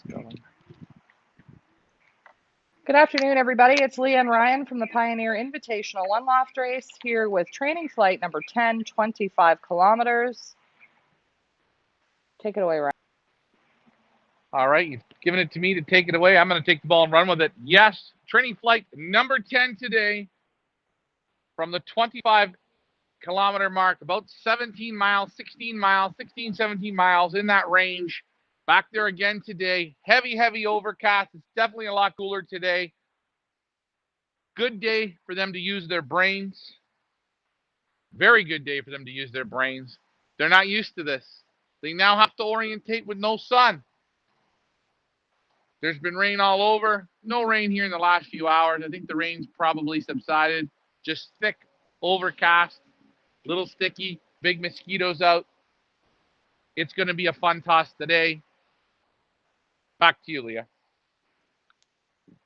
this going. Good afternoon, everybody. It's Leanne Ryan from the Pioneer Invitational One Loft Race here with training flight number 10, 25 kilometers. Take it away, Ryan. All right, you've given it to me to take it away. I'm going to take the ball and run with it. Yes, training flight number 10 today from the 25-kilometer mark, about 17 miles, 16 miles, 16, 17 miles in that range. Back there again today. Heavy overcast. It's definitely a lot cooler today. Good day for them to use their brains. Very good day for them to use their brains. They're not used to this. They now have to orientate with no sun. There's been rain all over. No rain here in the last few hours. I think the rain's probably subsided. Just thick, overcast, little sticky, big mosquitoes out. It's going to be a fun toss today. Back to you, Leah.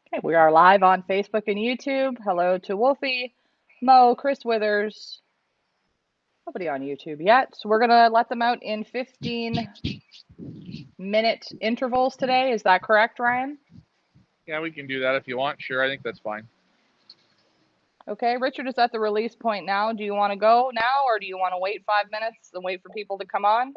Okay, we are live on Facebook and YouTube. Hello to Wolfie, Mo, Chris Withers. Nobody on YouTube yet. So we're going to let them out in 15-minute intervals today. Is that correct, Ryan? Yeah, we can do that if you want. Sure, I think that's fine. Okay, Richard is at the release point now. Do you want to go now, or do you want to wait 5 minutes and wait for people to come on?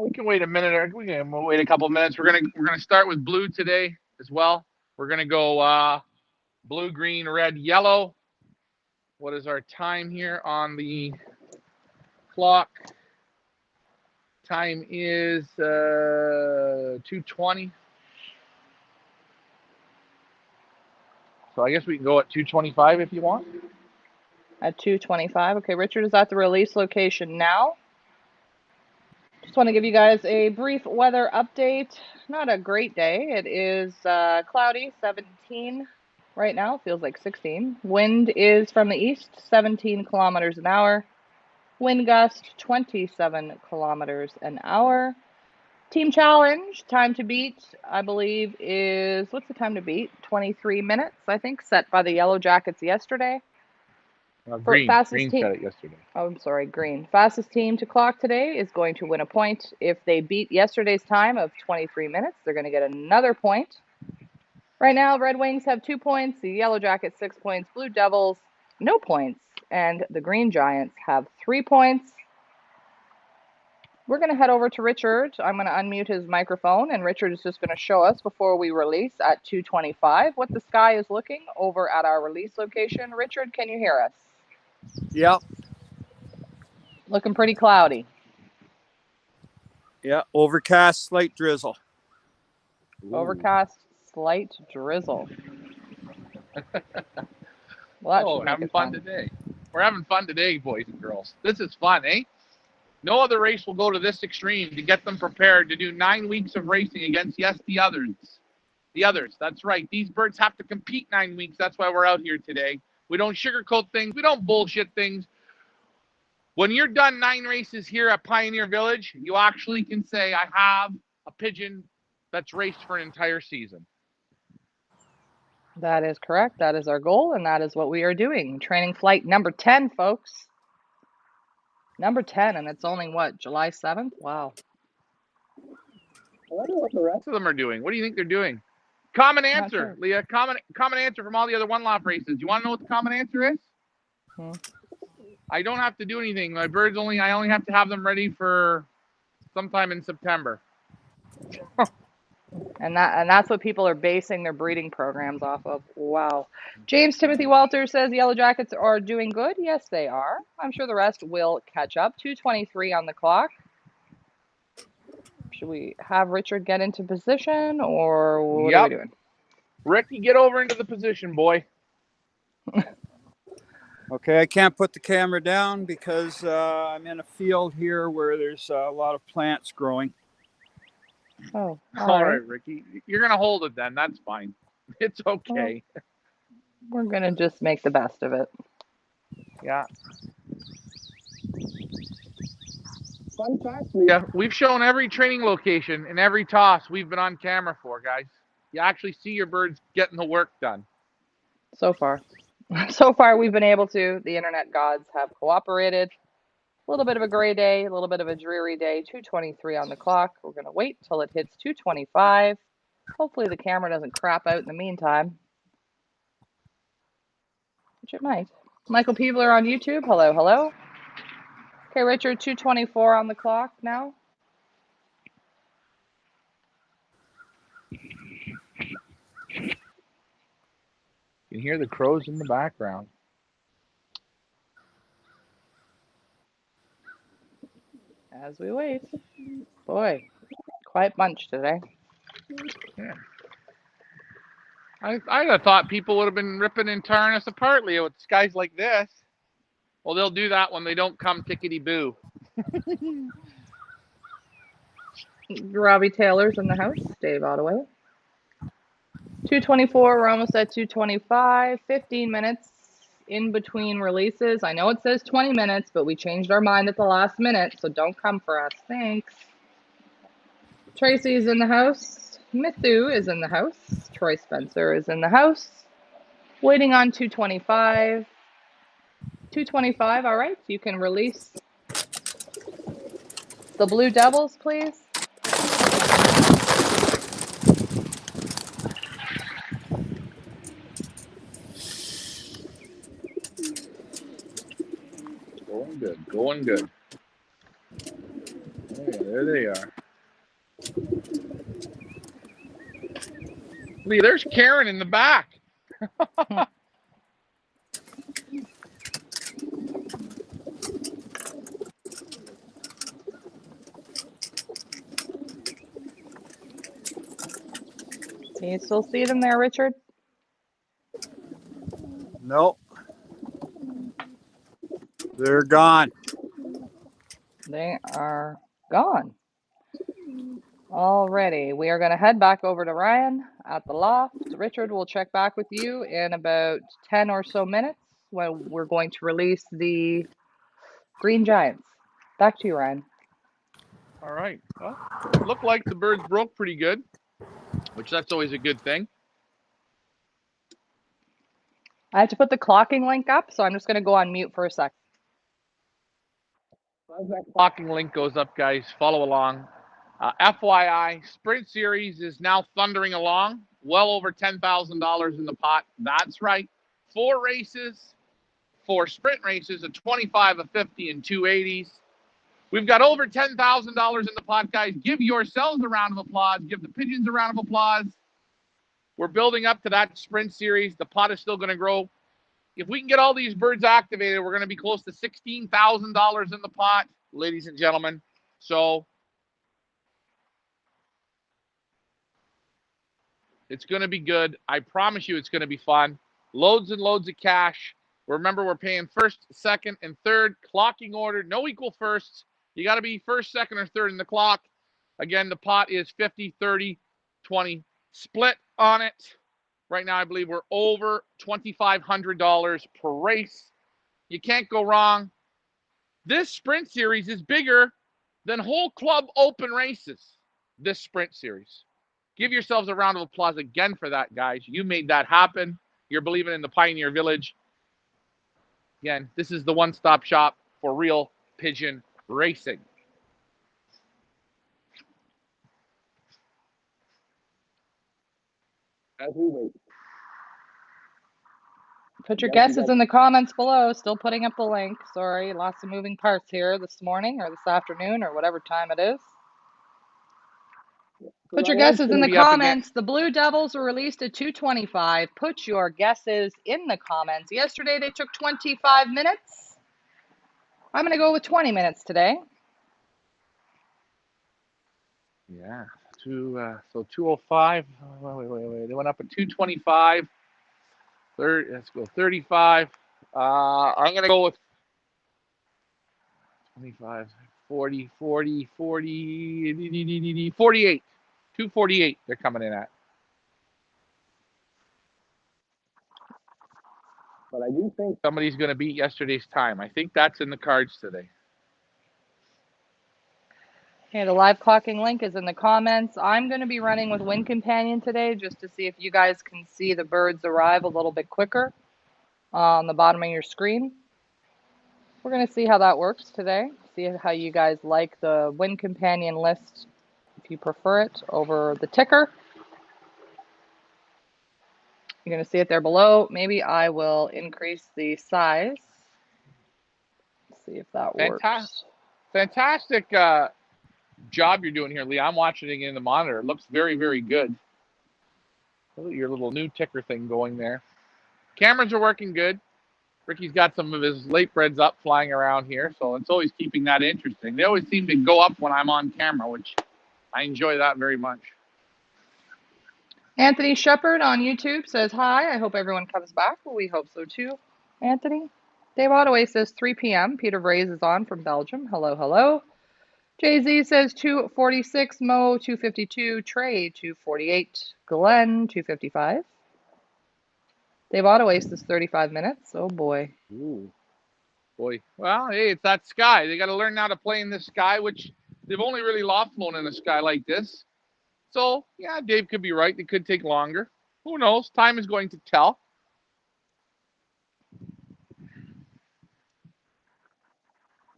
We can wait a minute, or we can wait a couple minutes. We're gonna start with blue today as well. We're gonna go blue, green, red, yellow. What is our time here on the clock? Time is 2:20. So I guess we can go at 2:25 if you want. At 2:25. Okay, Richard is at the release location now. Just want to give you guys a brief weather update. Not a great day. It is cloudy, 17 right now. Feels like 16. Wind is from the east, 17 kilometers an hour. Wind gust, 27 kilometers an hour. Team challenge, time to beat, I believe is, what's the time to beat? 23 minutes, I think, set by the Yellow Jackets yesterday. Green fastest set team. it yesterday. Oh, I'm sorry, green. Fastest team to clock today is going to win a point. If they beat yesterday's time of 23 minutes, they're going to get another point. Right now, Red Wings have 2 points, the Yellow Jackets 6 points, Blue Devils no points, and the Green Giants have 3 points. We're going to head over to Richard. I'm going to unmute his microphone, and Richard is just going to show us before we release at 2:25 what the sky is looking over at our release location. Richard, can you hear us? Yep. Looking pretty cloudy. Yeah, overcast, slight drizzle. Overcast, slight drizzle. Well, having fun today. We're having fun today, boys and girls. This is fun, eh? No other race will go to this extreme to get them prepared to do 9 weeks of racing against, yes, the others. The others, that's right. These birds have to compete 9 weeks. That's why we're out here today. We don't sugarcoat things. We don't bullshit things. When you're done 9 races here at Pioneer Village, you actually can say, I have a pigeon that's raced for an entire season. That is correct. That is our goal, and that is what we are doing. Training flight number 10, folks. Number 10, and it's only, what, July 7th? Wow. I wonder what the rest of them are doing. What do you think they're doing? Common answer, Sure. Leah. Common answer from all the other one loft races. You want to know what the common answer is? I don't have to do anything. My birds I only have to have them ready for sometime in September. And that's what people are basing their breeding programs off of. Wow. James Timothy Walters says Yellow Jackets are doing good. Yes, they are. I'm sure the rest will catch up. 2:23 on the clock. Should we have Richard get into position, or what are we doing? Ricky, get over into the position, boy. Okay, I can't put the camera down because I'm in a field here where there's a lot of plants growing. Oh, all right, Ricky. You're going to hold it then. That's fine. It's okay. We're going to just make the best of it. Yeah. Fun fact, yeah, we've shown every training location and every toss we've been on camera for, guys. You actually see your birds getting the work done. So far. So far, we've been able to. The internet gods have cooperated. A little bit of a gray day, a little bit of a dreary day. 2:23 on the clock. We're going to wait till it hits 2:25. Hopefully the camera doesn't crap out in the meantime, which it might. Michael Peebler on YouTube. Hello, hello. Okay, Richard, 2:24 on the clock now. You can hear the crows in the background. As we wait. Boy, quiet bunch today. Yeah. I'd have thought people would have been ripping and tearing us apart, Leo, with skies like this. Well, they'll do that when they don't come tickety-boo. Robbie Taylor's in the house. Dave Ottaway. 2:24. We're almost at 2:25. 15 minutes in between releases. I know it says 20 minutes, but we changed our mind at the last minute, so don't come for us. Thanks. Tracy's in the house. Mithu is in the house. Troy Spencer is in the house. Waiting on 2:25. 2:25. All right. You can release the Blue Devils, please. Going good, going good. Oh, yeah, there they are. Lee, there's Karen in the back. Can you still see them there, Richard? Nope. They're gone. They are gone. Alrighty, we are going to head back over to Ryan at the loft. Richard will check back with you in about 10 or so minutes when we're going to release the Green Giants. Back to you, Ryan. All right. Well, it looked like the birds broke pretty good, which that's always a good thing. I have to put the clocking link up, so I'm just going to go on mute for a sec. As that clocking link goes up, guys, follow along. FYI, Sprint Series is now thundering along. Well over $10,000 in the pot. That's right. 4 races, 4 sprint races, a 25, a 50, and 280s. We've got over $10,000 in the pot, guys. Give yourselves a round of applause. Give the Pigeons a round of applause. We're building up to that Sprint Series. The pot is still going to grow. If we can get all these birds activated, we're going to be close to $16,000 in the pot, ladies and gentlemen. So it's going to be good. I promise you it's going to be fun. Loads and loads of cash. Remember, we're paying first, second, and third. Clocking order. No equal firsts. You got to be first, second, or third in the clock. Again, the pot is 50, 30, 20 split on it. Right now, I believe we're over $2,500 per race. You can't go wrong. This Sprint Series is bigger than whole club open races. This Sprint Series. Give yourselves a round of applause again for that, guys. You made that happen. You're believing in the Pioneer Village. Again, this is the one-stop shop for real pigeon racing. As we wait. Put your guesses in the comments below. Still putting up the link. Sorry, lots of moving parts here this morning or this afternoon or whatever time it is. Put your guesses in the comments. The Blue Devils were released at 2:25. Put your guesses in the comments. Yesterday they took 25 minutes. I'm going to go with 20 minutes today. Yeah, so 205. Wait. They went up at 225. Let's go 35. I'm going to go with 25, 40, 48. 248 they're coming in at. But I do think somebody's going to beat yesterday's time. I think that's in the cards today. Okay, the live clocking link is in the comments. I'm going to be running with Wind Companion today just to see if you guys can see the birds arrive a little bit quicker on the bottom of your screen. we're going to see how that works today. See how you guys like the Win Companion list, if you prefer it, over the ticker. You're going to see it there below. Maybe I will increase the size. See if that works. Fantastic job you're doing here, Lee. I'm watching it in the monitor. It looks very, very good. Look at your little new ticker thing going there. Cameras are working good. Ricky's got some of his late breads up flying around here, so it's always keeping that interesting. They always seem to go up when I'm on camera, which I enjoy that very much. Anthony Shepard on YouTube says, hi, I hope everyone comes back. Well, we hope so too, Anthony. Dave Ottaway says 3 p.m. Peter Vraze is on from Belgium. Hello, hello. Jay-Z says 246, Mo 252, Trey 248, Glenn 255. Dave Ottaway says 35 minutes. Oh boy. Ooh, boy. Well, hey, it's that sky. They got to learn how to play in this sky, which they've only really loft flown in a sky like this. So, yeah, Dave could be right. It could take longer. Who knows? Time is going to tell.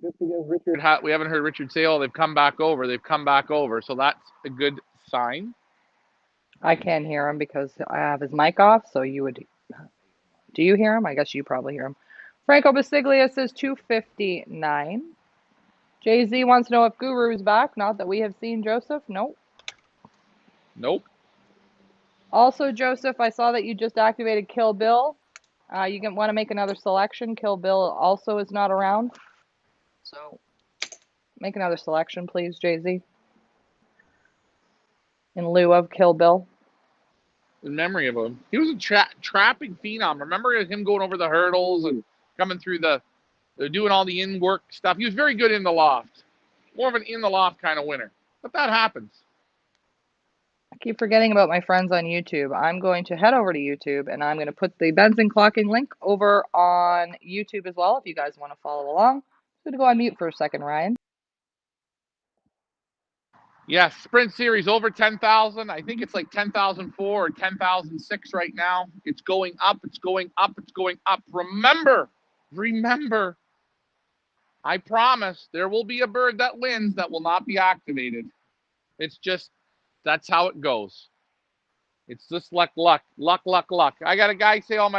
Just because Richard, we haven't heard Richard say, oh, they've come back over. They've come back over. So that's a good sign. I can't hear him because I have his mic off, so you would. Do you hear him? I guess you probably hear him. Franco Basiglia says 259. Jay-Z wants to know if Guru's back. Not that we have seen Joseph. Nope. Nope. Also, Joseph, I saw that you just activated Kill Bill. You can want to make another selection. Kill Bill also is not around. So make another selection, please, Jay-Z. In lieu of Kill Bill. In memory of him. He was a trapping phenom. Remember him going over the hurdles and coming through doing all the in-work stuff. He was very good in the loft. More of an in-the-loft kind of winner. But that happens. I keep forgetting about my friends on YouTube. I'm going to head over to YouTube, and I'm going to put the Benson clocking link over on YouTube as well, if you guys want to follow along. I'm going to go on mute for a second, Ryan. Yes, Sprint Series over 10,000. I think it's like 10,004 or 10,006 right now. It's going up. It's going up. It's going up. Remember, I promise there will be a bird that wins that will not be activated. It's just, that's how it goes. It's just luck. I got a guy say, oh,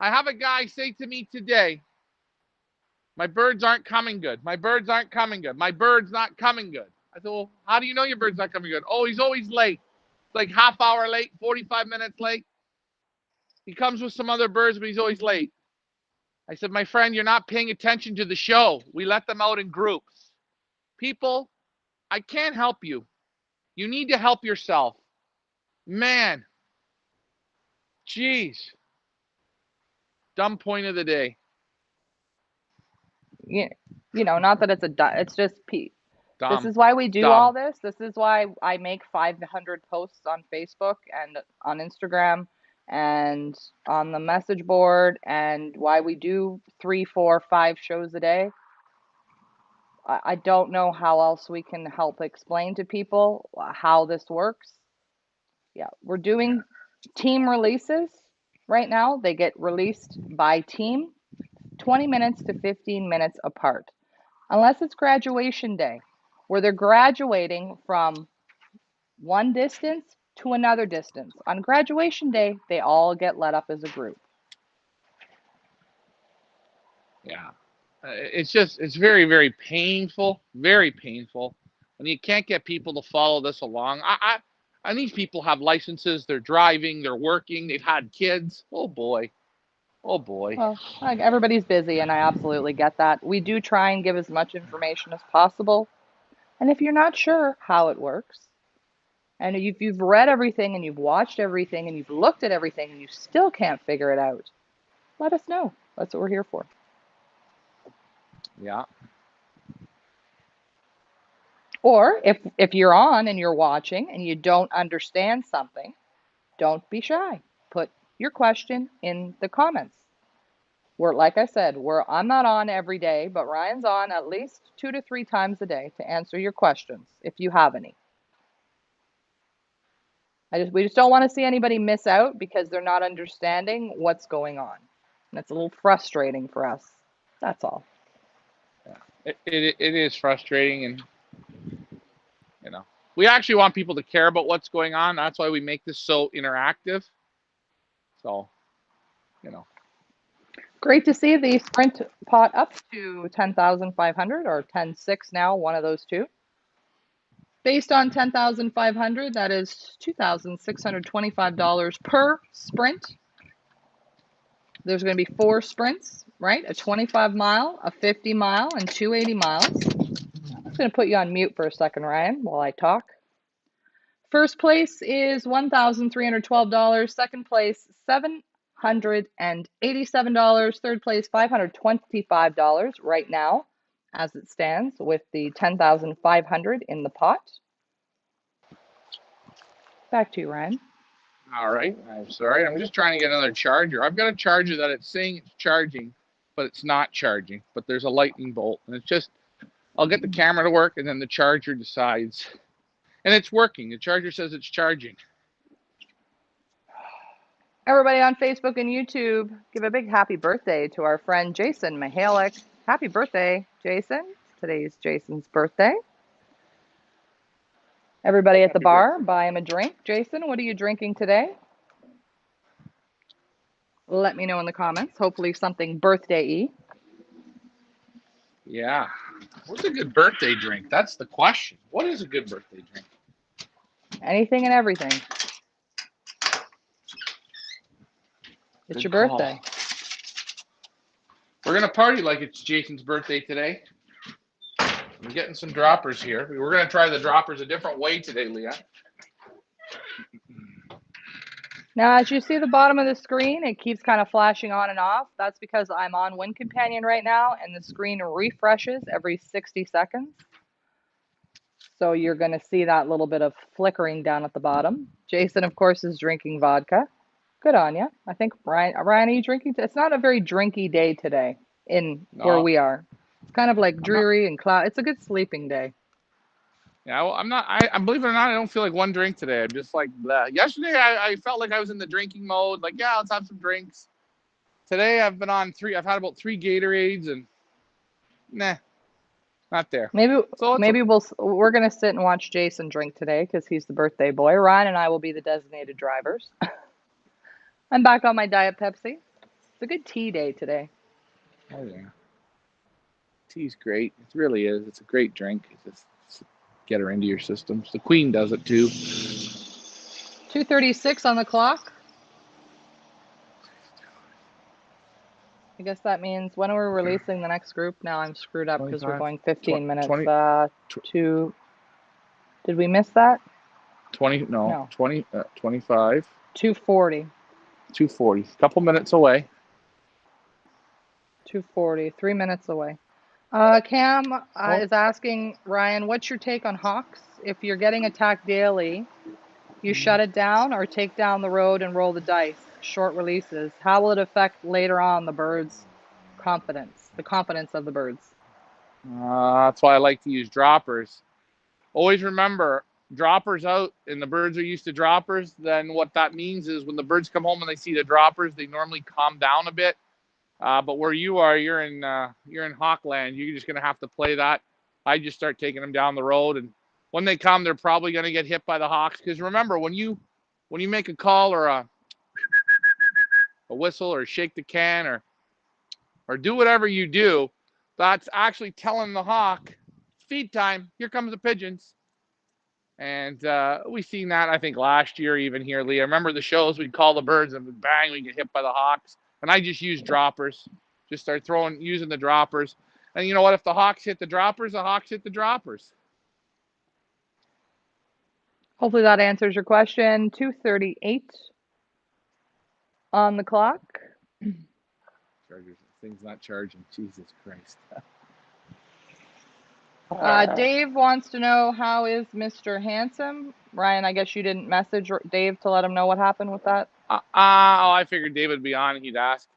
I have a guy say to me today, my birds aren't coming good. My bird's not coming good. I said, well, how do you know your bird's not coming good? Oh, he's always late. It's like half hour late, 45 minutes late. He comes with some other birds, but he's always late. I said, my friend, you're not paying attention to the show. We let them out in groups. People, I can't help you. You need to help yourself. Man. Jeez. Dumb point of the day. You know, not that it's just Dumb. This is why we do all this. This is why I make 500 posts on Facebook and on Instagram and on the message board, and why we do 3, 4, 5 shows a day. I don't know how else we can help explain to people how this works. Yeah, we're doing team releases right now. They get released by team, 20 minutes to 15 minutes apart. Unless it's graduation day, where they're graduating from one distance to another distance. On graduation day, they all get let up as a group. Yeah. It's very, very painful, and you can't get people to follow this along. And these people have licenses, they're driving, they're working, they've had kids. Oh boy. Well, everybody's busy, and I absolutely get that. We do try and give as much information as possible. And if you're not sure how it works, and if you've read everything, and you've watched everything, and you've looked at everything, and you still can't figure it out, let us know. That's what we're here for. Yeah. Or if you're on and you're watching and you don't understand something, don't be shy. Put your question in the comments. Like I said, I'm not on every day, but Ryan's on at least 2 to 3 times a day to answer your questions if you have any. We just don't want to see anybody miss out because they're not understanding what's going on. And it's a little frustrating for us. That's all. It is frustrating, and we actually want people to care about what's going on. That's why we make this so interactive. So, Great to see the sprint pot up to 10,500 or 10.6 now, one of those two. Based on 10,500, that is $2,625 per sprint. There's going to be 4 sprints, right? A 25-mile, a 50-mile, and 2 80-miles. I'm just going to put you on mute for a second, Ryan, while I talk. First place is $1,312. Second place, $787. Third place, $525 right now, as it stands, with the 10,500 in the pot. Back to you, Ryan. all right. I'm sorry. I'm just trying to get another charger. I've got a charger that it's saying it's charging, but it's not charging. But there's a lightning bolt, and it's just, I'll get the camera to work, and then the charger decides. And it's working. The charger says it's charging. Everybody on Facebook and YouTube, give a big happy birthday to our friend Jason Mihalik. Happy birthday, Jason. Today's Jason's birthday. Everybody at the bar, buy him a drink. Jason, what are you drinking today? Let me know in the comments. Hopefully something birthday-y. Yeah. What's a good birthday drink? That's the question. What is a good birthday drink? Anything and everything. It's your birthday. We're going to party like it's Jason's birthday today. I'm getting some droppers here. We're going to try the droppers a different way today, Leah. Now, as you see the bottom of the screen, it keeps kind of flashing on and off. That's because I'm on Win Companion right now, and the screen refreshes every 60 seconds. So you're going to see that little bit of flickering down at the bottom. Jason, of course, is drinking vodka. Good on you. I think, Ryan, are you drinking? It's not a very drinky day today where we are. It's kind of like dreary and cloud. It's a good sleeping day. Yeah, well, I'm not. I believe it or not, I don't feel like one drink today. I'm just like blah. Yesterday, I felt like I was in the drinking mode. Like, yeah, let's have some drinks. Today, I've been on 3. I've had about 3 Gatorades, and nah, not there. Maybe we're gonna sit and watch Jason drink today because he's the birthday boy. Ryan and I will be the designated drivers. I'm back on my Diet Pepsi. It's a good tea day today. Oh yeah, tea's great. It really is. It's a great drink. It's just get her into your systems. The Queen does it too. 2:36 on the clock. I guess that means when are we releasing the next group? Now I'm screwed up because we're going 15 minutes. 20, did we miss that? 20, no. 20, 25. 2:40. 2:40. A couple minutes away. 2:40. 3 minutes away. Cam is asking, Ryan, what's your take on hawks? If you're getting attacked daily, you shut it down or take down the road and roll the dice, short releases. How will it affect later on the birds' confidence, the confidence of the birds? That's why I like to use droppers. Always remember, droppers out and the birds are used to droppers, then what that means is when the birds come home and they see the droppers, they normally calm down a bit. But where you are, you're in Hawkland. You're just gonna have to play that. I just start taking them down the road, and when they come, they're probably gonna get hit by the hawks. Because remember, when you make a call or a whistle or shake the can or do whatever you do, that's actually telling the hawk, feed time. Here comes the pigeons. And we seen that I think last year even here, Leah. Remember the shows? We'd call the birds and bang, we get hit by the hawks. And I just use droppers. Just start using the droppers. And you know what? If the hawks hit the droppers, the hawks hit the droppers. Hopefully that answers your question. 2:38 on the clock. Chargers, thing's not charging. Jesus Christ. Dave wants to know, how is Mr. Handsome? Ryan, I guess you didn't message Dave to let him know what happened with that? I figured David would be on and he'd ask.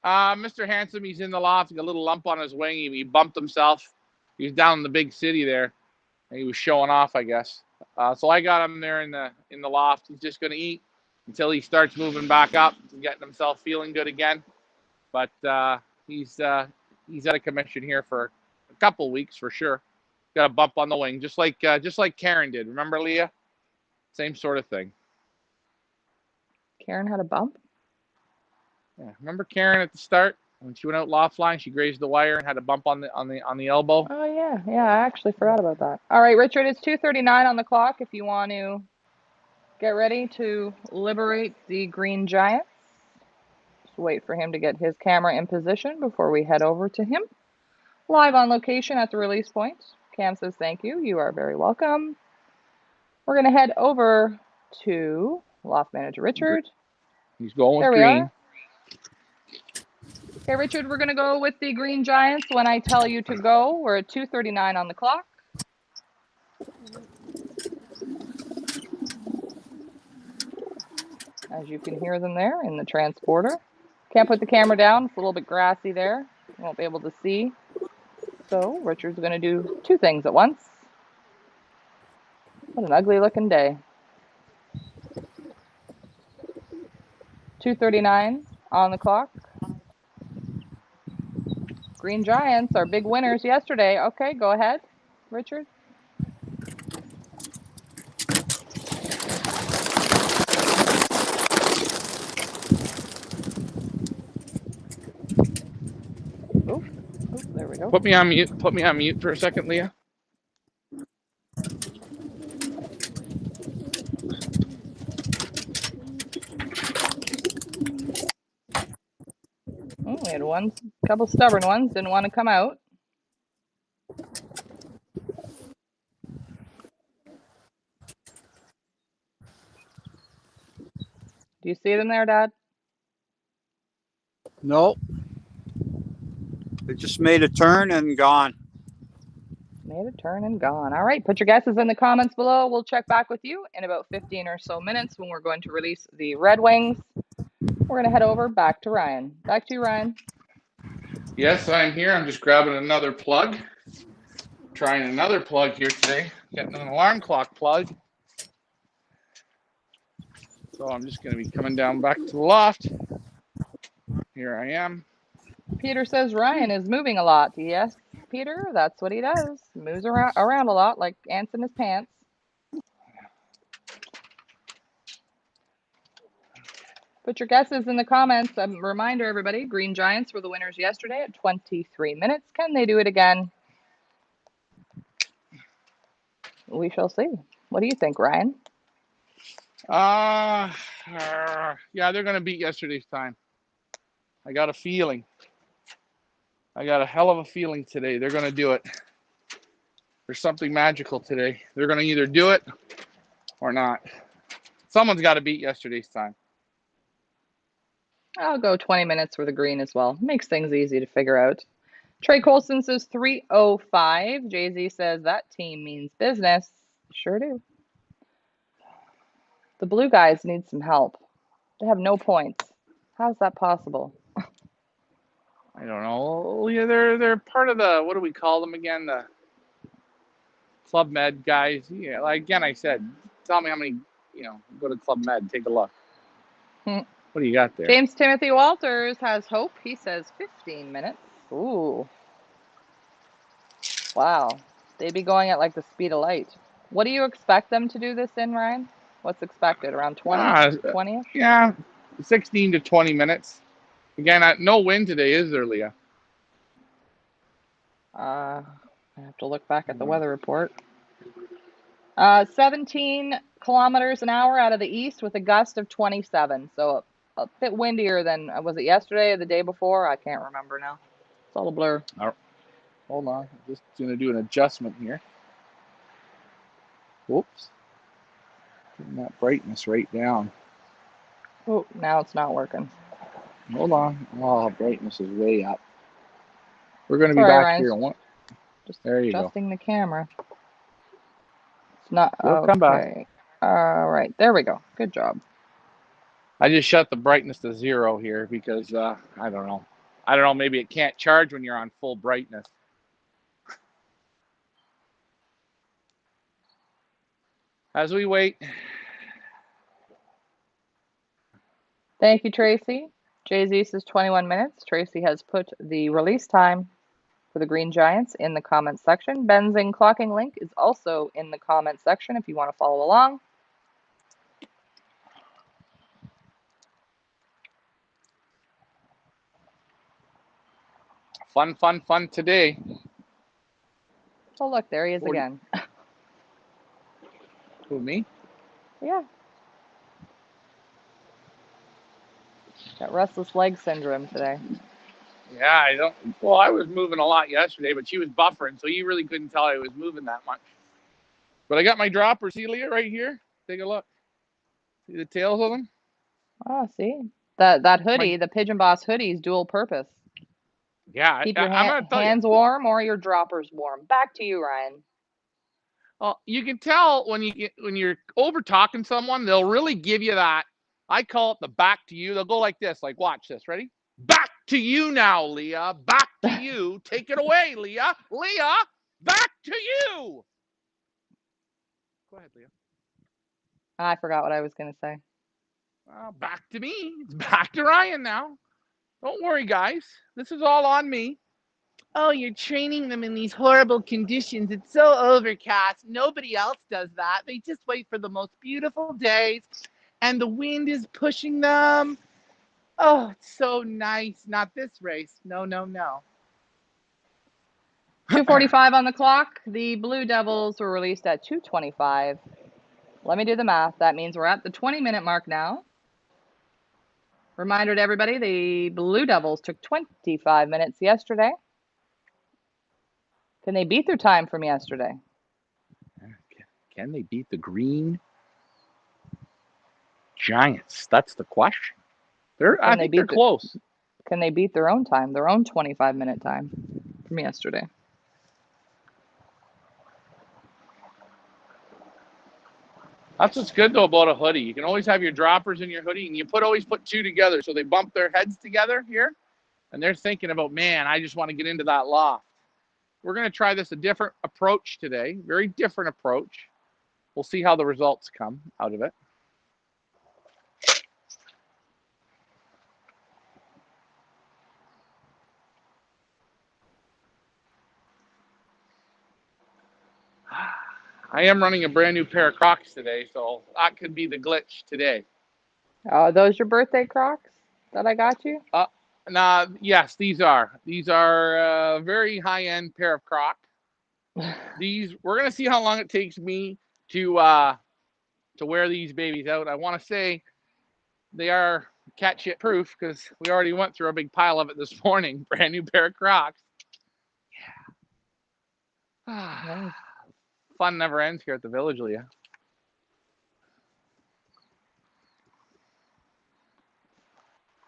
Mr. Handsome, he's in the loft. He got a little lump on his wing. He bumped himself. He was down in the big city there. And he was showing off, I guess. So I got him there in the loft. He's just going to eat until he starts moving back up and getting himself feeling good again. But he's out of commission here for couple weeks for sure. Got a bump on the wing, just like Karen did. Remember, Leah? Same sort of thing. Karen had a bump? Yeah. Remember Karen at the start when she went out loft line? She grazed the wire and had a bump on the elbow. Oh yeah, I actually forgot about that. All right, Richard, it's 2:39 on the clock. If you want to get ready to liberate the Green Giants, just wait for him to get his camera in position before we head over to him. Live on location at the release point. Cam says thank you. You are very welcome. We're going to head over to Loft Manager Richard. He's going There with we green. are. Okay, Richard, we're going to go with the Green Giants when I tell you to go. We're at 2:39 on the clock. As you can hear them there in the transporter. Can't put the camera down. It's a little bit grassy there. You won't be able to see. So Richard's going to do two things at once. What an ugly looking day. 2:39 on the clock. Green Giants are big winners yesterday. Okay, go ahead, Richard. Oh, there we go. Put me on mute. Put me on mute for a second, Leah. We had a couple stubborn ones, didn't want to come out. Do you see them there, Dad? Nope. They just made a turn and gone. Made a turn and gone. All right, put your guesses in the comments below. We'll check back with you in about 15 or so minutes when we're going to release the Red Wings. We're going to head over back to Ryan. Back to you, Ryan. Yes, I'm here. I'm just grabbing another plug. Trying another plug here today. Getting an alarm clock plug. So I'm just going to be coming down back to the loft. Here I am. Peter says Ryan is moving a lot. Yes, Peter, that's what he does. Moves around a lot like ants in his pants. Put your guesses in the comments. A reminder, everybody, Green Giants were the winners yesterday at 23 minutes. Can they do it again? We shall see. What do you think, Ryan? Yeah, they're going to beat yesterday's time. I got a feeling. I got a hell of a feeling today. They're going to do it. There's something magical today. They're going to either do it or not. Someone's got to beat yesterday's time. I'll go 20 minutes for the green as well. Makes things easy to figure out. Trey Colson says 3:05. Jay-Z says that team means business. Sure do. The blue guys need some help. They have no points. How's that possible? I don't know. Yeah, they're part of the, what do we call them again? The Club Med guys. Yeah, like again, I said, tell me how many, go to Club Med, take a look. What do you got there? James Timothy Walters has hope. He says 15 minutes. Ooh. Wow. They'd be going at like the speed of light. What do you expect them to do this in, Ryan? What's expected? Around 20? 20-ish? Yeah, 16 to 20 minutes. Again, no wind today, is there, Leah? I have to look back at the weather report. 17 kilometers an hour out of the east with a gust of 27. So a bit windier than, was it yesterday or the day before? I can't remember now. It's all a blur. Hold on. I'm just going to do an adjustment here. Whoops. Getting that brightness right down. Oh, now it's not working. Hold on. Oh, brightness is way up. We're going to be back Ryan. here. Just there you adjusting the camera. It's not. We'll okay. Come back. All right. There we go. Good job. I just shut the brightness to 0 here because I don't know. I don't know. Maybe it can't charge when you're on full brightness. As we wait. Thank you, Tracy. Jay-Z says 21 minutes. Tracy has put the release time for the Green Giants in the comments section. Ben's in clocking link is also in the comments section if you want to follow along. Fun today. Oh, look, there he is again. Who, me? Yeah. Got restless leg syndrome today. Yeah, I don't. Well, I was moving a lot yesterday, but she was buffering, so you really couldn't tell I was moving that much. But I got my dropper. See, Leah, right here? Take a look. See the tails of them? Oh, see? That hoodie, the Pigeon Boss hoodie is dual purpose. Yeah, Keep your I'm going to tell you. hands warm or your droppers warm. Back to you, Ryan. Well, you can tell when you're over talking someone, they'll really give you that. I call it the back to you. They'll go like this, like watch this. Ready? Back to you now, Leah. Back to you. Take it away, Leah. Leah, back to you. Go ahead, Leah. I forgot what I was going to say. Back to me. It's back to Ryan now. Don't worry, guys. This is all on me. Oh, you're training them in these horrible conditions. It's so overcast. Nobody else does that. They just wait for the most beautiful days, and the wind is pushing them. Oh, it's so nice. Not this race. No. 2:45 on the clock. The Blue Devils were released at 2:25. Let me do the math. That means we're at the 20-minute mark now. Reminder to everybody, the Blue Devils took 25 minutes yesterday. Can they beat their time from yesterday? Can they beat the Green Giants? That's the question. I think they're close. Can they beat their own time, their own 25-minute time from yesterday? That's what's good, though, about a hoodie. You can always have your droppers in your hoodie, and you always put two together, so they bump their heads together here, and they're thinking about, man, I just want to get into that loft. We're going to try a different approach today, very different approach. We'll see how the results come out of it. I am running a brand new pair of Crocs today, so that could be the glitch today. Are those your birthday Crocs that I got you? Yes, these are. These are a very high-end pair of Crocs. We're gonna see how long it takes me to wear these babies out. I want to say they are cat shit proof because we already went through a big pile of it this morning. Brand new pair of Crocs. Yeah. Nice. Fun never ends here at the village, Leah.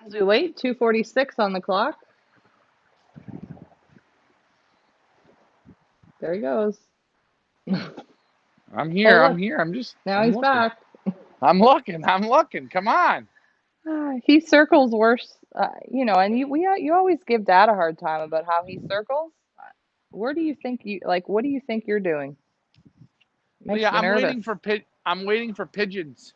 As we wait, 2:46 on the clock. There he goes. I'm here. Oh, I'm here. Now he's looking. back. I'm looking. Come on. He circles worse, and you always give Dad a hard time about how he circles. Where do you think what do you think you're doing? Makes Leah, me nervous. I'm waiting for pigeons.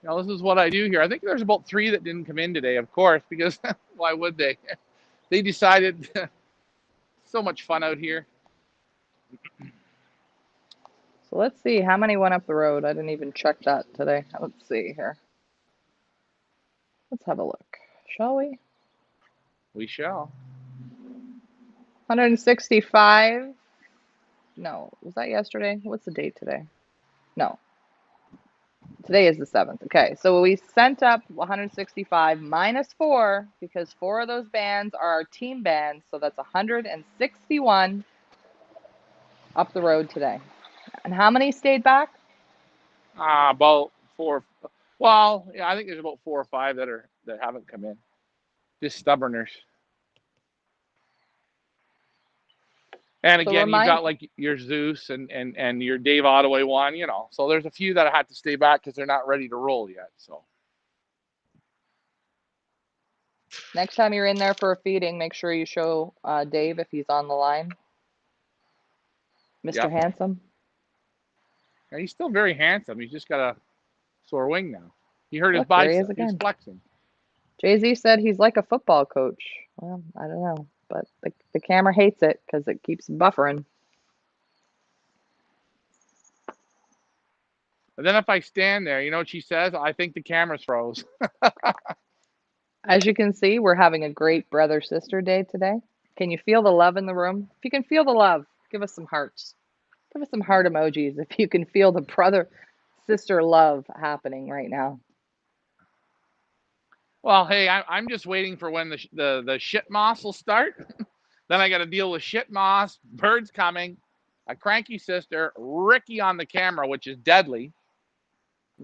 This is what I do here. I think there's about 3 that didn't come in today, of course, because why would they? They decided so much fun out here. So let's see how many went up the road. I didn't even check that today. Let's see here. Let's have a look, shall we? We shall. 165. No, was that yesterday? What's the date today? No. Today is the 7th. Okay, so we sent up 165 minus 4 because 4 of those bands are our team bands, so that's 161 up the road today. And how many stayed back? About 4. Well, yeah, I think there's about 4 or 5 that haven't come in. Just stubborners. And again, you've got like your Zeus and your Dave Ottaway one, So there's a few that I had to stay back because they're not ready to roll yet. So Next time you're in there for a feeding, make sure you show Dave if he's on the line. Mr. Yep. Handsome. Yeah, he's still very handsome. He's just got a sore wing now. He hurt his Look, there he bicep. is again. He's flexing. Jay-Z said he's like a football coach. Well, I don't know, but the camera hates it because it keeps buffering. And then if I stand there, you know what she says? I think the camera's froze. As you can see, we're having a great brother-sister day today. Can you feel the love in the room? If you can feel the love, give us some hearts. Give us some heart emojis if you can feel the brother-sister love happening right now. Well, hey, I'm just waiting for when the shit moss will start. Then I got to deal with shit moss, birds coming, a cranky sister, Ricky on the camera, which is deadly.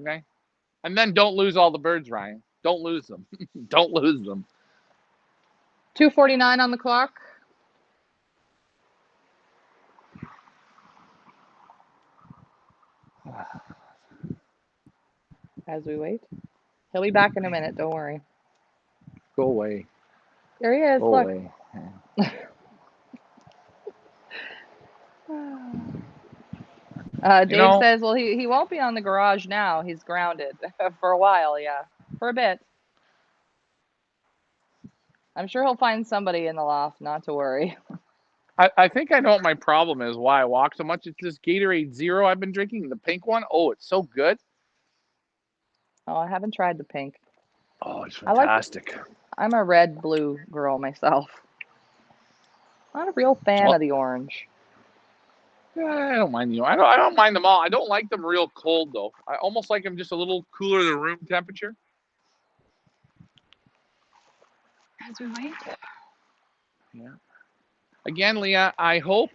Okay, and then don't lose all the birds, Ryan. Don't lose them. Don't lose them. 2:49 on the clock. As we wait. He'll be back in a minute, don't worry. Go away. There he is, Go look. away. Dave says, well, he won't be on the garage now. He's grounded for a while, yeah. For a bit. I'm sure he'll find somebody in the loft, not to worry. I think I know what my problem is, why I walk so much. It's this Gatorade Zero I've been drinking, the pink one. Oh, it's so good. Oh, I haven't tried the pink. Oh, it's fantastic. I'm a red-blue girl myself. Not a real fan of the orange. Yeah, I don't mind I don't mind them all. I don't like them real cold though. I almost like them just a little cooler than room temperature. As we wait. Yeah. Again, Leah, I hope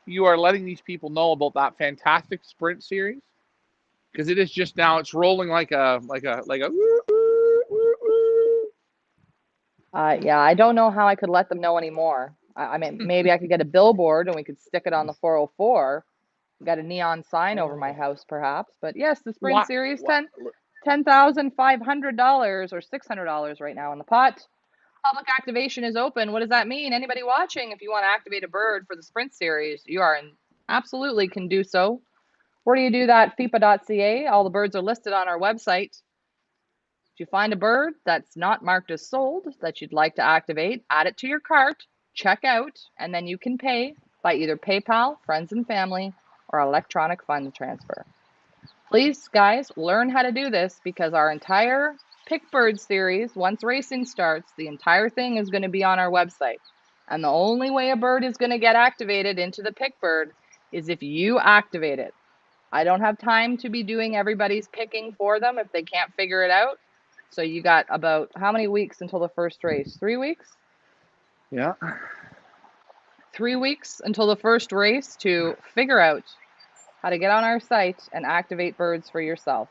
you are letting these people know about that fantastic sprint series, because it is just now. It's rolling like a. Yeah, I don't know how I could let them know anymore. I mean, maybe I could get a billboard and we could stick it on the 404. Got a neon sign over my house, perhaps. But yes, the Sprint Series, $10,500 or $600 right now in the pot. Public activation is open. What does that mean? Anybody watching, if you want to activate a bird for the Sprint Series, you are absolutely can do so. Where do you do that? FIPA.ca. All the birds are listed on our website. If you find a bird that's not marked as sold that you'd like to activate, add it to your cart, check out, and then you can pay by either PayPal, friends and family, or electronic fund transfer. Please, guys, learn how to do this because our entire Pick Bird series, once racing starts, the entire thing is going to be on our website. And the only way a bird is going to get activated into the Pick Bird is if you activate it. I don't have time to be doing everybody's picking for them if they can't figure it out. So you got about how many weeks until the first race? 3 weeks? Yeah. 3 weeks until the first race to figure out how to get on our site and activate birds for yourself.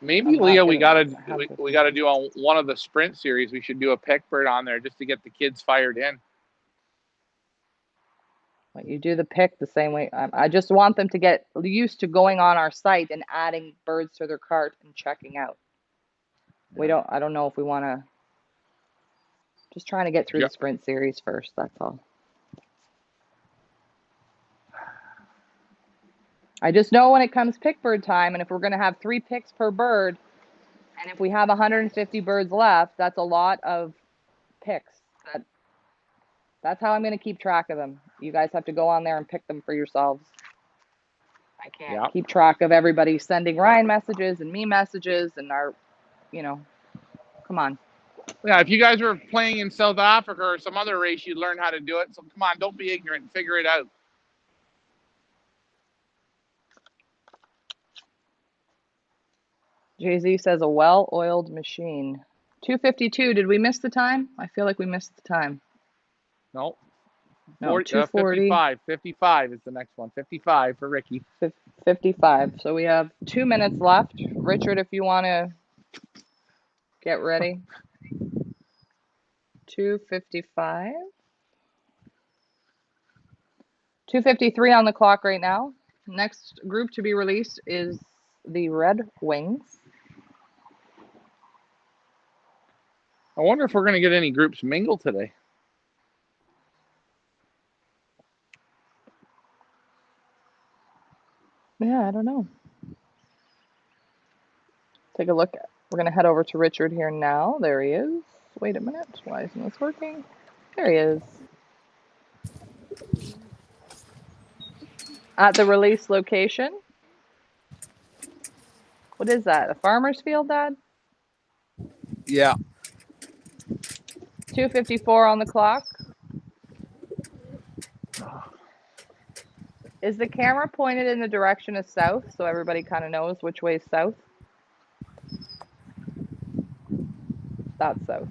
Maybe, Leah, we gotta do on one of the sprint series. We should do a pick bird on there just to get the kids fired in. Well, you do the pick the same way. I just want them to get used to going on our site and adding birds to their cart and checking out. Yeah. I don't know if we want to. Just trying to get through the sprint series first. That's all. I just know when it comes pick bird time, and if we're going to have 3 picks per bird, and if we have 150 birds left, that's a lot of picks. That's how I'm going to keep track of them. You guys have to go on there and pick them for yourselves. I can't keep track of everybody sending Ryan messages and me messages and our, come on. Yeah, if you guys were playing in South Africa or some other race, you'd learn how to do it. So come on, don't be ignorant and figure it out. Jay-Z says a well-oiled machine. 2:52. Did we miss the time? I feel like we missed the time. No. 2:40. 55 is the next one. 55 for Ricky. 55. So we have 2 minutes left. Richard, if you want to get ready. 2:55. 2:53 on the clock right now. Next group to be released is the Red Wings. I wonder if we're going to get any groups mingle today. Yeah, I don't know. Take a look. We're going to head over to Richard here now. There he is. Wait a minute. Why isn't this working? There he is. At the release location. What is that? A farmer's field, Dad? Yeah. 2:54 on the clock. Is the camera pointed in the direction of south so everybody kind of knows which way is south? That's south.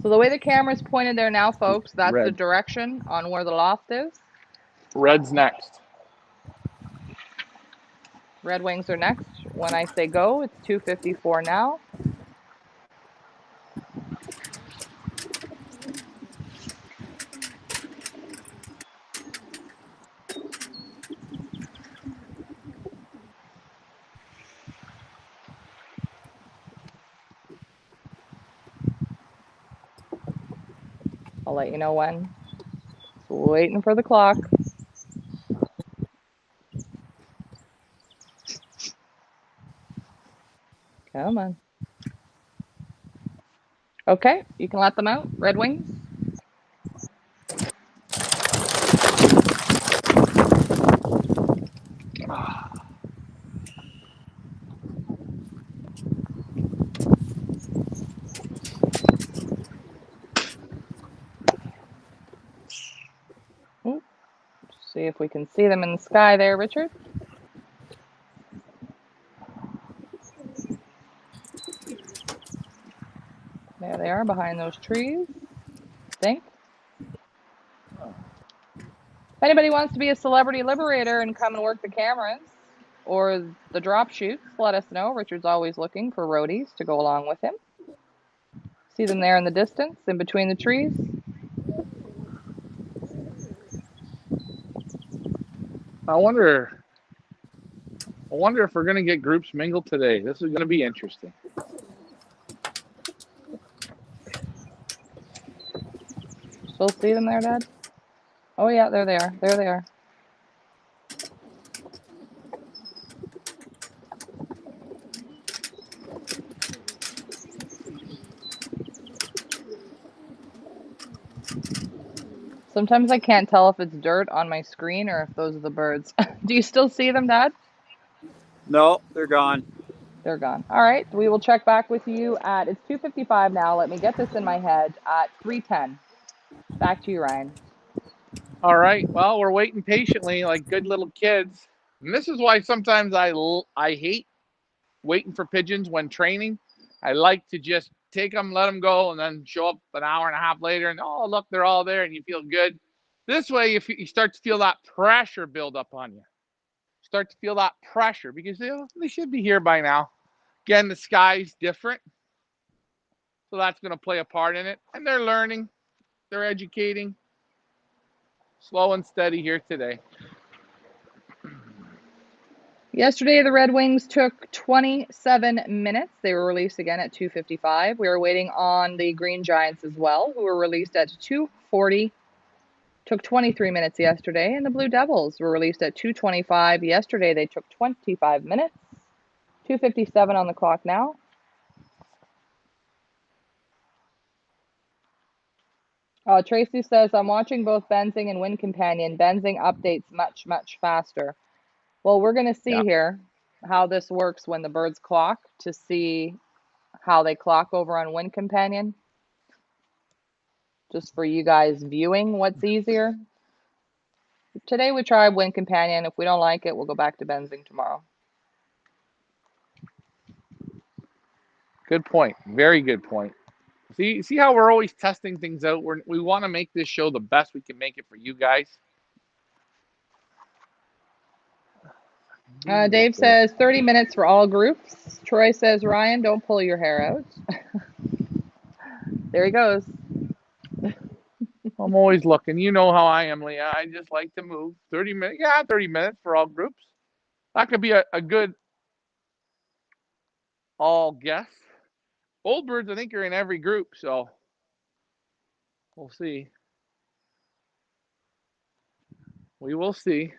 So the way the camera is pointed there now, folks, that's the Red. direction on where the loft is. Red's next. Red Wings are next. When I say go, it's 2:54 now. I'll let you know when. Just waiting for the clock. Come on. Okay, you can let them out, Red Wings. Ooh, see if we can see them in the sky there, Richard. There they are behind those trees. I think. If anybody wants to be a celebrity liberator and come and work the cameras or the drop shoots, let us know. Richard's always looking for roadies to go along with him. See them there in the distance, in between the trees. I wonder if we're going to get groups mingled today. This is going to be interesting. Still see them there, Dad? Oh yeah, there they are. There they are. Sometimes I can't tell if it's dirt on my screen or if those are the birds. Do you still see them, Dad? No, they're gone. They're gone. All right, we will check back with you at, it's 2:55 now. Let me get this in my head, at 3:10. Back to you, Ryan. All right. Well, we're waiting patiently like good little kids. And this is why sometimes I hate waiting for pigeons when training. I like to just take them, let them go, and then show up an hour and a half later and, oh, look, they're all there and you feel good. This way, if you start to feel that pressure build up on you, start to feel that pressure because they should be here by now. Again, the sky's different. So that's going to play a part in it. And they're learning, they're educating. Slow and steady here today. Yesterday, the Red Wings took 27 minutes. They were released again at 2:55. We were waiting on the Green Giants as well, who were released at 2:40. Took 23 minutes yesterday. And the Blue Devils were released at 2:25. Yesterday, they took 25 minutes. 2:57 on the clock now. Tracy says, I'm watching both Benzing and Wind Companion. Benzing updates much, much faster. Well, we're going to see here how this works when the birds clock to see how they clock over on Wind Companion. Just for you guys viewing what's easier. Today we tried Wind Companion. If we don't like it, we'll go back to Benzing tomorrow. Good point. Very good point. See how we're always testing things out? We want to make this show the best we can make it for you guys. Dave says 30 minutes for all groups. Troy says, Ryan, don't pull your hair out. There he goes. I'm always looking. You know how I am, Leah. I just like to move. 30 minutes. Yeah, 30 minutes for all groups. That could be a good all guess. Old birds, I think, are in every group, so we'll see. We will see.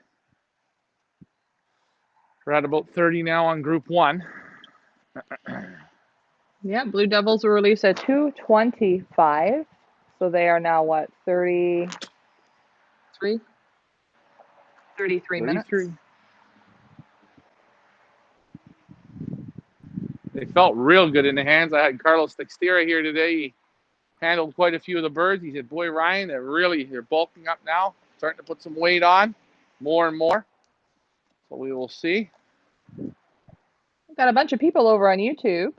We're at about 30 now on group 1. Yeah, Blue Devils were released at 2:25. So they are now what, 33? 33 minutes. 33. They felt real good in the hands. I had Carlos Textera here today. He handled quite a few of the birds. He said, boy, Ryan, they're bulking up now, starting to put some weight on, more and more. So we will see. We've got a bunch of people over on YouTube,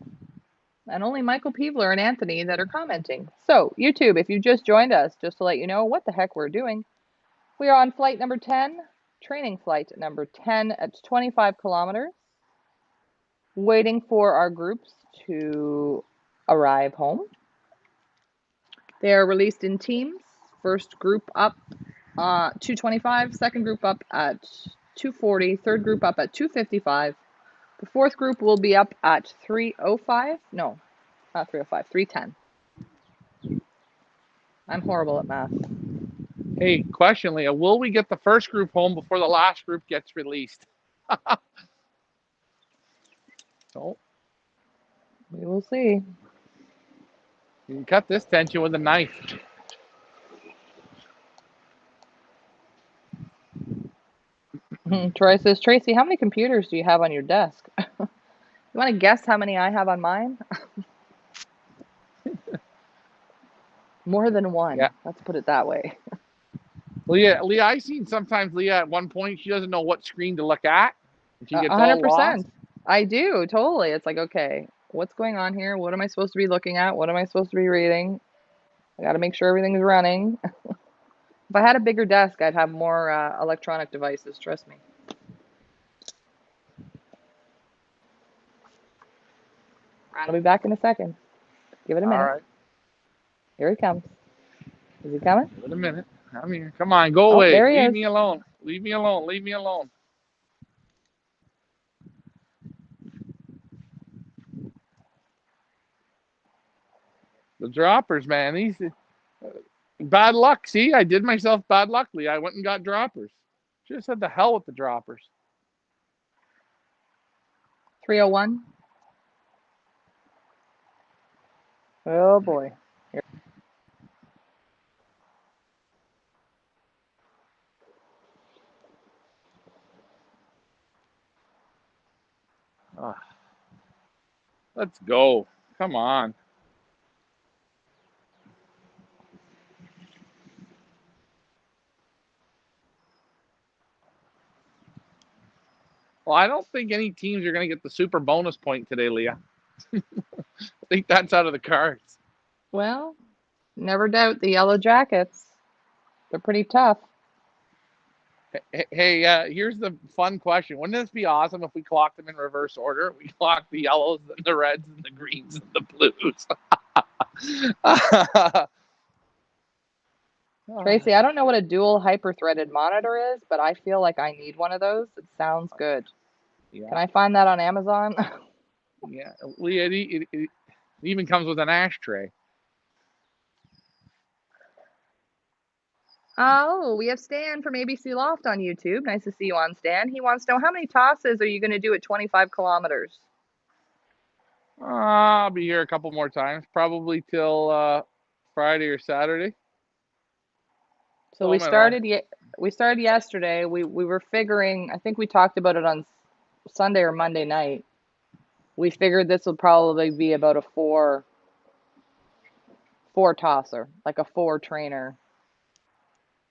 and only Michael Peevler and Anthony that are commenting. So, YouTube, if you just joined us, just to let you know what the heck we're doing, we are on flight number 10, training flight number 10 at 25 kilometers, waiting for our groups to arrive home. They are released in teams. First group up 2:25, second group up at 2:40, third group up at 2:55. The fourth group will be up at 3:05. No, not 3:05, 3:10. I'm horrible at math. Hey, question, Leah. Will we get the first group home before the last group gets released? So We will see. you can cut this tension with a knife. Troy says, Tracy, how many computers do you have on your desk? You want to guess how many I have on mine? More than one. Yeah. Let's put it that way. Leah, I've seen sometimes Leah at one point, she doesn't know what screen to look at. She gets all lost. 100%. I do, totally. It's like, okay, what's going on here? What am I supposed to be looking at? What am I supposed to be reading? I got to make sure everything's running. If I had a bigger desk, I'd have more electronic devices, trust me. I'll be back in a second. Give it a minute. All right. Here he comes. Is he coming? Give it a minute. I'm here. Come on, go Oh, away. there he Leave is. me alone. Leave me alone. Leave me alone. The droppers, man. These bad luck. See, I did myself bad luck, Lee. I went and got droppers. Should have said the hell with the droppers. 301. Oh boy. Here. Ah. Let's go. Come on. Well, I don't think any teams are going to get the super bonus point today, Leah. I think that's out of the cards. Well, never doubt the Yellow Jackets. They're pretty tough. Hey, here's the fun question. Wouldn't this be awesome if we clocked them in reverse order? We clocked the yellows, and the reds, and the greens, and the blues. Tracy, I don't know what a dual hyper-threaded monitor is, but I feel like I need one of those. It sounds good. Yeah. Can I find that on Amazon? Yeah, Leah, it even comes with an ashtray. Oh, we have Stan from ABC Loft on YouTube. Nice to see you on, Stan. He wants to know, how many tosses are you going to do at 25 kilometers? I'll be here a couple more times, probably till Friday or Saturday. So we started yesterday. We were figuring, I think we talked about it on Sunday or Monday night. We figured this will probably be about a four tosser, like a 4 trainer.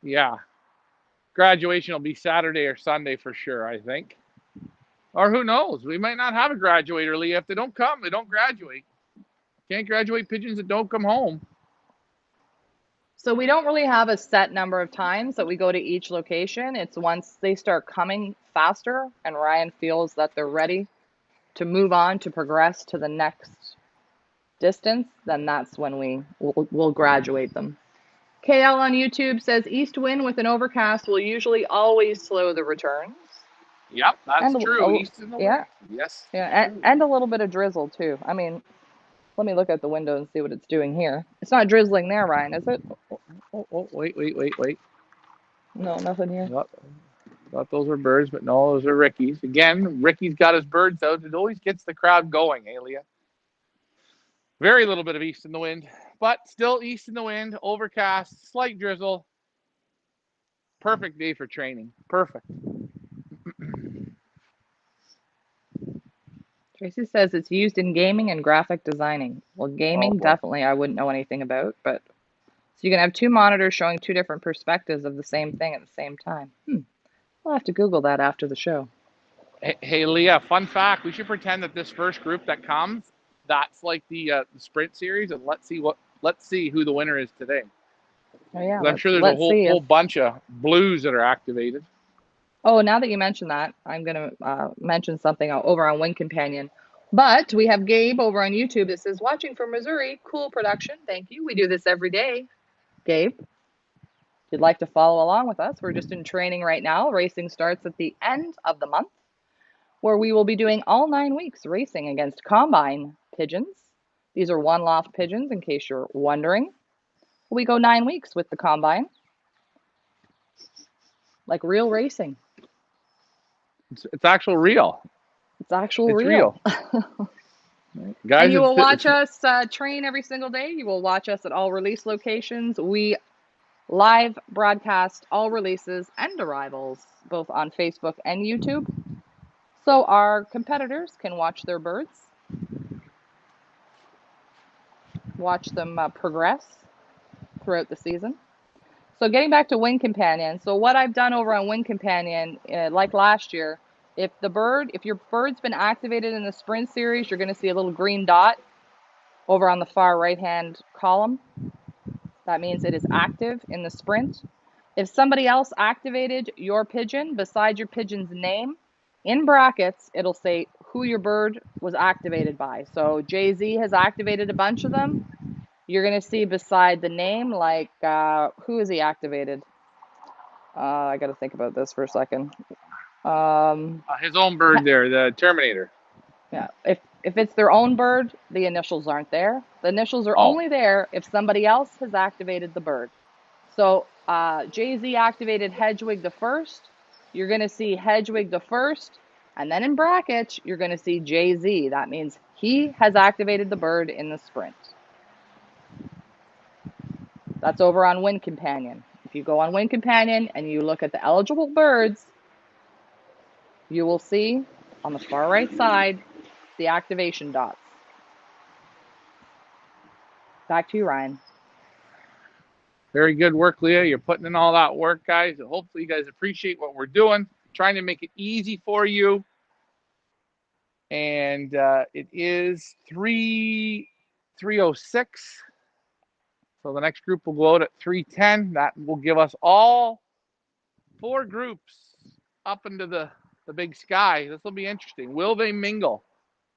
Yeah. Graduation will be Saturday or Sunday for sure, I think. Or who knows? We might not have a graduator, Lee. If they don't come, they don't graduate. Can't graduate pigeons that don't come home. So we don't really have a set number of times that we go to each location. It's once they start coming faster and Ryan feels that they're ready to move on to progress to the next distance, then that's when we'll graduate them. KL on YouTube says east wind with an overcast will usually always slow the returns. Yep, that's true. East and the yeah, yes. Yeah, and a little bit of drizzle too. I mean, let me look at the window and see what it's doing here. It's not drizzling there, Ryan, is it? Oh, wait. No, nothing here. Thought those were birds, but no, those are Ricky's. Again, Ricky's got his birds out. It always gets the crowd going, Leah. Very little bit of east in the wind, but still east in the wind, overcast, slight drizzle. Perfect day for training. Perfect. Tracy says it's used in gaming and graphic designing. Well, Oh gaming, boy. definitely I wouldn't know anything about, but so you can have two monitors showing two different perspectives of the same thing at the same time. I'll have to Google that after the show. Hey, Leah, fun fact, we should pretend that this first group that comes, that's like the sprint series, and let's see who the winner is today. Oh yeah, 'Cause I'm sure there's a let's see if. whole bunch of blues that are activated. Oh, now that you mention that, I'm gonna mention something over on Wing Companion. But we have Gabe over on YouTube that says, watching from Missouri, cool production. Thank you. We do this every day, Gabe. If you'd like to follow along with us, we're just in training right now. Racing starts at the end of the month, where we will be doing all 9 weeks racing against combine pigeons. These are one loft pigeons, in case you're wondering. We go 9 weeks with the combine, like real racing. It's actual real. It's actual It's real. Guys, And you will watch us train every single day. You will watch us at all release locations. We live broadcast all releases and arrivals, both on Facebook and YouTube. So our competitors can watch their birds, watch them progress throughout the season. So getting back to Wing Companion. So what I've done over on Wing Companion, like last year, if your bird's been activated in the sprint series, you're going to see a little green dot over on the far right-hand column. That means it is active in the sprint. If somebody else activated your pigeon beside your pigeon's name, in brackets, it'll say who your bird was activated by. So Jay-Z has activated a bunch of them. You're going to see beside the name, like, who is he activated? I got to think about this for a second. his own bird there, the Terminator. Yeah, if it's their own bird, the initials aren't there. The initials are only there if somebody else has activated the bird. So Jay-Z activated Hedwig the first. You're going to see Hedwig the first. And then in brackets, you're going to see Jay-Z. That means he has activated the bird in the sprint. That's over on Win Companion. If you go on Win Companion and you look at the eligible birds, you will see on the far right side the activation dots. Back to you, Ryan. Very good work, Leah. You're putting in all that work, guys. And hopefully you guys appreciate what we're doing, trying to make it easy for you. And it is 3:06. So the next group will go out at 3:10. That will give us all 4 groups up into the big sky. This will be interesting. Will they mingle?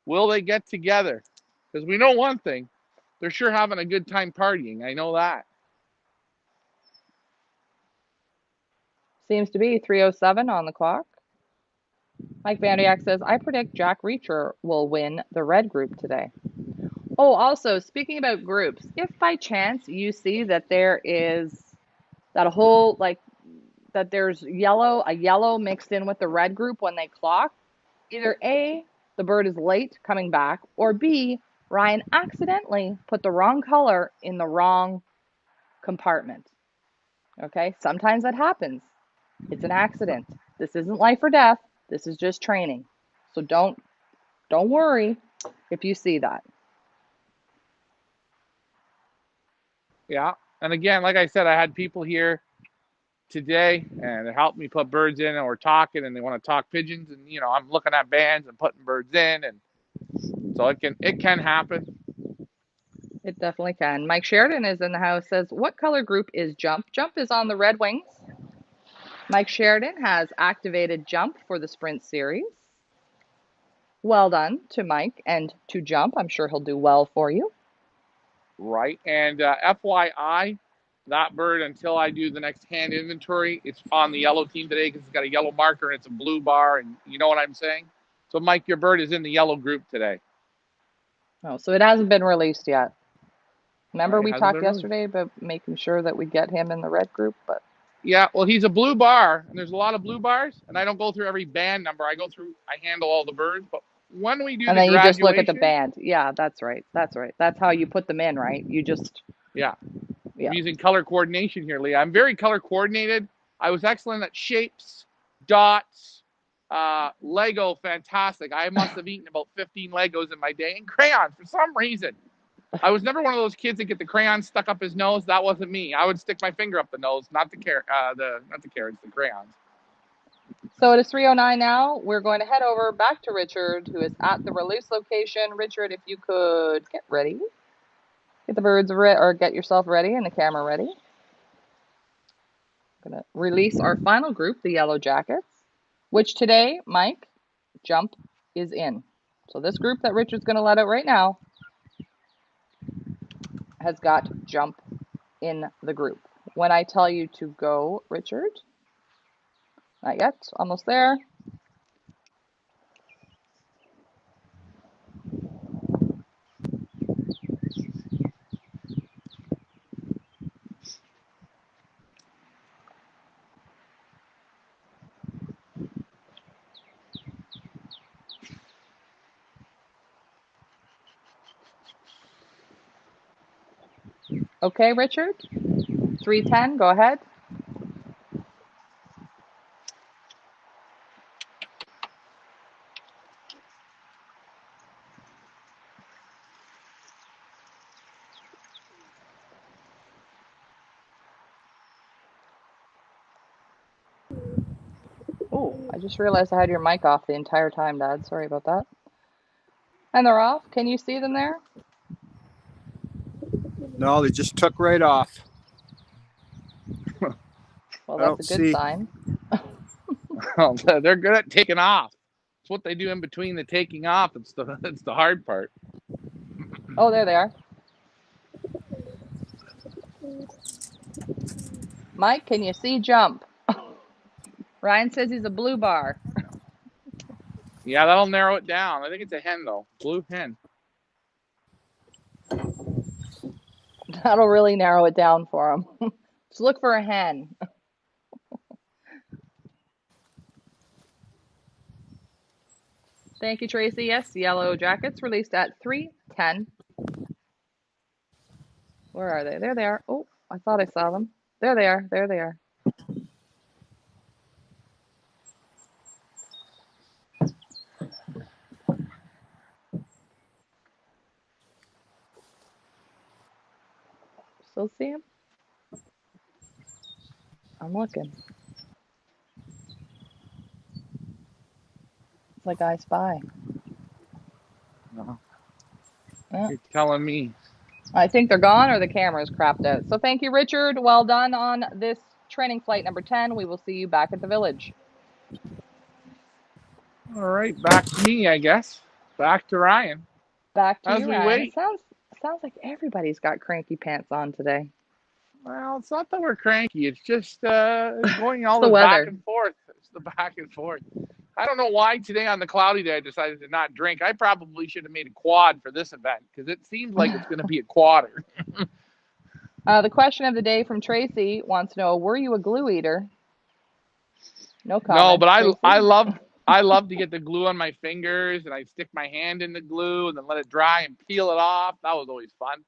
Will they get together? Because we know one thing. They're sure having a good time partying. I know that. Seems to be 3:07 on the clock. Mike Vandiak says, I predict Jack Reacher will win the red group today. Oh, also, speaking about groups, if by chance you see that there is that whole, like, that there's a yellow mixed in with the red group when they clock, either A, the bird is late coming back, or B, Ryan accidentally put the wrong color in the wrong compartment. Okay, sometimes that happens. It's an accident. This isn't life or death. This is just training. So don't worry if you see that. Yeah. And again, like I said, I had people here today and it helped me put birds in, and we're talking and they want to talk pigeons, and I'm looking at bands and putting birds in, and so it can happen. It definitely can. Mike Sheridan is in the house, says, what color group is Jump? Jump is on the Red Wings. Mike Sheridan has activated Jump for the Sprint Series. Well done to Mike and to Jump. I'm sure he'll do well for you. Right. And FYI, that bird, until I do the next hand inventory, it's on the yellow team today because it's got a yellow marker and it's a blue bar, and you know what I'm saying? So, Mike, your bird is in the yellow group today. Oh, so it hasn't been released yet. Remember we talked released yesterday about making sure that we get him in the red group, but yeah, well, he's a blue bar, and there's a lot of blue bars, and I don't go through every band number. I handle all the birds, but when we do And the then you just look at the graduation, band. Yeah, that's right. That's right. That's how you put them in, right? You just, yeah, yeah. I'm using color coordination here, Leah. I'm very color coordinated. I was excellent at shapes, dots, Lego, fantastic. I must have eaten about 15 Legos in my day, and crayons for some reason. I was never one of those kids that get the crayon stuck up his nose. That wasn't me. I would stick my finger up the nose, not the carrots, the crayons. So it is 3:09 now. We're going to head over back to Richard, who is at the release location. Richard, if you could get ready, get the birds ready, or get yourself ready and the camera ready. I'm going to release our final group, the Yellow Jackets, which today, Mike, jump is in. So this group that Richard's going to let out right now has got jump in the group. When I tell you to go, Richard, not yet, almost there. Okay, Richard, 3:10, go ahead. Oh, I just realized I had your mic off the entire time, Dad. Sorry about that. And they're off. Can you see them there? No, they just took right off. Well, I that's don't a good see. sign. They're good at taking off. It's what they do in between the taking off. It's the hard part. Oh, there they are. Mike, can you see jump? Ryan says he's a blue bar. Yeah, that'll narrow it down. I think it's a hen though, blue hen. That'll really narrow it down for him. Let's look for a hen. Thank you, Tracy. Yes, Yellow Jackets released at 3:10. Where are they? There they are. Oh, I thought I saw them. There they are. There they are. Still see him? I'm looking. It's like I spy. No, Yeah. you're telling me. I think they're gone or the camera's crapped out. So thank you, Richard. Well done on this training flight number 10. We will see you back at the village. All right, back to me, I guess. Back to Ryan. Back to As you, we Ryan. It wait. sounds like everybody's got cranky pants on today. Well, it's not that we're cranky. It's just going It's all the the back weather. and forth. It's the back and forth. I don't know why today on the cloudy day I decided to not drink. I probably should have made a quad for this event because it seems like it's going to be a quadder. The question of the day from Tracy wants to know, were you a glue eater? No No, comment, but Tracy. I love to get the glue on my fingers and I stick my hand in the glue and then let it dry and peel it off. That was always fun.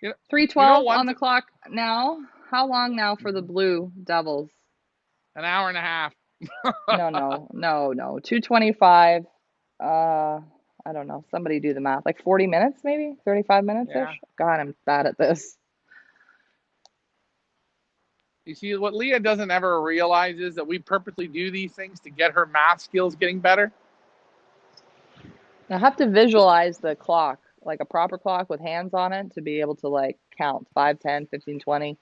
You know, 3:12 one on the clock now. How long now for the Blue Devils? an hour and a half. No. 2:25. I don't know. Somebody do the math. Like 40 minutes, maybe 35 minutes Yeah. ish. God, I'm bad at this. You see, what Leah doesn't ever realize is that we purposely do these things to get her math skills getting better. I have to visualize the clock, like a proper clock with hands on it, to be able to like count 5, 10, 15, 20.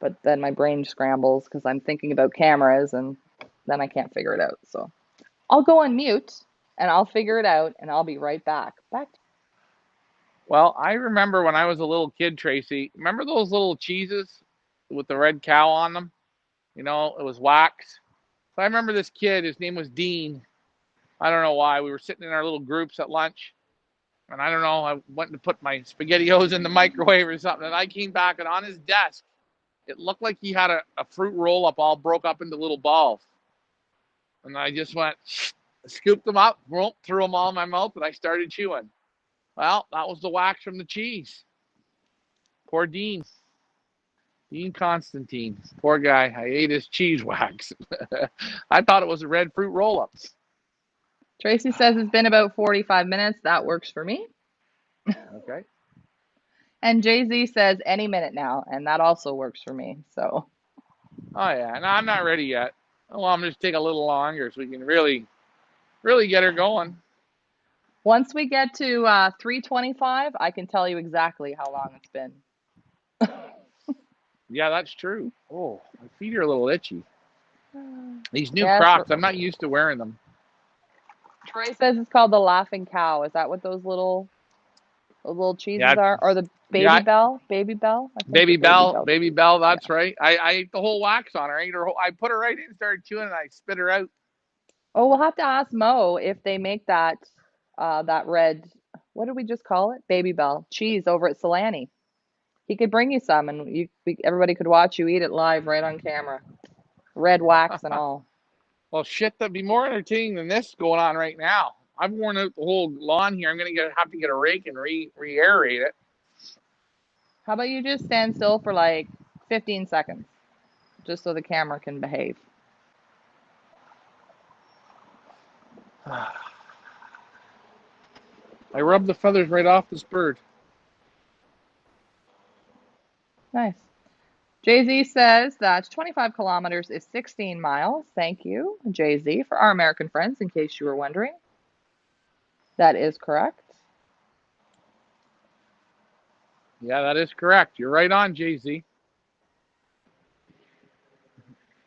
But then my brain scrambles because I'm thinking about cameras and then I can't figure it out. So I'll go on mute and I'll figure it out and I'll be right back. Well, I remember when I was a little kid, Tracy. Remember those little cheeses with the red cow on them? You know, it was wax. So I remember this kid. His name was Dean. I don't know why. We were sitting in our little groups at lunch. And I don't know, I went to put my SpaghettiOs in the microwave or something. And I came back, and on his desk, it looked like he had a fruit roll up all broke up into little balls. And I just went, scooped them up, threw them all in my mouth, and I started chewing. Well, that was the wax from the cheese. Poor Dean. Dean Constantine. Poor guy. I ate his cheese wax. I thought it was a red fruit roll-ups. Tracy says it's been about 45 minutes. That works for me. Okay. And Jay-Z says any minute now, and that also works for me. So. Oh, yeah. No, I'm not ready yet. Well, I'm just take a little longer so we can really get her going. Once we get to 3:25, I can tell you exactly how long it's been. Yeah, that's true. Oh, my feet are a little itchy. These new Yes, Crocs, I'm not used to wearing them. Troy says it's called the Laughing Cow. Is that what those little cheeses Yeah, are? Or the yeah. Baby Bell? I think Baby the Bell, Baby Bell, that's Yeah. right. I ate the whole wax on her. I put her right in, started chewing, and I spit her out. Oh, we'll have to ask Mo if they make that red, what did we just call it? Baby Bell cheese over at Solani. He could bring you some, and everybody could watch you eat it live right on camera. Red wax and all. Well, shit, that'd be more entertaining than this going on right now. I've worn out the whole lawn here. I'm gonna have to get a rake and re-aerate it. How about you just stand still for like 15 seconds, just so the camera can behave. I rubbed the feathers right off this bird. Nice. Jay-Z says that 25 kilometers is 16 miles. Thank you, Jay-Z, for our American friends, in case you were wondering. That is correct. Yeah, that is correct. You're right on, Jay-Z.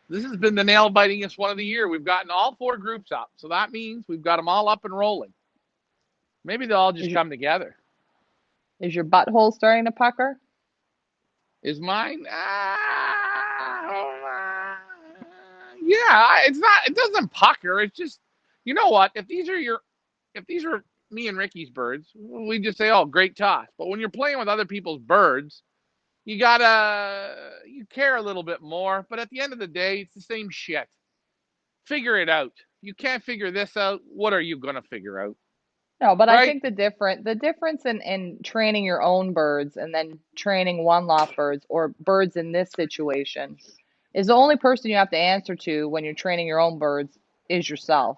This has been the nail bitingest one of the year. We've gotten all 4 groups up, so that means we've got them all up and rolling. Maybe they'll all just come together. Is your butthole starting to pucker? Is mine? Yeah, it's not. It doesn't pucker. It's just, you know what? If these are me and Ricky's birds, we just say, "Oh, great toss." But when you're playing with other people's birds, you care a little bit more. But at the end of the day, it's the same shit. Figure it out. You can't figure this out. What are you gonna figure out? No, but I Right? think the difference in training your own birds and then training one loft birds or birds in this situation is the only person you have to answer to when you're training your own birds is yourself.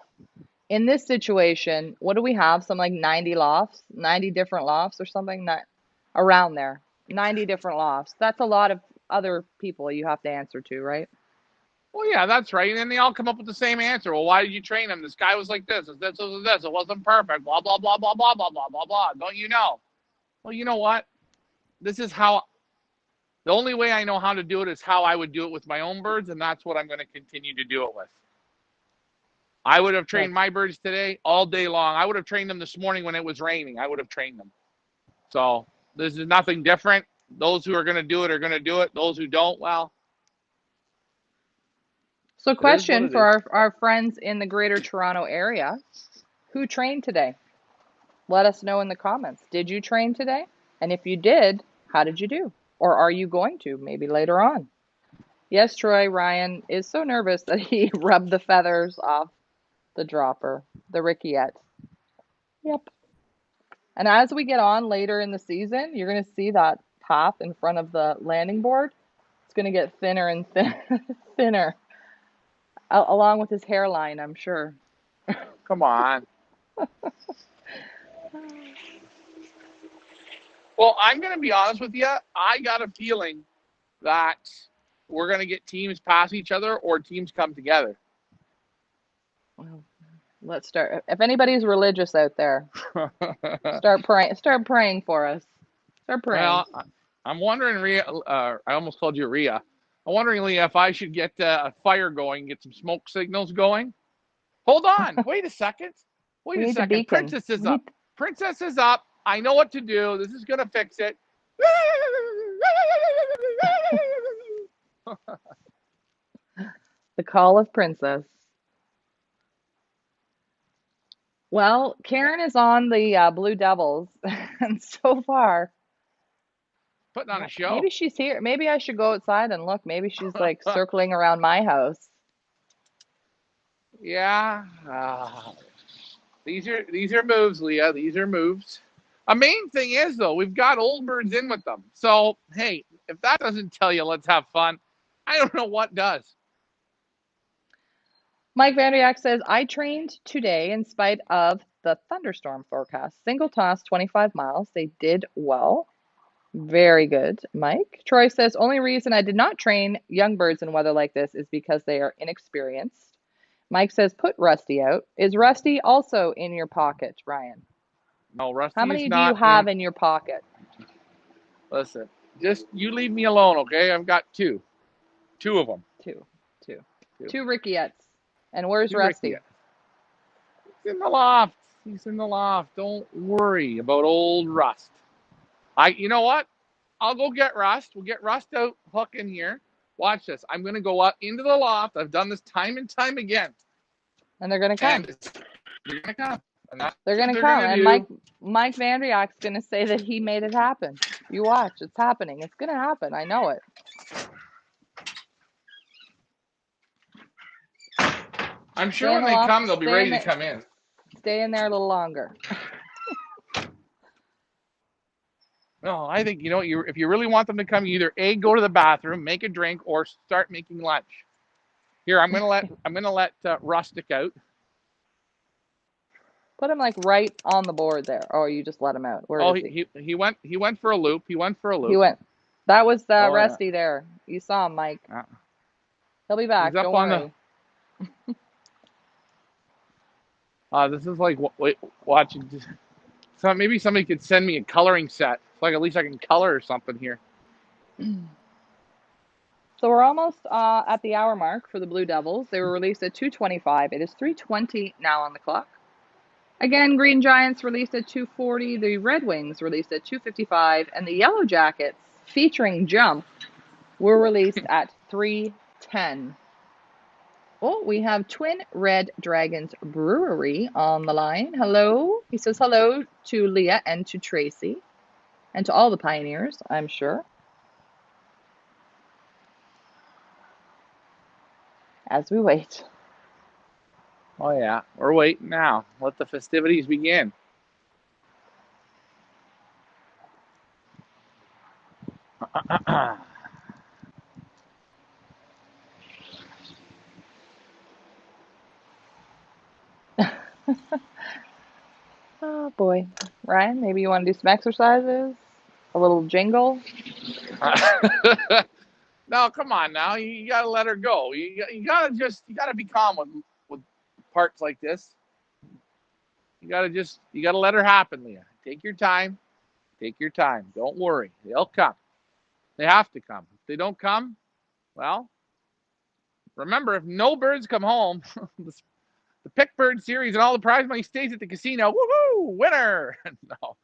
In this situation, what do we have? Some like 90 lofts, 90 different lofts or something that around there. 90 different lofts. That's a lot of other people you have to answer to, right? Well, yeah, that's right. And then they all come up with the same answer. Well, why did you train him? This guy was like this. It wasn't perfect. Blah, blah, blah, blah, blah, blah, blah, blah, blah. Don't you know? Well, you know what? This is how, the only way I know how to do it is how I would do it with my own birds, and that's what I'm going to continue to do it with. I would have trained my birds today all day long. I would have trained them this morning when it was raining. I would have trained them. So this is nothing different. Those who are going to do it are going to do it. Those who don't, well. So question for our friends in the Greater Toronto area, who trained today? Let us know in the comments. Did you train today? And if you did, how did you do? Or are you going to, maybe later on? Yes, Troy, Ryan is so nervous that he rubbed the feathers off the dropper, the Rickiette. Yep. And as we get on later in the season, you're going to see that path in front of the landing board. It's going to get thinner and thinner, along with his hairline, I'm sure. Come on. Well, I'm going to be honest with you. I got a feeling that we're going to get teams pass each other or teams come together. Well, let's start. If anybody's religious out there, start praying. Start praying for us. Start praying. Well, I'm wondering, Rhea. I almost called you Rhea. I'm wondering, Leah, if I should get a fire going, get some smoke signals going. Hold on. Wait a second. Wait a second. Princess is up. Princess is up. I know what to do. This is going to fix it. The call of Princess. Well, Karen is on the Blue Devils, and so far, putting on a show. Maybe she's here. Maybe I should go outside and look. Maybe she's like circling around my house. Yeah. These are moves, Leah. These are moves. A main thing is though, we've got old birds in with them. So hey, if that doesn't tell you let's have fun, I don't know what does. Mike Vanderyak says, I trained today in spite of the thunderstorm forecast. Single toss, 25 miles. They did well. Very good, Mike. Troy says, only reason I did not train young birds in weather like this is because they are inexperienced. Mike says, put Rusty out. Is Rusty also in your pocket, Ryan? No, How Rusty is many do you not have in. in your pocket? Listen, just you leave me alone, okay? I've got two. Two of them. Two. Two. Two Rickiettes. And where's Two Ricky. Rusty? He's in the loft. He's in the loft. Don't worry about old Rust. You know what? I'll go get Rust. We'll get Rust out, hook in here. Watch this. I'm going to go up into the loft. I've done this time and time again. And they're going to come. They're going to come. They're going to come. And Mike Vanderyak's going to say that he made it happen. You watch. It's happening. It's going to happen. I know it. I'm sure when they come, they'll be ready to come in. Stay in there a little longer. No, I think, if you really want them to come, you either A, go to the bathroom, make a drink, or start making lunch. Here, I'm gonna let Rustic out. Put him like right on the board there. Oh, you just let him out. Where is he went for a loop. He went. That was Rusty there. You saw him, Mike. He'll be back. Don't worry. This is like watching. So maybe somebody could send me a coloring set. So like at least I can color or something here. So we're almost at the hour mark for the Blue Devils. They were released at 2:25. It is 3:20 now on the clock. Again, Green Giants released at 2:40. The Red Wings released at 2:55. And the Yellow Jackets, featuring Jump, were released at 3:10. Oh, we have Twin Red Dragons Brewery on the line. Hello. He says hello to Leah and to Tracy and to all the pioneers, I'm sure. As we wait. Oh, yeah. We're waiting now. Let the festivities begin. Oh, boy. Ryan, maybe you want to do some exercises? A little jingle? No, come on now. You got to let her go. You got to be calm with parts like this. You got to let her happen, Leah. Take your time. Take your time. Don't worry. They'll come. They have to come. If they don't come, well, remember, if no birds come home, the Pick Bird series and all the prize money stays at the casino. Woohoo! Winner! No.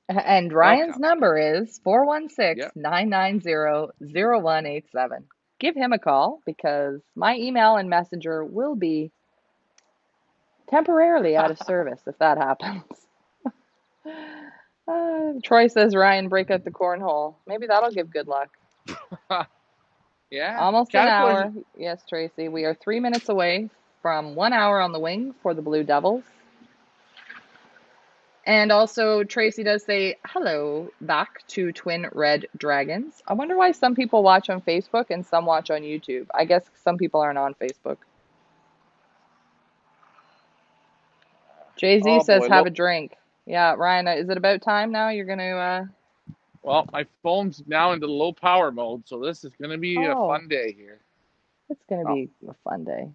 And Ryan's number is 416-990-0187. Give him a call because my email and messenger will be temporarily out of service if that happens. Troy says, Ryan, break out the cornhole. Maybe that'll give good luck. Yeah. Almost an hour. Yes, Tracy. We are 3 minutes away from 1 hour on the wing for the Blue Devils. And also, Tracy does say hello back to Twin Red Dragons. I wonder why some people watch on Facebook and some watch on YouTube. I guess some people aren't on Facebook. Jay-Z says, have a drink. Yeah, Ryan, is it about time now? You're going to... Well, my phone's now into low power mode, so this is going to be a fun day here. It's going to be a fun day.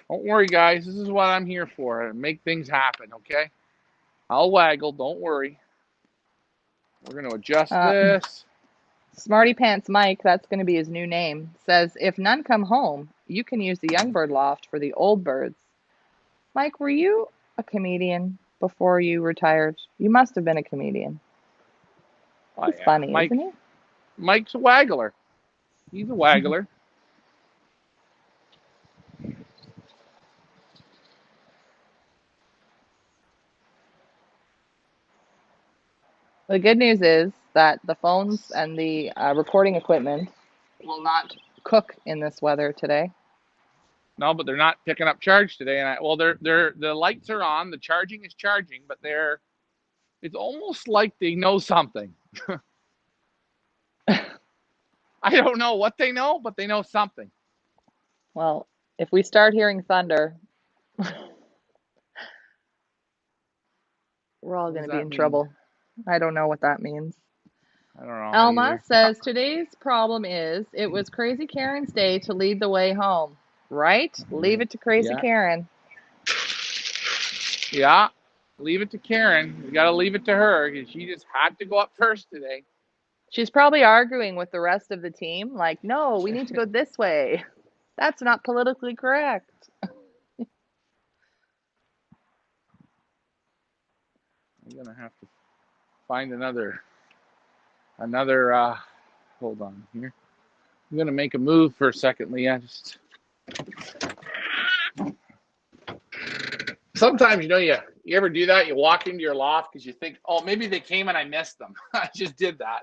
Don't worry, guys. This is what I'm here for. Make things happen, okay? I'll waggle. Don't worry. We're going to adjust this. Smarty Pants Mike, that's going to be his new name, says, if none come home, you can use the young bird loft for the old birds. Mike, were you a comedian before you retired? You must have been a comedian. He's funny, isn't he? Mike's a waggler. He's a waggler. The good news is that the phones and the recording equipment will not cook in this weather today. No, but they're not picking up charge today. And well, the lights are on, the charging is charging, but it's almost like they know something. I don't know what they know, but they know something. Well, if we start hearing thunder, we're all What going does to be that in mean? trouble. I don't know what that means. I don't know Alma either. says today's problem is it was Crazy Karen's day to lead the way home. Right? Leave it to Crazy Yeah. Karen. Yeah. Leave it to Karen. We got to leave it to her because she just had to go up first today. She's probably arguing with the rest of the team, like, no, we need to go this way. That's not politically correct. I'm gonna have to find another. Hold on here. I'm gonna make a move for a second, Leah. Just sometimes you ever do that? You walk into your loft because you think, oh, maybe they came and I missed them. I just did that.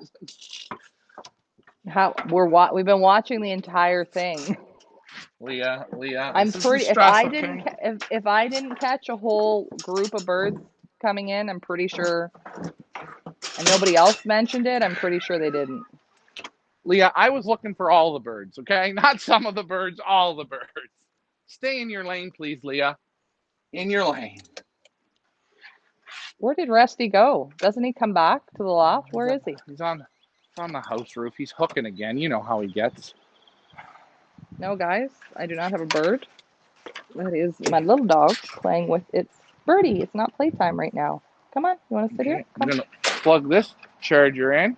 We've been watching the entire thing. Leah, I'm this is the pretty stress, okay? if I didn't catch a whole group of birds coming in, I'm pretty sure, and nobody else mentioned it, I'm pretty sure they didn't. Leah, I was looking for all the birds, okay? Not some of the birds, all the birds. Stay in your lane, please, Leah. In your lane. Where did Rusty go? Doesn't he come back to the loft? Where is he? He's on the house roof. He's hooking again. You know how he gets. No, guys, I do not have a bird. That is my little dog playing with its birdie. It's not playtime right now. Come on, you want to sit here? Okay, Come. I'm gonna plug this charger in.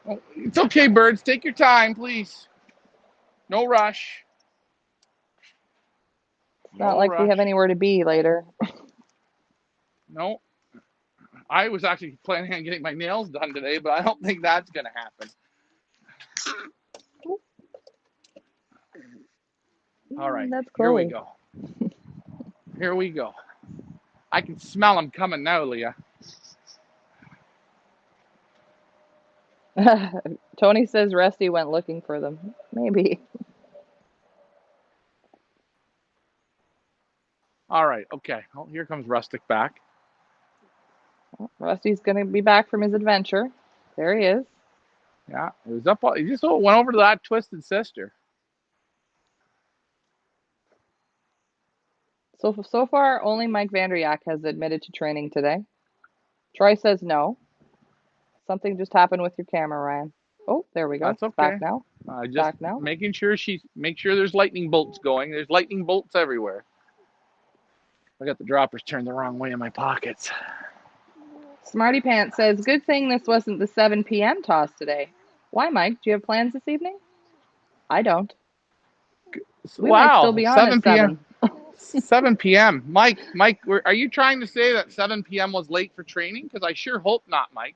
Oh, it's okay, birds. Take your time, please. No rush. It's not like we have anywhere to be later. No. I was actually planning on getting my nails done today, but I don't think that's gonna happen. All right, That's here we Chloe. go. Here we go. I can smell them coming now, Leah. Tony says Rusty went looking for them. Maybe. All right, okay. Oh, here comes Rustic back. Rusty's going to be back from his adventure. There he is. Yeah, it was up. He just went over to that Twisted Sister. So far, only Mike Vanderyak has admitted to training today. Troy says no. Something just happened with your camera, Ryan. Oh, there we go. That's It's okay. back now. Just Back now. making sure make sure there's lightning bolts going. There's lightning bolts everywhere. I got the droppers turned the wrong way in my pockets. Smarty Pants says, good thing this wasn't the 7 p.m. toss today. Why, Mike? Do you have plans this evening? I don't. We might still be on 7 at p.m. 7. 7 p.m. Mike, are you trying to say that 7 p.m. was late for training? Because I sure hope not, Mike.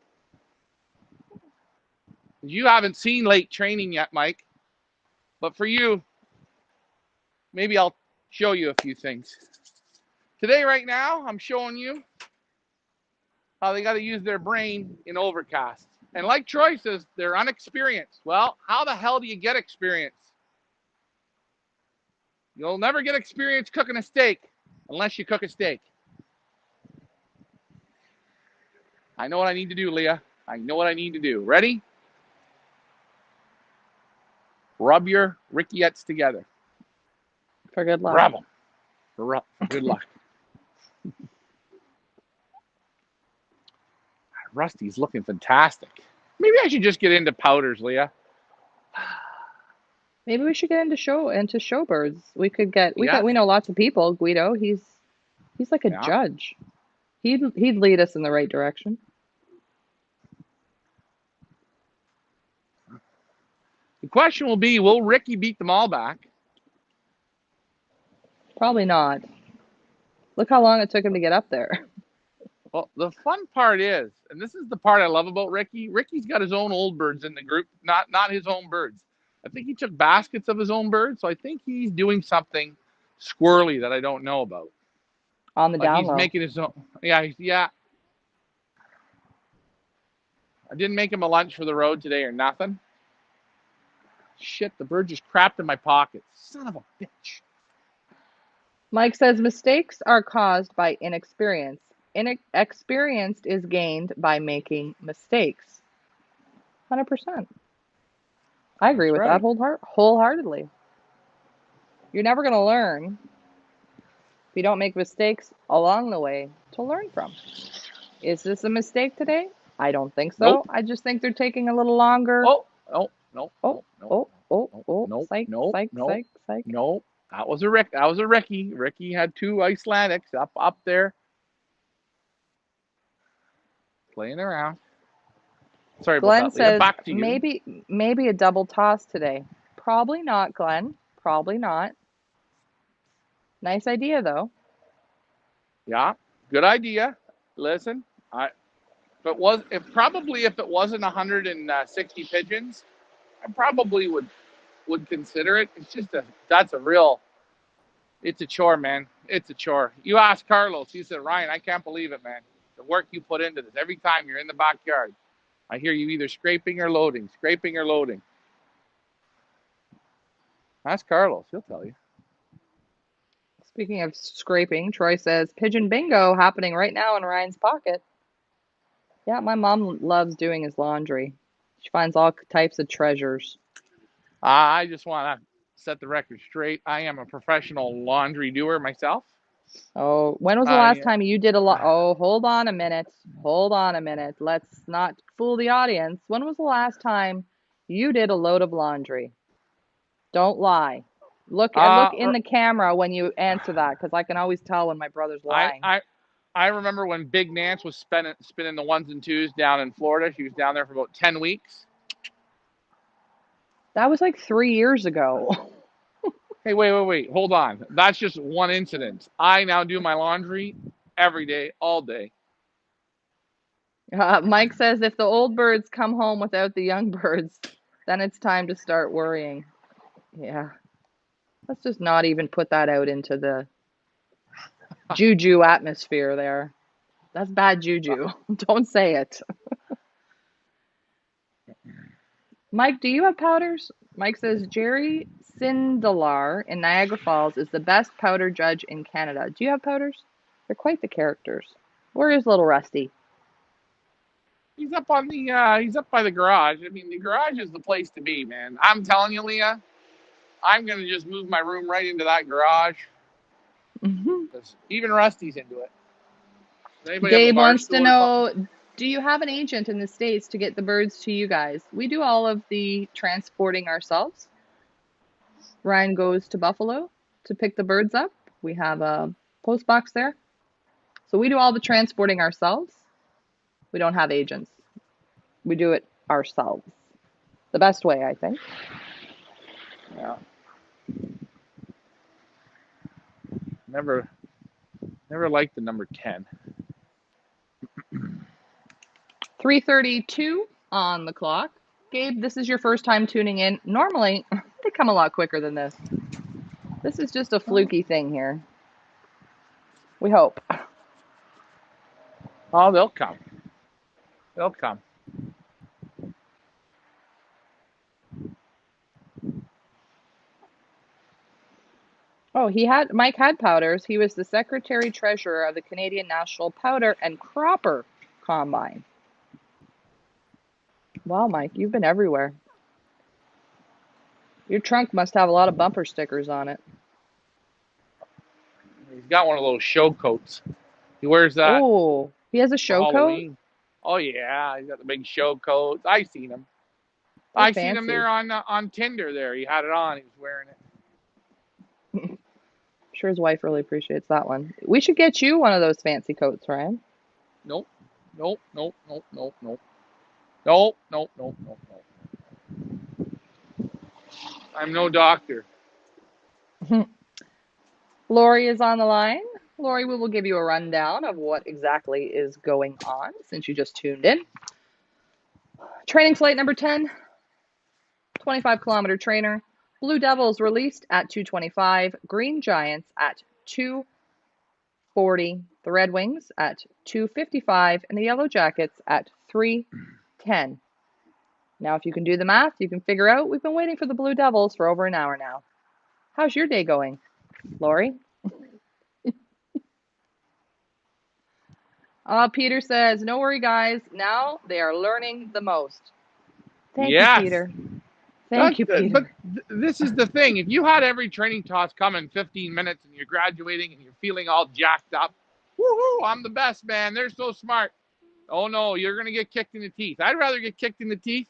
You haven't seen late training yet, Mike. But for you, maybe I'll show you a few things. Today, right now, I'm showing you how they got to use their brain in overcast. And like Troy says, they're unexperienced. Well, how the hell do you get experience? You'll never get experience cooking a steak unless you cook a steak. I know what I need to do, Leah. I know what I need to do. Ready? Rub your Rickiettes together. For good luck. Rub them. For good luck. Rusty's looking fantastic. Maybe I should just get into powders, Leah. Maybe we should get into showbirds. Yeah. We know lots of people. Guido, he's like a judge. He'd lead us in the right direction. The question will be, will Ricky beat them all back? Probably not. Look how long it took him to get up there. Well, the fun part is, and this is the part I love about Ricky, Ricky's got his own old birds in the group, not his own birds. I think he took baskets of his own birds, so I think he's doing something squirrely that I don't know about. On the down He's low. making his own. Yeah. I didn't make him a lunch for the road today or nothing. Shit, the bird just crapped in my pocket. Son of a bitch. Mike says mistakes are caused by inexperience. Inexperienced is gained by making mistakes. 100%. I agree That's with that right. wholeheartedly. You're never going to learn if you don't make mistakes along the way to learn from. Is this a mistake today? I don't think so. Nope. I just think they're taking a little longer. Oh, no, no, Oh, no, no, oh, oh, no, oh, no, psych, no, psych, no, psych, psych. no. That was a Rick. That was a Ricky. Ricky had two Icelandics up there playing around. Sorry about Glenn that, Leah. says Back to you. maybe a double toss today. Probably not, Glenn. Probably not. Nice idea though. Yeah, good idea. Listen, if it wasn't 160 pigeons, I probably would consider it. It's a chore, man. It's a chore. You ask Carlos, he said, Ryan, I can't believe it, man. The work you put into this. Every time you're in the backyard, I hear you either scraping or loading, scraping or loading. Ask Carlos, he'll tell you. Speaking of scraping, Troy says pigeon bingo happening right now in Ryan's pocket. Yeah, my mom loves doing his laundry. She finds all types of treasures. I just want to set the record straight. I am a professional laundry doer myself. Oh, when was the last I time you did a lot? Oh, hold on a minute. Hold on a minute. Let's not fool the audience. When was the last time you did a load of laundry? Don't lie. Look in uh, the camera when you answer that, because I can always tell when my brother's I lying. I I remember when Big Nance was spinning the ones and twos down in Florida. She was down there for about 10 weeks. That was like 3 years ago. Hey, wait. Hold on. That's just one incident. I now do my laundry every day, all day. Mike says if the old birds come home without the young birds, then it's time to start worrying. Yeah. Let's just not even put that out into the juju atmosphere there. That's bad juju. Don't say it. Mike, do you have powders? Mike says Jerry Sindelar in Niagara Falls is the best powder judge in Canada. Do you have powders? They're quite the characters. Where is little Rusty? He's up by the garage. I mean, the garage is the place to be, man. I'm telling you, Leah, I'm gonna just move my room right into that garage because even Rusty's into it. Does anybody have a Dave bar wants to stool or something? know, do you have an agent in the States to get the birds to you guys? We do all of the transporting ourselves. Ryan goes to Buffalo to pick the birds up. We have a post box there. So we do all the transporting ourselves. We don't have agents. We do it ourselves. The best way, I think. Yeah. Never liked the number 10. 3:32 on the clock. Gabe, this is your first time tuning in. Normally, they come a lot quicker than this. This is just a fluky thing here. We hope. Oh, they'll come. They'll come. Oh, Mike had powders. He was the secretary treasurer of the Canadian National Powder and Cropper Combine. Wow, Mike, you've been everywhere. Your trunk must have a lot of bumper stickers on it. He's got one of those show coats. He wears that Oh, he has a for show coat? Halloween. Oh yeah, he's got the big show coats. I seen him. How I seen him fancy. there on Tinder. There, he had it on. He was wearing it. I'm sure his wife really appreciates that one. We should get you one of those fancy coats, Ryan. Nope. Nope. Nope. Nope. Nope. Nope. Nope. Nope. Nope. Nope. Nope. I'm no doctor. Lori is on the line. Lori, we will give you a rundown of what exactly is going on since you just tuned in. Training flight number 10, 25-kilometer trainer. Blue Devils released at 2:25. Green Giants at 2:40. The Red Wings at 2:55. And the Yellow Jackets at 3:10. Now, if you can do the math, you can figure out we've been waiting for the Blue Devils for over an hour now. How's your day going, Lori? Peter says, no worry, guys. Now they are learning the most. Thank you, Yes. Peter. Thank you, But Peter. this is the thing. If you had every training toss come in 15 minutes and you're graduating and you're feeling all jacked up, woohoo, I'm the best, man. They're so smart. Oh, no, you're going to get kicked in the teeth. I'd rather get kicked in the teeth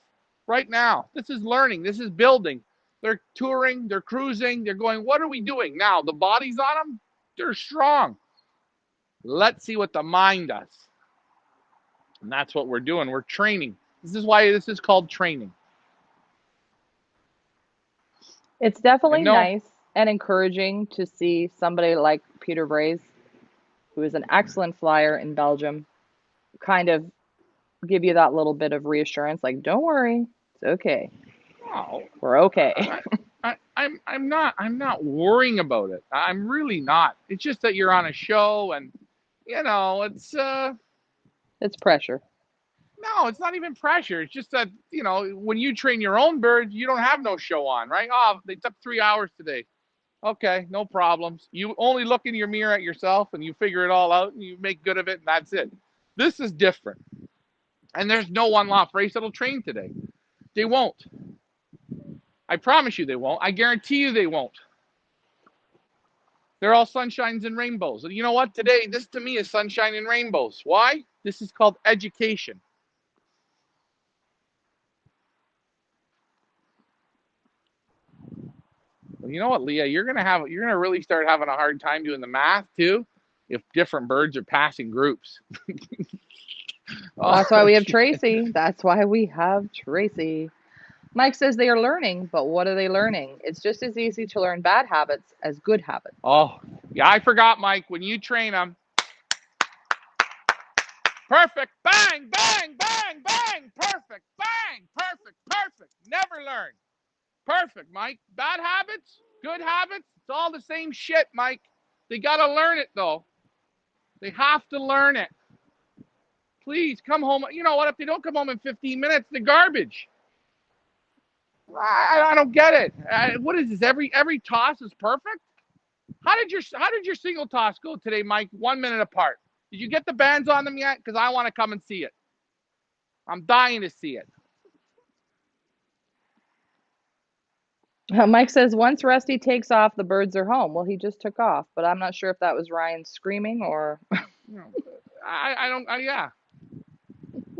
right now. This is learning. This is building. They're touring. They're cruising. They're going, what are we doing now? The body's on them. They're strong. Let's see what the mind does. And that's what we're doing. We're training. This is why this is called training. It's definitely And no, nice and encouraging to see somebody like Peter Braze, who is an excellent flyer in Belgium, kind of give you that little bit of reassurance, like, don't worry, it's okay. no, We're okay. I'm not worrying about it. I'm really not. It's just that you're on a show, and it's It's pressure. no, it's not even pressure. It's just that when you train your own birds, you don't have no show on, right? Oh, they took 3 hours today. Okay, no problems. You only look in your mirror at yourself and you figure it all out and you make good of it, and that's it. This is different. And there's no one-off race that'll train today. They won't. I promise you they won't. I guarantee you they won't. They're all sunshines and rainbows. And you know what? Today, this to me is sunshine and rainbows. Why? This is called education. Well, you know what, Leah? You're gonna really start having a hard time doing the math too, if different birds are passing groups. That's why Oh, we have Tracy. That's why we have Tracy. Mike says they are learning, but what are they learning? It's just as easy to learn bad habits as good habits. oh, yeah, I forgot, Mike. When you train them, perfect, bang, bang, bang, bang, perfect, bang, perfect, perfect. Never learn. Perfect, Mike. Bad habits, good habits, it's all the same shit, Mike. They got to learn it, though. They have to learn it. Please come home. You know what? If they don't come home in 15 minutes, they're garbage. I don't get it. What is this? Every toss is perfect. How did your single toss go today, Mike? 1 minute apart. Did you get the bands on them yet? Because I want to come and see it. I'm dying to see it. Mike says once Rusty takes off, the birds are home. Well, he just took off, but I'm not sure if that was Ryan screaming or. I don't. Yeah.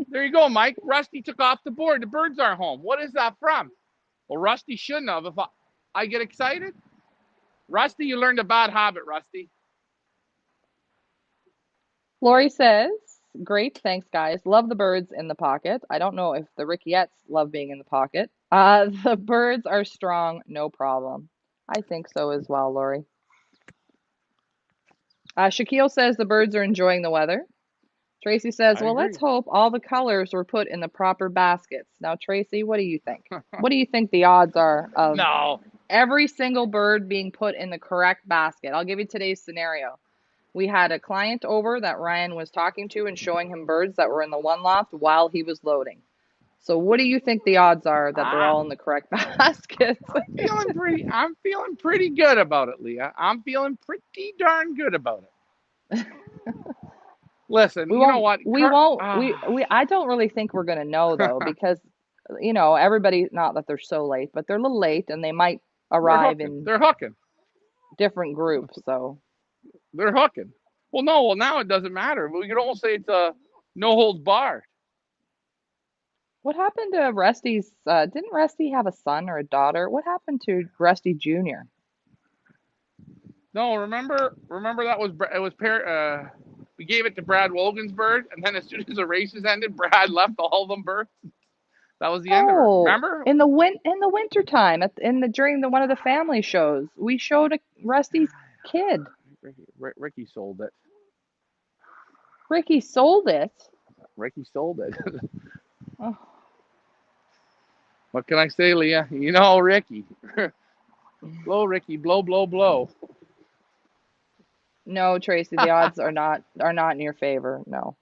There you go, Mike. Rusty took off the board. The birds are home. What is that from? Well, Rusty shouldn't have. If I get excited, Rusty, you learned a bad habit, Rusty. Lori says, great, thanks, guys. Love the birds in the pocket. I don't know if the Rickiettes love being in the pocket. The birds are strong, no problem. I think so as well, Lori. Shaquille says the birds are enjoying the weather. Tracy says, I well, agree. let's hope all the colors were put in the proper baskets. Now, Tracy, what do you think? What do you think the odds are of No. every single bird being put in the correct basket? I'll give you today's scenario. We had a client over that Ryan was talking to and showing him birds that were in the one loft while he was loading. So what do you think the odds are that they're all in the correct baskets? I'm feeling pretty good about it, Leah. I'm feeling pretty darn good about it. Listen, you know what? I don't really think we're going to know though, because, everybody, not that they're so late, but they're a little late and they might They're arrive hooking. in They're hooking. different groups. So They're hooking. Well, no. Well, now it doesn't matter. We could almost say it's a no holds barred. what happened to Rusty's, didn't Rusty have a son or a daughter? What happened to Rusty Jr.? No, remember that we gave it to Brad Wogan's bird, and then as soon as the races ended, Brad left all of them birds. That was the end of her. Oh, Remember? in the winter time during one of the family shows, we showed Rusty's kid. Ricky sold it. Ricky sold it. Ricky sold it. Oh. What can I say, Leah? You know Ricky. Blow, Ricky, blow, blow, blow. No, Tracy, the odds are not in your favor. No.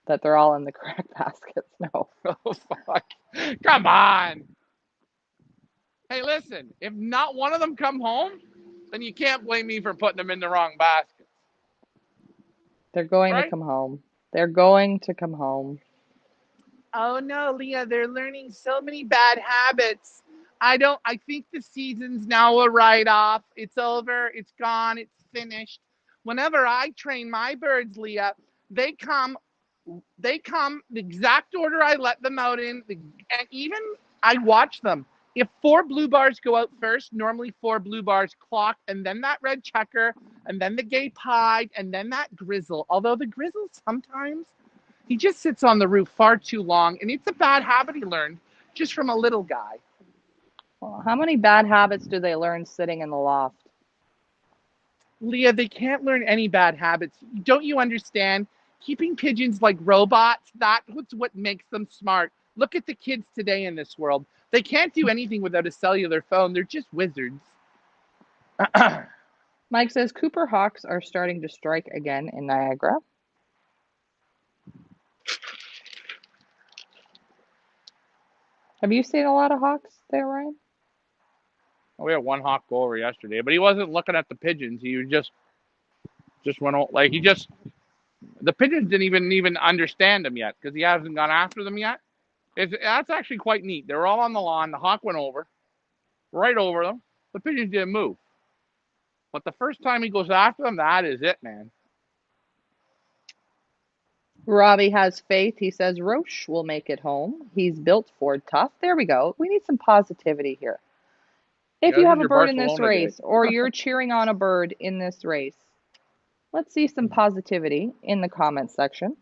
That they're all in the correct baskets. No. Oh, fuck. Come on. Hey, listen, if not one of them come home, then you can't blame me for putting them in the wrong basket. They're going to right? come home. They're going to come home. Oh no, Leah, they're learning so many bad habits. I think the season's now a write off. It's over, it's gone, it's finished. Whenever I train my birds, Leah, they come they come the exact order I let them out in, and even I watch them. If four blue bars go out first, normally four blue bars clock, and then that red checker, and then the gay pied, and then that grizzle. Although the grizzle sometimes he just sits on the roof far too long, and it's a bad habit he learned just from a little guy. Well, how many bad habits do they learn sitting in the loft? Leah, they can't learn any bad habits. Don't you understand? Keeping pigeons like robots, that's what makes them smart. Look at the kids today in this world. They can't do anything without a cellular phone. They're just wizards. Mike says Cooper hawks are starting to strike again in Niagara. Have you seen a lot of hawks there, Ryan? We had one hawk go over yesterday, but he wasn't looking at the pigeons. He was just went like he just the pigeons didn't even understand him yet because he hasn't gone after them yet. That's actually quite neat. They were all on the lawn. The hawk went over, right over them. The pigeons didn't move. But the first time he goes after them, that is it, man. Robbie has faith. He says Roche will make it home. He's built Ford tough. There we go. We need some positivity here. If Yeah, you this have is a your bird in this Barcelona day. race or you're cheering on a bird in this race, let's see some positivity in the comments section.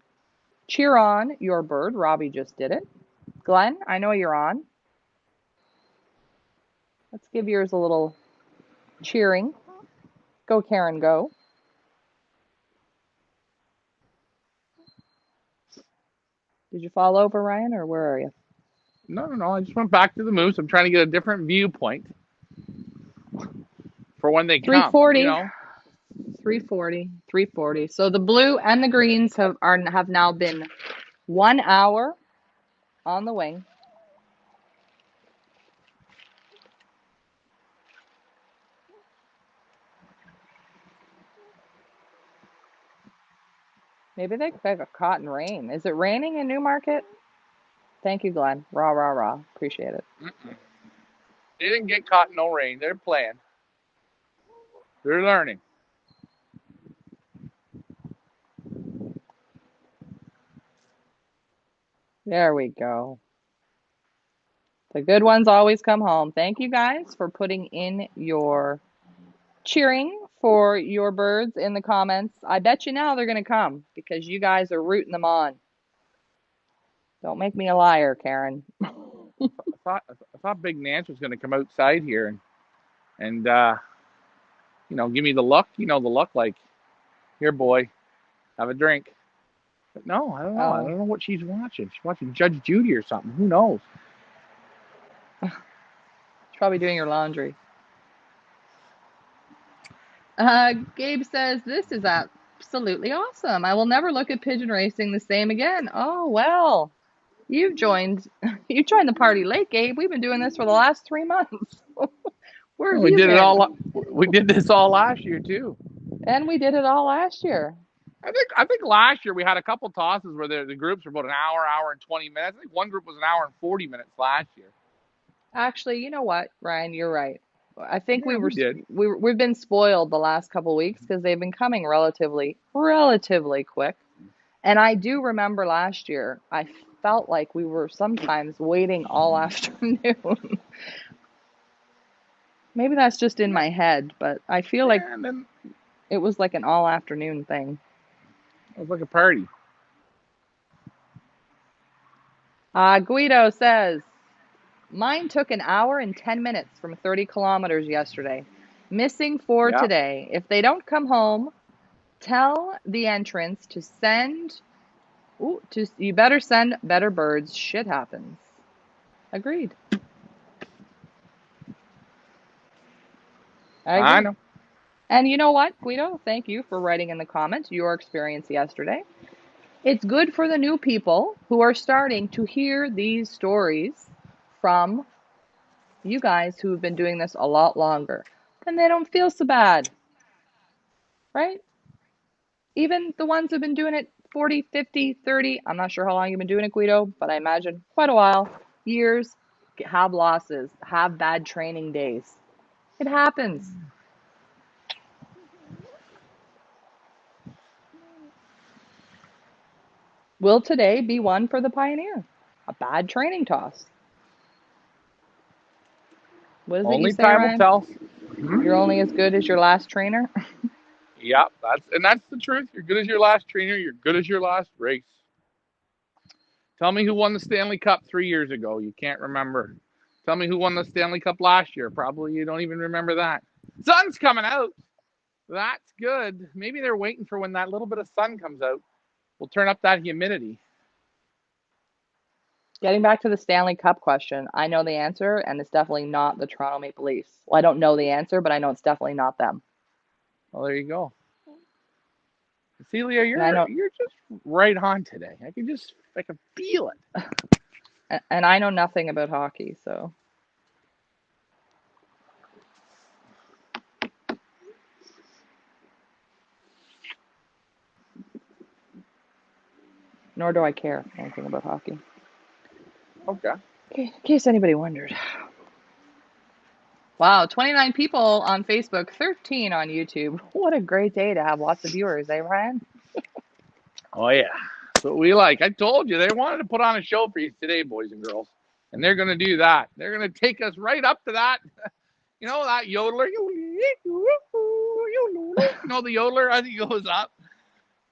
Cheer on your bird. Robbie just did it. Glenn, I know you're on. Let's give yours a little cheering. Go, Karen, go. Did you fall over, Ryan, or where are you? No. I just went back to the moose. I'm trying to get a different viewpoint for when they come. 340. 340. So the blue and the greens have now been 1 hour on the wing. Maybe they got caught in rain. Is it raining in Newmarket? Thank you, Glenn. Rah, rah, rah. Appreciate it. They didn't get caught in no rain. They're playing. They're learning. There we go. The good ones always come home. Thank you guys for putting in your cheering for your birds in the comments. I bet you now they're going to come because you guys are rooting them on. Don't make me a liar, Karen. I thought Big Nance was going to come outside here and give me the look. You know the look, like, here, boy, have a drink. But no, I don't know. I don't know what she's watching. She's watching Judge Judy or something. Who knows? She's probably doing your laundry. Gabe says, this is absolutely awesome. I will never look at pigeon racing the same again. Oh, well, you joined the party late, Gabe. We've been doing this for the last 3 months. Where have We you did been? it all. We did this all last year too. And we did it all last year. I think last year we had a couple tosses where the groups were about an hour and 20 minutes. I think one group was an hour and 40 minutes last year. Actually, you know what, Ryan, you're right. I think Yeah, we did. we've been spoiled the last couple weeks because they've been coming relatively quick. And I do remember last year, I felt like we were sometimes waiting all afternoon. Maybe that's just in my head, but I feel like it was like an all afternoon thing. It was like a party. Guido says, mine took an hour and 10 minutes from 30 kilometers yesterday. Missing 4 today. If they don't come home, tell the entrance to send. You better send better birds. Shit happens. Agreed. I know. And you know what, Guido? Thank you for writing in the comments your experience yesterday. It's good for the new people who are starting to hear these stories from you guys who have been doing this a lot longer. Then they don't feel so bad. Right? Even the ones who've been doing it 40, 50, 30, I'm not sure how long you've been doing it, Guido, but I imagine quite a while, years, have losses, have bad training days. It happens. Will today be one for the Pioneer? A bad training toss. What is it you Only say, time will Ryan? tell. You're only as good as your last trainer? Yeah, that's the truth. You're good as your last trainer. You're good as your last race. Tell me who won the Stanley Cup 3 years ago. You can't remember. Tell me who won the Stanley Cup last year. Probably you don't even remember that. Sun's coming out. That's good. Maybe they're waiting for when that little bit of sun comes out. We'll turn up that humidity. Getting back to the Stanley Cup question, I know the answer, and it's definitely not the Toronto Maple Leafs. Well, I don't know the answer, but I know it's definitely not them. Well, there you go. Celia, And I know, you're just right on today. I can feel it. and I know nothing about hockey, so nor do I care anything about hockey. Okay. In case anybody wondered. Wow, 29 people on Facebook, 13 on YouTube. What a great day to have lots of viewers, eh, Ryan? Oh yeah. That's what we like. I told you they wanted to put on a show for you today, boys and girls. And they're gonna do that. They're gonna take us right up to that. You know that yodeler. You know the yodeler as he goes up.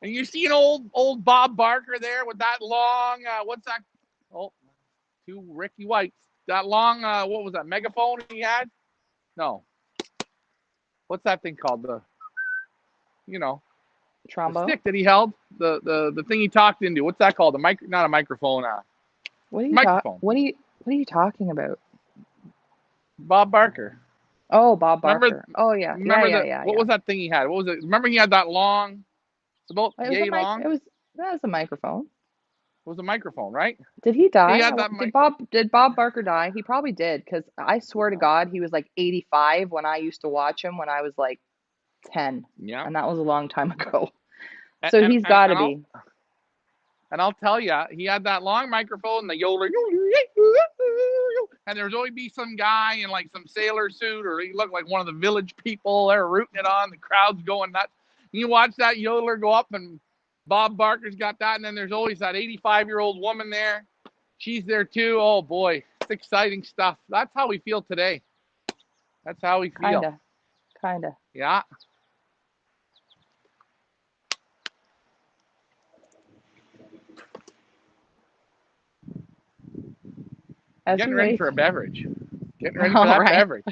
And you see an old Bob Barker there with that long what's that? Oh, two Ricky Whites. That long what was that megaphone he had? No. What's that thing called? You know, the Trombo? stick that he held, the thing he talked into. What's that called? Not a microphone. Microphone. What are you talking about? Bob Barker. Oh, Bob Remember? Barker. Oh yeah. Remember what Yeah. was that thing he had? What was it? Remember he had that long. It's about It was a yay mic. long. That was a microphone. It was a microphone, right? Did he He die? had that Did Bob Barker die? He probably did, because I swear to God, he was like 85 when I used to watch him when I was like 10, Yeah. and that was a long time ago. And So and, he's and, got to and I'll be. and I'll tell you, he had that long microphone, the yodeler, and there's always be some guy in like some sailor suit, or he looked like one of the village people. They're rooting it on. The crowd's going nuts. You watch that yodeler go up, and Bob Barker's got that, and then there's always that 85-year-old woman there. She's there too. Oh boy, it's exciting stuff. That's how we feel today. That's how we feel. Kinda. Yeah. As we Getting ready wait. for a beverage. Getting ready for All that right. beverage.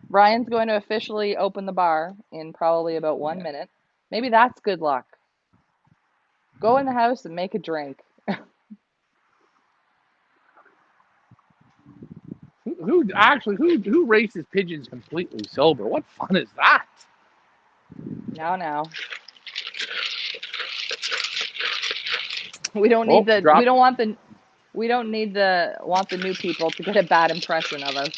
Ryan's going to officially open the bar in probably about 1 minute. Maybe that's good luck. Go in the house and make a drink. Who races pigeons completely sober? What fun is that? Now. We don't Oh, need the drop. we don't want the we don't need the new people to get a bad impression of us.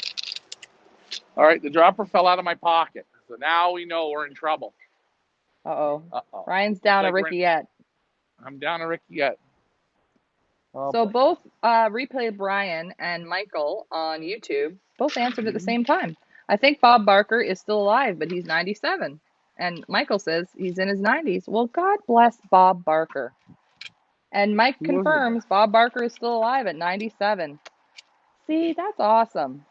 All right, the dropper fell out of my pocket. So now we know we're in trouble. Uh-oh. Uh-oh. Ryan's down a Like Rickiette. I'm down a Rickiette. Oh, So boy. both Replay Brian and Michael on YouTube both answered at the same time. I think Bob Barker is still alive, but he's 97. And Michael says he's in his 90s. Well, God bless Bob Barker. And Mike Who was the confirms best? Bob Barker is still alive at 97. See, that's awesome.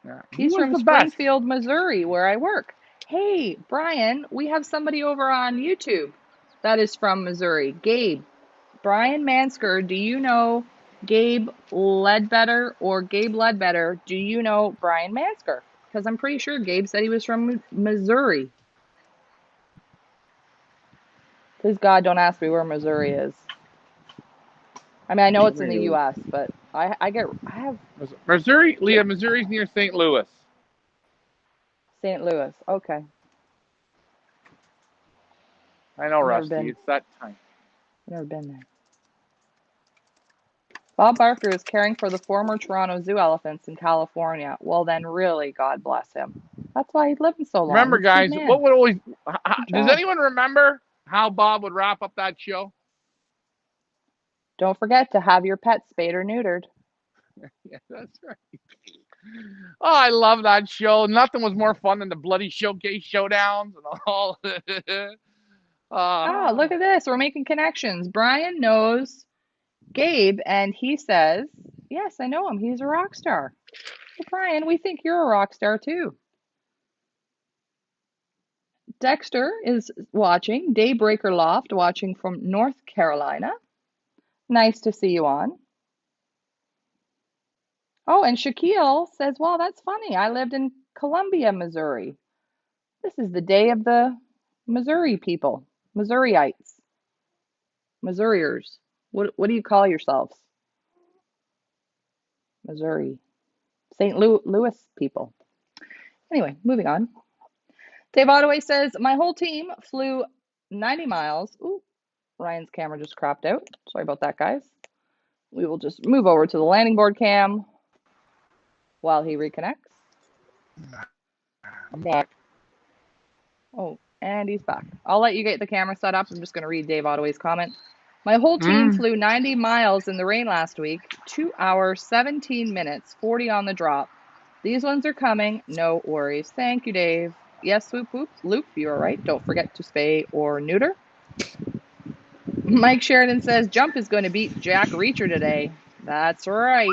Yeah. Who He's was from the best? Springfield, Missouri, where I work. Hey, Brian, we have somebody over on YouTube that is from Missouri. Gabe. Brian Mansker, do you know Gabe Ledbetter, or Gabe Ledbetter, do you know Brian Mansker? Because I'm pretty sure Gabe said he was from Missouri. Please God, don't ask me where Missouri is. I mean, I know it's in the U.S., but I have Missouri, Leah. Missouri's near St. Louis. St. Louis. Okay. I know, I've never Rusty. been. It's that time. I've never been there. Bob Barker is caring for the former Toronto Zoo elephants in California. Well, then, really, God bless him. That's why he's living so long. Remember, He's a good guys, man. what would always does job. anyone remember how Bob would wrap up that show? Don't forget to have your pet spayed or neutered. Yeah, that's right. Oh, I love that show. Nothing was more fun than the bloody showcase showdowns and all. Oh, look at this. We're making connections. Brian knows Gabe, and he says, yes, I know him. He's a rock star. Well, Brian, we think you're a rock star too. Dexter is watching. Daybreaker Loft watching from North Carolina. Nice to see you on. Oh, and Shaquille says, well, that's funny. I lived in Columbia, Missouri. This is the day of the Missouri people, Missouriites, Missouriers. What do you call yourselves? Missouri. St. Louis people. Anyway, moving on. Dave Ottaway says, my whole team flew 90 miles. Ooh, Ryan's camera just cropped out. Sorry about that, guys. We will just move over to the landing board cam while he reconnects. I'm back. Oh, and he's back. I'll let you get the camera set up. I'm just going to read Dave Ottaway's comment. My whole team flew 90 miles in the rain last week, 2 hours, 17 minutes, 40 on the drop. These ones are coming. No worries. Thank you, Dave. Yes, swoop, whoop, loop, you are right. Don't forget to spay or neuter. Mike Sheridan says, Jump is going to beat Jack Reacher today. That's right,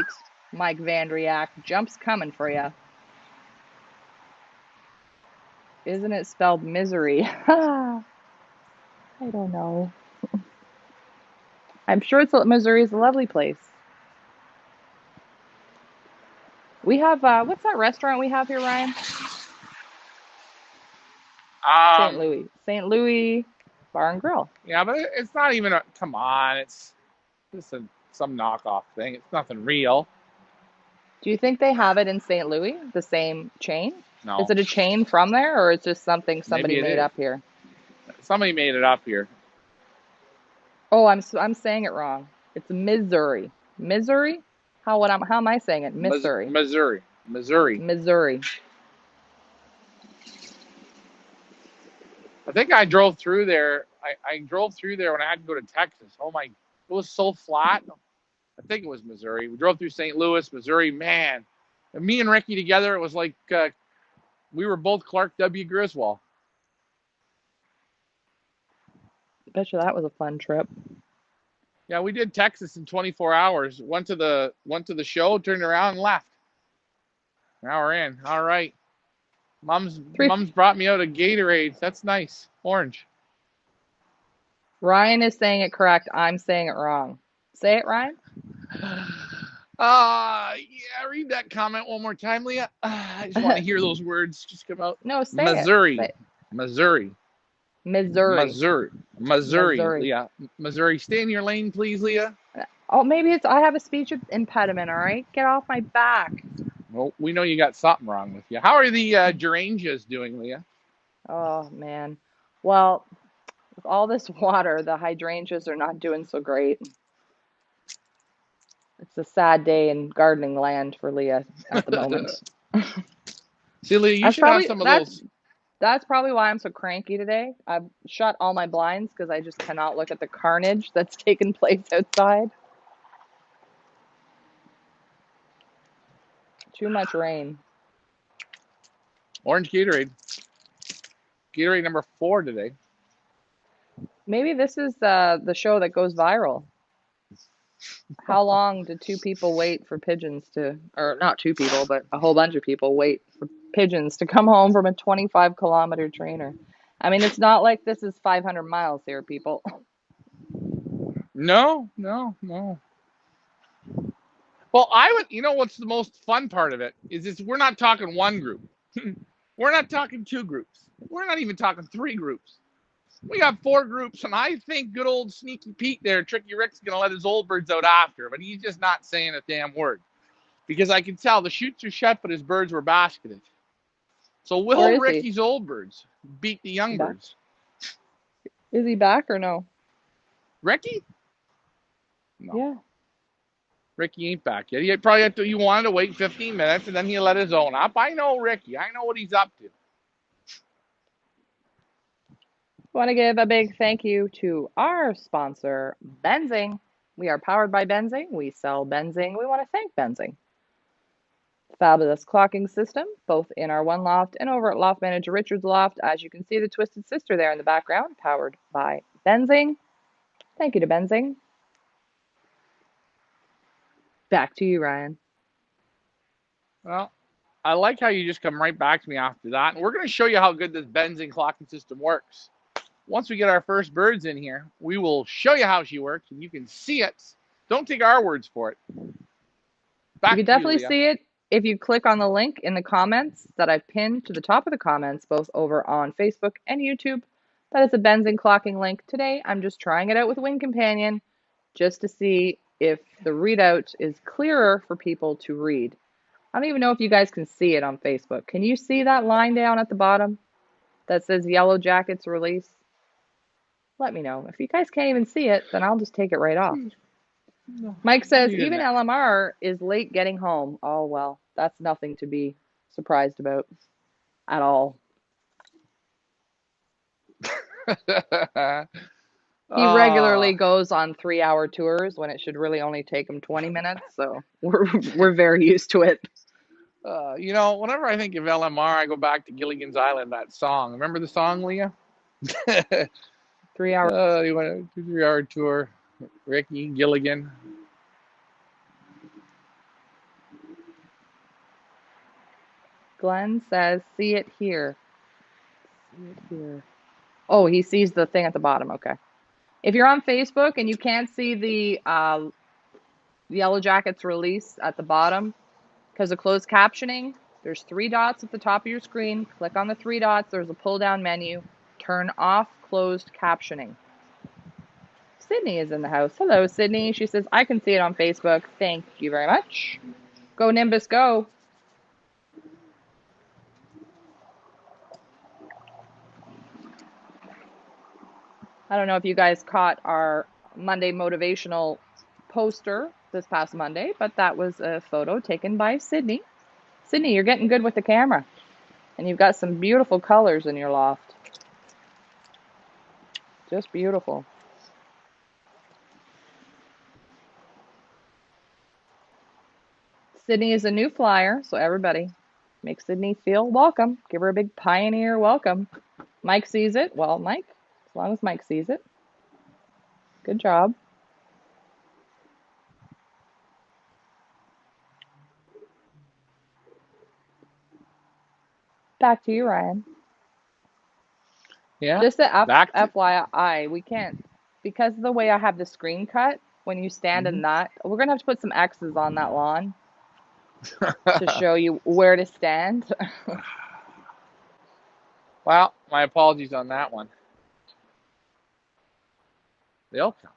Mike Vandriak. Jump's coming for you. Isn't it spelled misery? I don't know. I'm sure Missouri is a lovely place. We have, what's that restaurant we have here, Ryan? St. Louis. St. Louis Bar and Grill. Yeah, but it's not even a, come on, it's just some knockoff thing. It's nothing real. Do you think they have it in St. Louis, the same chain? No. Is it a chain from there, or it's just something somebody made up here? Somebody made it up here. Oh, I'm saying it wrong. It's Missouri. Missouri? How am I saying it? Missouri. Missouri. I think I drove through there. I drove through there when I had to go to Texas. Oh my, it was so flat. I think it was Missouri. We drove through St. Louis, Missouri. Man, and me and Ricky together, it was like we were both Clark W. Griswold. I bet you that was a fun trip. Yeah, we did Texas in 24 hours. Went to the show, turned around, and left. Now we're in. All right. Mom's brought me out a Gatorade. That's nice. Orange. Ryan is saying it correct. I'm saying it wrong. Say it, Ryan. Yeah, read that comment one more time, Leah. I just want to hear those words just come out. No, say Missouri. it. Missouri. Leah. Missouri. Stay in your lane, please, Leah. Oh, maybe I have a speech impediment, all right? Get off my back. Well, we know you got something wrong with you. How are the geranias doing, Leah? Oh, man. Well, with all this water, the hydrangeas are not doing so great. It's a sad day in gardening land for Leah at the moment. See, Leah, you should have some of those. That's probably why I'm so cranky today. I've shut all my blinds because I just cannot look at the carnage that's taken place outside. Too much rain. Orange Gatorade. Gatorade number 4 today. Maybe this is the show that goes viral. How long did 2 people wait for pigeons to, or not 2 people, but a whole bunch of people wait for pigeons to come home from a 25-kilometer trainer? I mean, it's not like this is 500 miles here, people. No. Well, you know what's the most fun part of it is we're not talking one group. We're not talking 2 groups. We're not even talking 3 groups. We got 4 groups, and I think good old Sneaky Pete there, Tricky Rick's going to let his old birds out after, but he's just not saying a damn word. Because I can tell the chutes are shut, but his birds were basketed. So will Ricky's old birds beat the young birds? Is he back or no? Ricky? No. Yeah. Ricky ain't back yet. He probably had to, you wanted to wait 15 minutes, and then he let his own up. I know Ricky. I know what he's up to. I want to give a big thank you to our sponsor, Benzing. We are powered by Benzing. We sell Benzing. We want to thank Benzing. Fabulous clocking system, both in our one loft and over at Loft Manager Richard's loft. As you can see, the Twisted Sister there in the background, powered by Benzing. Thank you to Benzing. Back to you, Ryan. Well, I like how you just come right back to me after that. And we're going to show you how good this Benzing clocking system works. Once we get our first birds in here, we will show you how she works, and you can see it. Don't take our words for it. You can definitely see it if you click on the link in the comments that I've pinned to the top of the comments, both over on Facebook and YouTube. That is a Benzing clocking link. Today, I'm just trying it out with Wing Companion just to see if the readout is clearer for people to read. I don't even know if you guys can see it on Facebook. Can you see that line down at the bottom that says Yellow Jackets release? Let me know. If you guys can't even see it, then I'll just take it right off. No, Mike says, even LMR is late getting home. Oh, well, that's nothing to be surprised about at all. He regularly goes on 3-hour tours when it should really only take him 20 minutes. So we're very used to it. You know, whenever I think of LMR, I go back to Gilligan's Island, that song. Remember the song, Leah? 3 hours. You went a 3-hour tour. Ricky, Gilligan. Glenn says, see it here. See it here. Oh, he sees the thing at the bottom. Okay. If you're on Facebook and you can't see the Yellow Jackets release at the bottom because of closed captioning, there's 3 dots at the top of your screen. Click on the 3 dots. There's a pull-down menu. Turn off closed captioning. Sydney is in the house. Hello, Sydney. She says, I can see it on Facebook. Thank you very much. Go, Nimbus, go. I don't know if you guys caught our Monday motivational poster this past Monday, but that was a photo taken by Sydney. Sydney, you're getting good with the camera. And you've got some beautiful colors in your loft. Just beautiful. Sydney is a new flyer, so everybody make Sydney feel welcome. Give her a big pioneer welcome. Mike sees it. Well, Mike, as long as Mike sees it. Good job. Back to you, Ryan. Yeah. Just a FYI, we can't, because of the way I have the screen cut, when you stand in that, we're going to have to put some X's on that lawn to show you where to stand. Well, my apologies on that one. They'll come.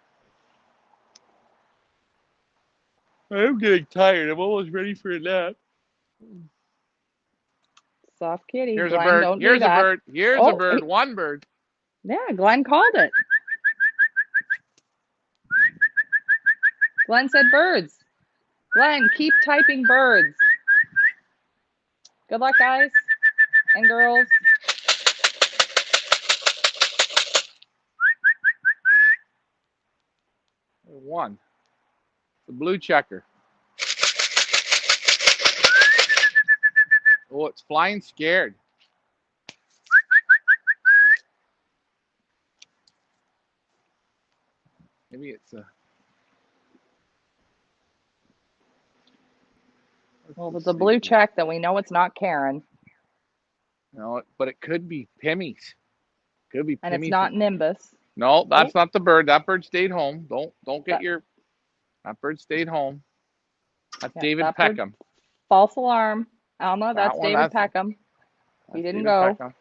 I'm getting tired. I'm almost ready for a nap. Soft kitty. Here's Glenn, a bird. don't Here's do a that. bird. Here's a bird. One bird. Yeah, Glenn called it. Glenn said birds. Glenn, keep typing birds. Good luck, guys and girls. One. The blue checker. Oh, it's flying scared. Maybe it's a... Well, if it's a blue check, then we know it's not Karen. No, but it could be Pimmy's. Could be Pimmy's. And it's not Nimbus. No, that's not the bird. That bird stayed home. Don't get your... That bird stayed home. That's David Peckham. False alarm. Alma, that's David Peckham. He didn't go. Peckham.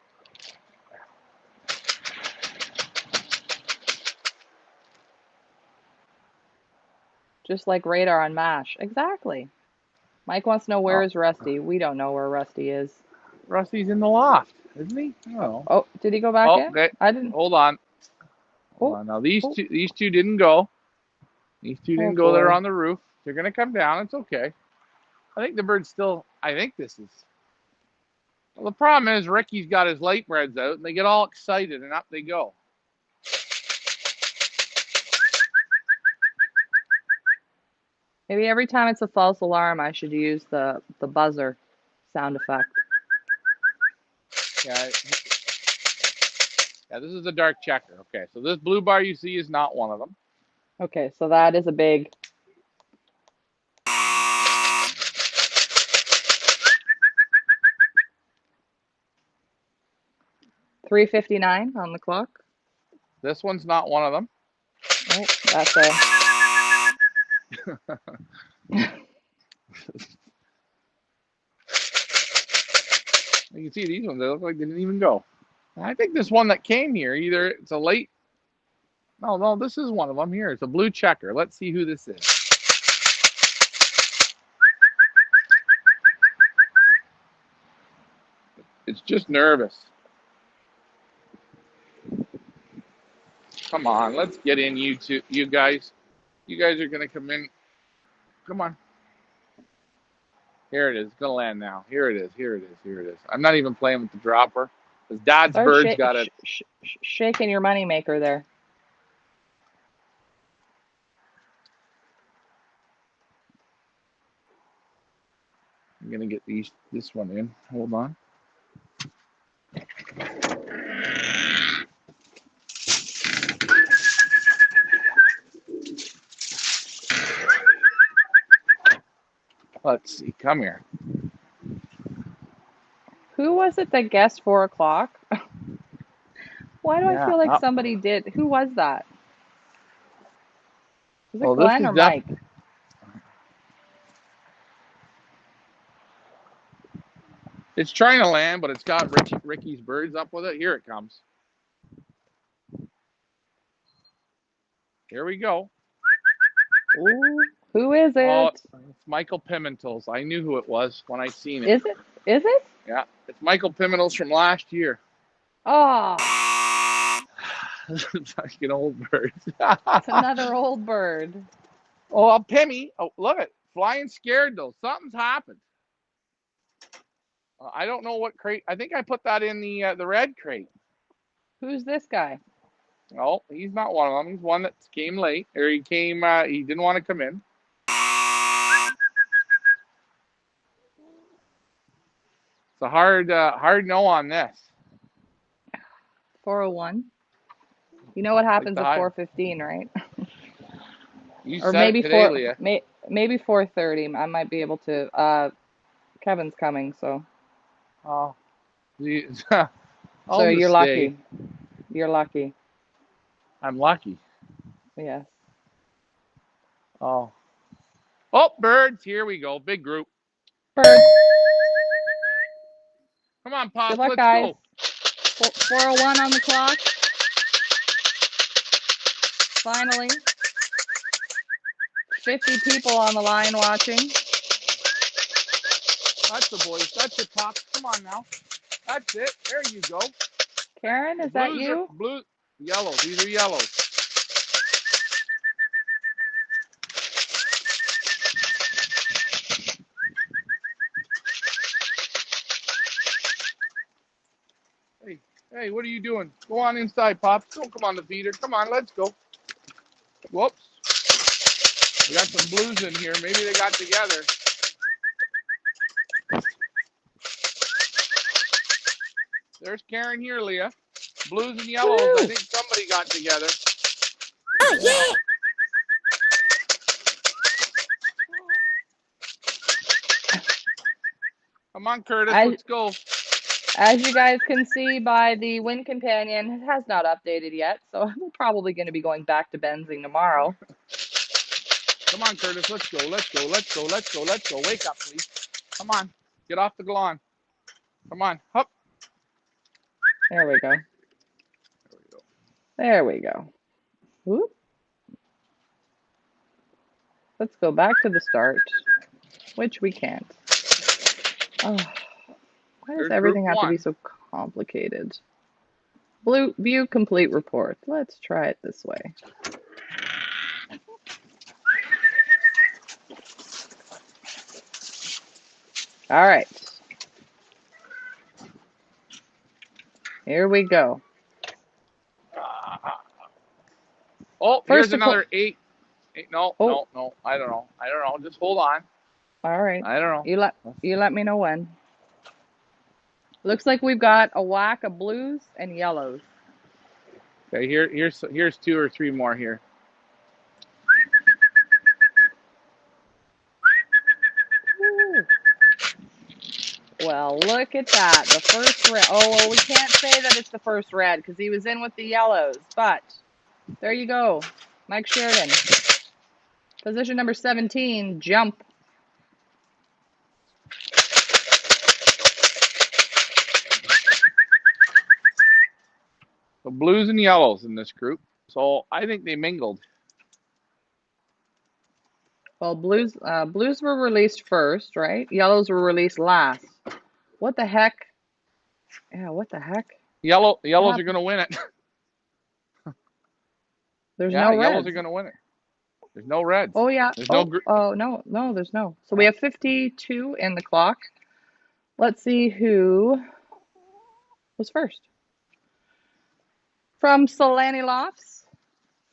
Just like radar on MASH. Exactly. Mike wants to know where is Rusty. We don't know where Rusty is. Rusty's in the loft, isn't he? Oh, did he go back in? Okay. I didn't. Hold on. Hold on. Now these two didn't go. These two didn't go. They're on the roof. They're going to come down. It's okay. I think the bird's still, I think this is. Well, the problem is Ricky's got his late breads out, and they get all excited, and up they go. Maybe every time it's a false alarm, I should use the buzzer sound effect. Yeah. Yeah, this is a dark checker. Okay, so this blue bar you see is not one of them. Okay, so that is a big. $3:59 on the clock. This one's not one of them. Oh, that's a. You can see these ones, they look like they didn't even go. I think this one that came here, either it's a late. No, this is one of them here. It's a blue checker. Let's see who this is. It's just nervous. Come on, let's get in, you two, you guys. You guys are gonna come in. Come on. Here it is. It's gonna land now. Here it is. Here it is. Here it is. I'm not even playing with the dropper. His dad's bird's got it. Shaking your moneymaker there. I'm gonna get this one in. Hold on. Let's see. Come here. Who was it that guessed 4 o'clock? Why do I feel like somebody did? Who was that? Was it Glenn or Mike? It's trying to land, but it's got Ricky's birds up with it. Here it comes. Here we go. Ooh, who is it? Oh, it's Michael Pimentel's. I knew who it was when I seen it. Is it? Is it? Yeah, it's Michael Pimentel's from last year. Oh. Fucking old birds. It's another old bird. Oh, a Pimmy. Oh, look it. Flying scared, though. Something's happened. I don't know what crate. I think I put that in the red crate. Who's this guy? No, he's not one of them. He's one that came late, or he came. He didn't want to come in. It's a hard no on this. 401. You know what happens at 4:15, right? You or said maybe today, Leah. Maybe 4:30. I might be able to. Kevin's coming, so. Oh. So you're lucky. You're lucky. I'm lucky. Yes. Oh. Oh, birds. Here we go. Big group. Birds. Come on, Pop. Good luck, Let's guys. go. 4:01 on the clock. Finally. 50 people on the line watching. That's the boys. That's it, Pop. Come on now. That's it. There you go. Karen, is that you? Blue, yellows. These are yellows. Hey, what are you doing? Go on inside, Pop. Don't come on the feeder. Come on, let's go. Whoops. We got some blues in here. Maybe they got together. There's Karen here, Leah. Blues and yellows. Woo! I think somebody got together. Oh, yeah! Come on, Curtis. Let's go. As you guys can see by the wind companion, it has not updated yet, so we're probably going to be going back to benzing tomorrow. Come on, Curtis. Let's go. Let's go. Let's go. Let's go. Let's go. Wake up, please. Come on. Get off the lawn. Come on. Up. There we go. There we go. Whoop. Let's go back to the start, which we can't. Oh, why does everything have to be so complicated? View complete report. Let's try it this way. All right. Here we go. Oh, here's First, another eight. No, oh, no, no. I don't know. I don't know. Just hold on. all right. I don't know. You let me know when. Looks like we've got a whack of blues and yellows. Okay, here's two or three more here. Ooh. Well, look at that. The first red. Oh, well, we can't say that it's the first red because he was in with the yellows. But there you go. Mike Sheridan. Position number 17, jump. The blues and yellows in this group. So I think they mingled. Well, blues were released first, right? Yellows were released last. What the heck? Yeah, what the heck? Yellows are going to win it. There's Yeah, no yellows reds. are going to win it. There's no reds. Oh, yeah. There's No, there's no. So we have 52 in the clock. Let's see who was first. From Solani Lofts,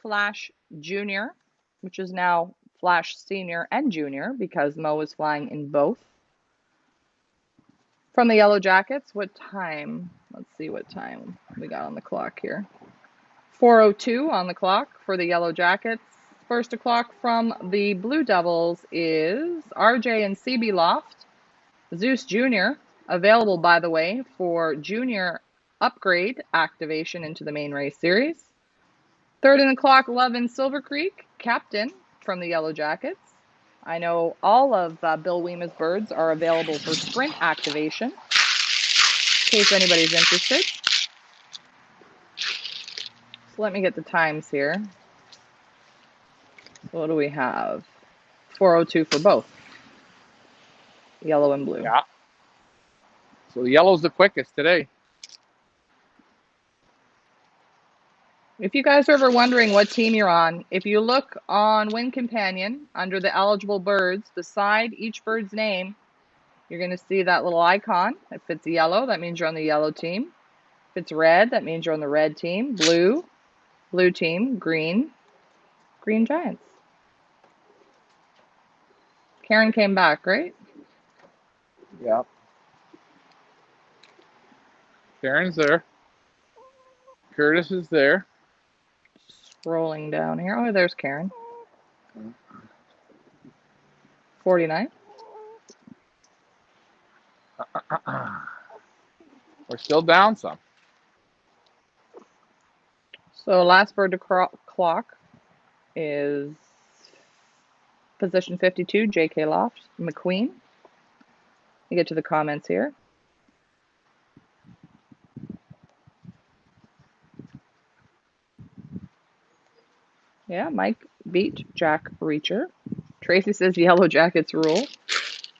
Flash Junior, which is now Flash Senior and Junior because Mo is flying in both. From the Yellow Jackets, what time? Let's see what time we got on the clock here. 4:02 on the clock for the Yellow Jackets. First o'clock from the Blue Devils is RJ and CB Loft. Zeus Jr., available, by the way, for junior upgrade activation into the main race series. Third in the clock, Love in Silver Creek, captain from the Yellow Jackets. I know all of Bill Weema's birds are available for sprint activation, in case anybody's interested. So let me get the times here. So what do we have? 4:02 for both, yellow and blue. Yeah. So the yellow's the quickest today. If you guys are ever wondering what team you're on, if you look on Win Companion under the eligible birds, beside each bird's name, you're going to see that little icon. If it's yellow, that means you're on the yellow team. If it's red, that means you're on the red team. Blue, blue team. Green, green Giants. Karen came back, right? Yeah. Karen's there. Curtis is there. Scrolling down here. Oh, there's Karen. 49. We're still down some. So last bird to clock is position 52, J.K. Loft, McQueen. You get to the comments here. Yeah, Mike beat Jack Reacher. Tracy says Yellow Jackets rule.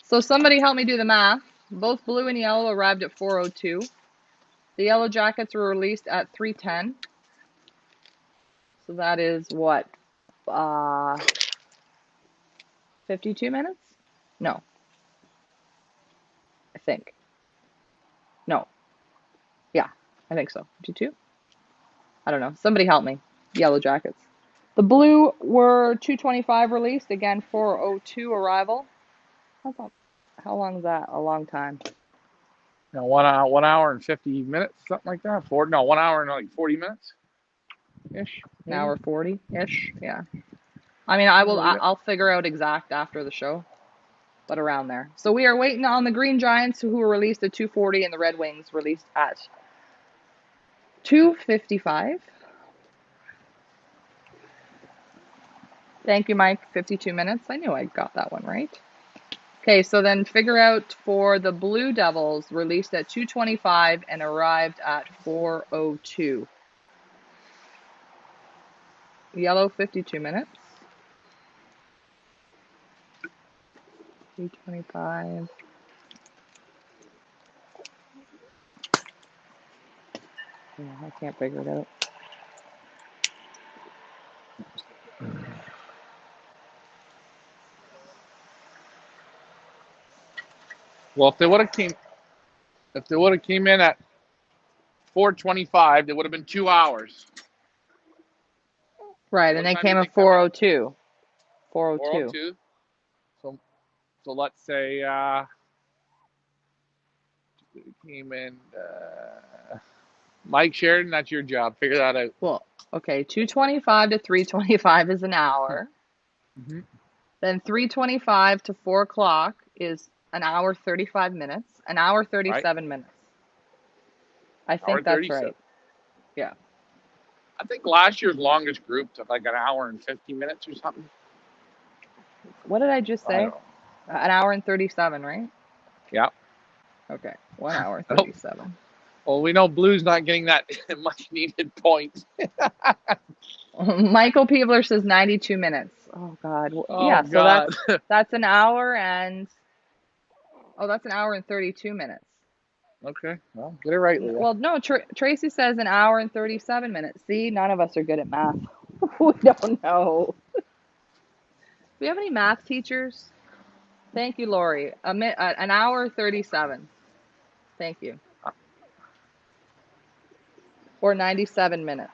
So somebody help me do the math. Both blue and yellow arrived at 4:02. The Yellow Jackets were released at 3:10. So that is what? 52 minutes? No. I think. No. Yeah, I think so. 52? I don't know. Somebody help me. Yellow Jackets. The blue were 2:25 released. Again, 4:02 arrival. How long is that? A long time. No, 1 hour and 50 minutes, something like that. 1 hour and like 40 minutes ish. An hour 40-ish. Yeah. I mean, I'll figure out exact after the show, but around there. So we are waiting on the Green Giants, who were released at 2:40, and the Red Wings released at 2:55. Thank you, Mike. 52 minutes. I knew I got that one right. Okay, so then figure out for the Blue Devils, released at 2:25 and arrived at 4:02. Yellow, 52 minutes. 3:25. Yeah, I can't figure it out. Well, if they would have came in at 4:25, they would have been 2 hours. Right, What and they time did came they at come in? 4:02. 4:02. 4:02. So let's say they came in. Mike Sheridan, that's your job. Figure that out. Well, okay, 2:25 to 3:25 is an hour. Mm-hmm. Then 3:25 to 4 o'clock is an hour 35 minutes. An hour Right? 37 minutes. I Hour think that's 37. right. Yeah. I think last year's longest group took like an hour and 50 minutes or something. What did I just I say? don't know. An hour and 37, right? Yeah. Okay. 1 hour I don't, 37. well, we know Blue's not getting that much needed points. Michael Peebler says 92 minutes. Oh God. Oh Yeah, so God. that's an hour and that's an hour and 32 minutes. Okay. Well, get it right, Leah. Well, no, Tracy says an hour and 37 minutes. See, none of us are good at math. We don't know. Do we have any math teachers? Thank you, Lori. An hour 37. Thank you. Or 97 minutes.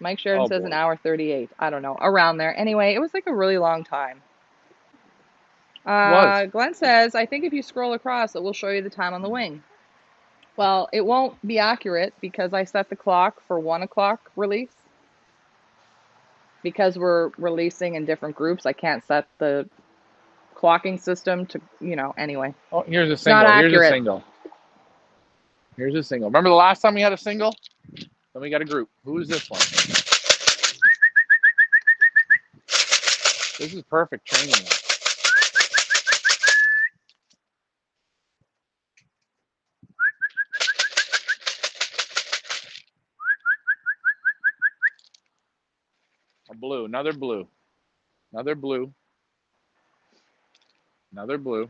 Mike Sheridan Oh says an boy. hour 38. I don't know. Around there. Anyway, it was like a really long time. Was. Glenn says, I think if you scroll across, it will show you the time on the wing. Well, it won't be accurate because I set the clock for 1 o'clock release. Because we're releasing in different groups, I can't set the clocking system to, anyway. Oh, here's a It's not single. Here's a accurate. single. Here's a single. Remember the last time we had a single? Then we got a group. Who is this one? This is perfect training. A blue. Another blue. Another blue. Another blue.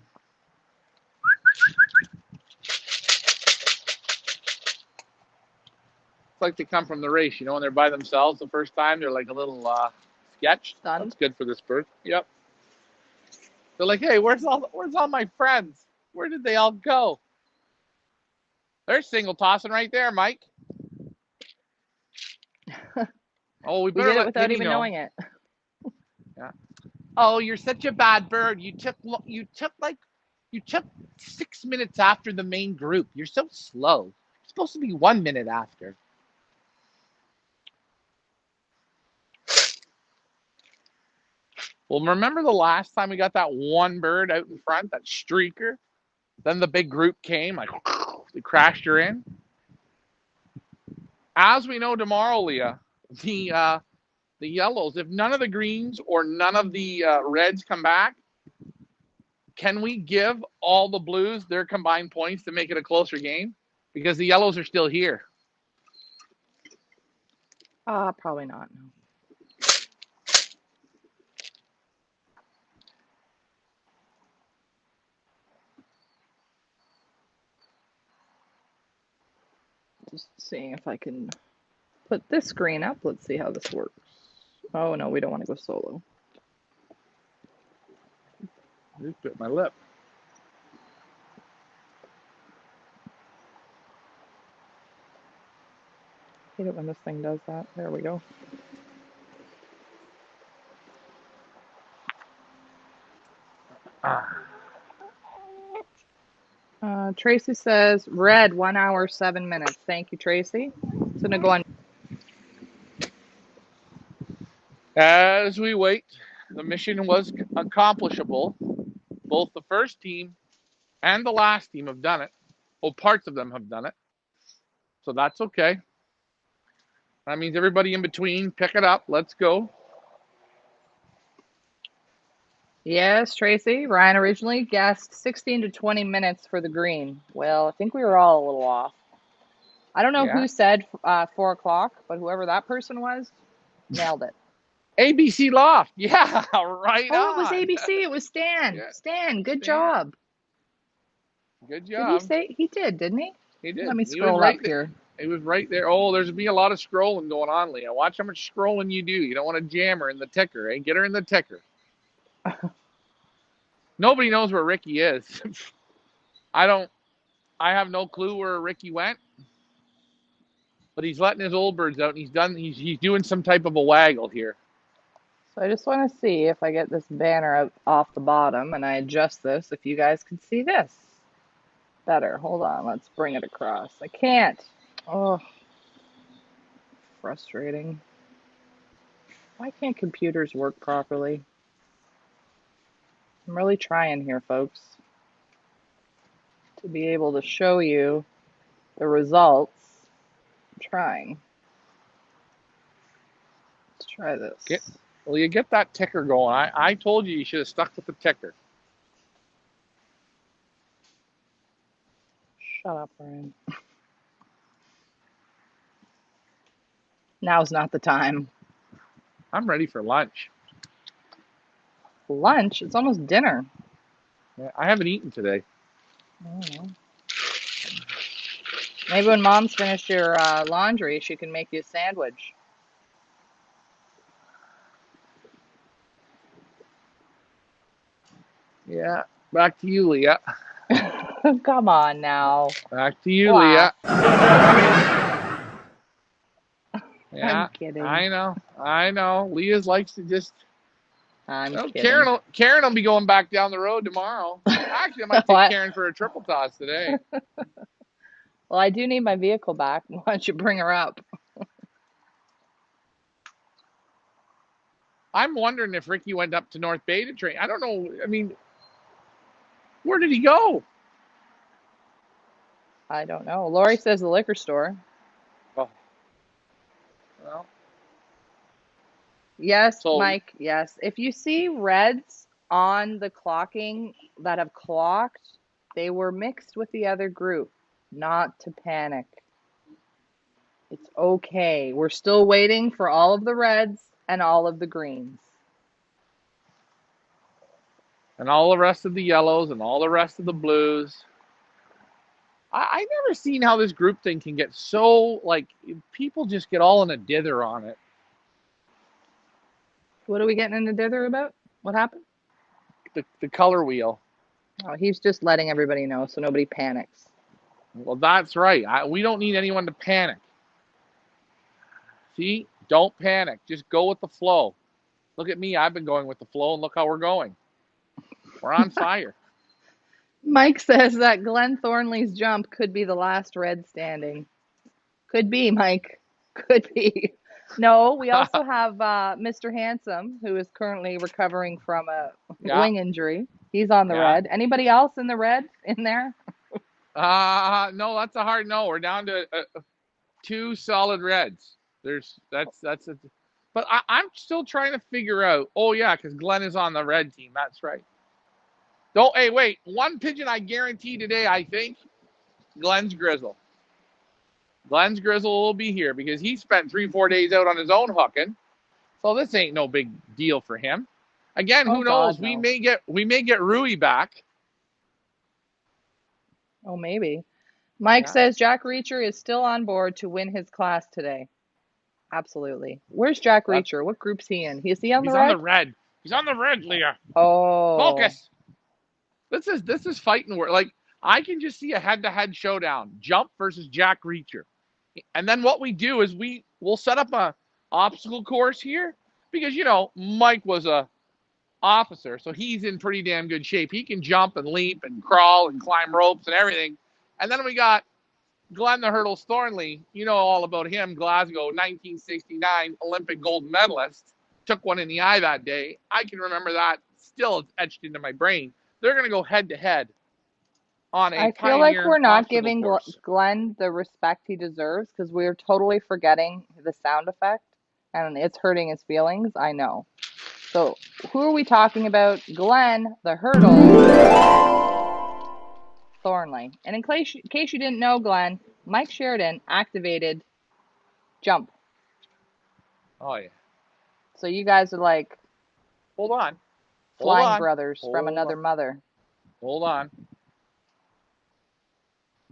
It's like they come from the race, when they're by themselves the first time, they're like a little sketched. Stunned. That's good for this bird. Yep. They're like, hey, where's all my friends? Where did they all go? There's single tossing right there, Mike. Oh, we We better did it let without Piggy even know. knowing it. Yeah. Oh, you're such a bad bird. You took 6 minutes after the main group. You're so slow. You're supposed to be 1 minute after. Well, remember the last time we got that one bird out in front, that streaker? Then the big group came, like they crashed her in. As we know tomorrow, Leah, the yellows, if none of the greens or none of the reds come back, can we give all the blues their combined points to make it a closer game? Because the yellows are still here. Probably not. No. Just seeing if I can put this screen up. Let's see how this works. Oh, no, we don't want to go solo. I just bit my lip. I hate it when this thing does that. There we go. Tracy says red 1 hour 7 minutes. Thank you, Tracy. It's gonna go on. As we wait, the mission was accomplishable. Both the first team and the last team have done it. Well, parts of them have done it. So that's okay. That means everybody in between, pick it up. Let's go. Yes, Tracy. Ryan originally guessed 16 to 20 minutes for the green. Well, I think we were all a little off. I don't know Yeah. who said 4 o'clock, but whoever that person was, nailed it. ABC Loft. Yeah, right Oh, it was on. ABC. It was Stan. Yeah, Stan, good Stan. job. Good Did he job. say? He did, didn't he? He did. Let me He was scroll right up there. here. He was right there. Oh, there's be a lot of scrolling going on, Leah. Watch how much scrolling you do. You don't want to jam her in the ticker, eh? Get her in the ticker. Nobody knows where Ricky is. I have no clue where Ricky went, but he's letting his old birds out, and he's doing some type of a waggle here. So I just want to see if I get this banner up off the bottom and I adjust this, if you guys can see this better. Hold on, let's bring it across. I can't. Oh, frustrating. Why can't computers work properly? I'm really trying here, folks, to be able to show you the results. I'm trying. Let's try this. Well, you get that ticker going. I told you should have stuck with the ticker. Shut up, Brian. Now's not the time. I'm ready for lunch. Lunch? It's almost dinner. Yeah, I haven't eaten today. I don't know. Maybe when Mom's finished your laundry, she can make you a sandwich. Yeah, back to you, Leah. Come on now. Back to you, Wow. Leah. Yeah, I'm kidding. I know. Leah's likes to just. I'm kidding. Karen will be going back down the road tomorrow. Actually, I might take Karen for a triple toss today. Well, I do need my vehicle back. Why don't you bring her up? I'm wondering if Ricky went up to North Bay to train. I don't know. I mean, where did he go? I don't know. Lori says the liquor store. Oh. Well. Yes, so, Mike, yes. If you see reds on the clocking that have clocked, they were mixed with the other group. Not to panic. It's okay. We're still waiting for all of the reds and all of the greens. And all the rest of the yellows and all the rest of the blues. I never seen how this group thing can get so, like, people just get all in a dither on it. What are we getting in a dither about? What happened? The color wheel. Oh, he's just letting everybody know so nobody panics. Well, that's right. We don't need anyone to panic. See? Don't panic. Just go with the flow. Look at me. I've been going with the flow, and look how we're going. We're on fire. Mike says that Glenn Thornley's jump could be the last red standing. Could be, Mike. Could be. No, we also have Mr. Handsome, who is currently recovering from a wing injury. He's on the red. Anybody else in the red in there? No, that's a hard no. We're down to 2 solid reds. But I'm still trying to figure out. Oh yeah, because Glenn is on the red team. That's right. Don't. Hey, wait. One pigeon I guarantee today. I think Glenn's Grizzle. Glenn's Grizzle will be here because he spent 3-4 days out on his own hooking. So this ain't no big deal for him. Again, who knows? God, no. We may get Rui back. Oh, maybe. Mike says Jack Reacher is still on board to win his class today. Absolutely. Where's Jack Reacher? What group's he in? Is he on the red? He's on the red. He's on the red, Leah. Oh. Focus. This is fighting work. Like, I can just see a head-to-head showdown. Jump versus Jack Reacher. And then what we do is we'll set up a obstacle course here because, you know, Mike was a officer, so he's in pretty damn good shape. He can jump and leap and crawl and climb ropes and everything. And then we got Glenn the Hurdles Thornley. You know all about him. Glasgow, 1969 Olympic gold medalist. Took one in the eye that day. I can remember that. Still etched into my brain. They're going to go head-to-head on a I feel like we're not giving Glenn the respect he deserves because we're totally forgetting the sound effect and it's hurting his feelings. I know. So who are we talking about? Glenn, the hurdle, Thornley. And in case you didn't know, Glenn, Mike Sheridan activated jump. Oh, yeah. So you guys are like Hold on. flying brothers from another mother. Hold on.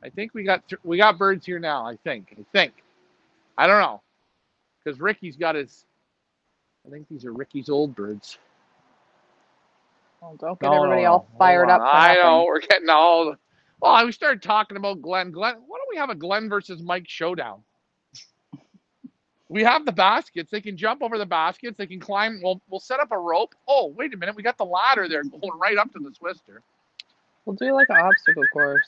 I think we got birds here now. I think. I don't know, because Ricky's got his. I think these are Ricky's old birds. Well, don't get everybody all fired up. I know we're getting all. Oh, we started talking about Glenn. Why don't we have a Glenn versus Mike showdown? We have the baskets. They can jump over the baskets. They can climb. We'll set up a rope. Oh, wait a minute. We got the ladder there going right up to the Twister. We'll do like an obstacle course.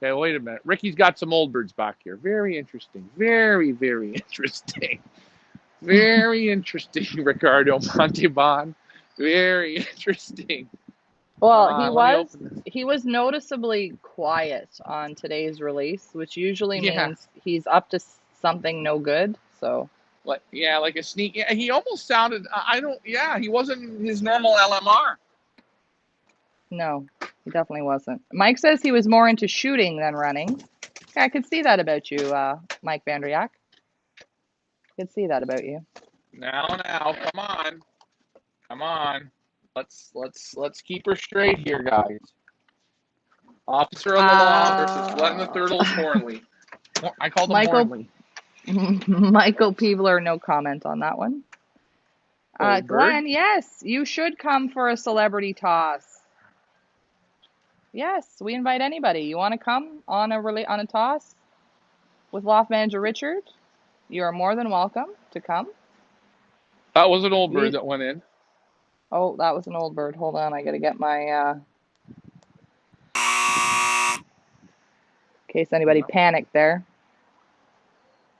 Okay, wait a minute. Ricky's got some old birds back here. Very interesting. Very, very interesting. Very interesting, Ricardo Montalban. Very interesting. Well, On, he was noticeably quiet on today's release, which usually Yeah. means he's up to something no good. So like a sneak. Yeah, he almost sounded. He wasn't his normal LMR. no, he definitely wasn't. Mike says he was more into shooting than running. Yeah, I could see that about you, Mike Vandriak. Could see that about you. Now, come on. Let's keep her straight here, guys. Officer of the law versus Glenn the Turtle Hornley. I called him Hornley. Michael Peebler, no comment on that one. Glenn, yes, you should come for a celebrity toss. Yes, we invite anybody. You want to come on a toss with Loft Manager Richard? You are more than welcome to come. That was an old bird that went in. Oh, that was an old bird. Hold on, I gotta get my in case anybody panicked there.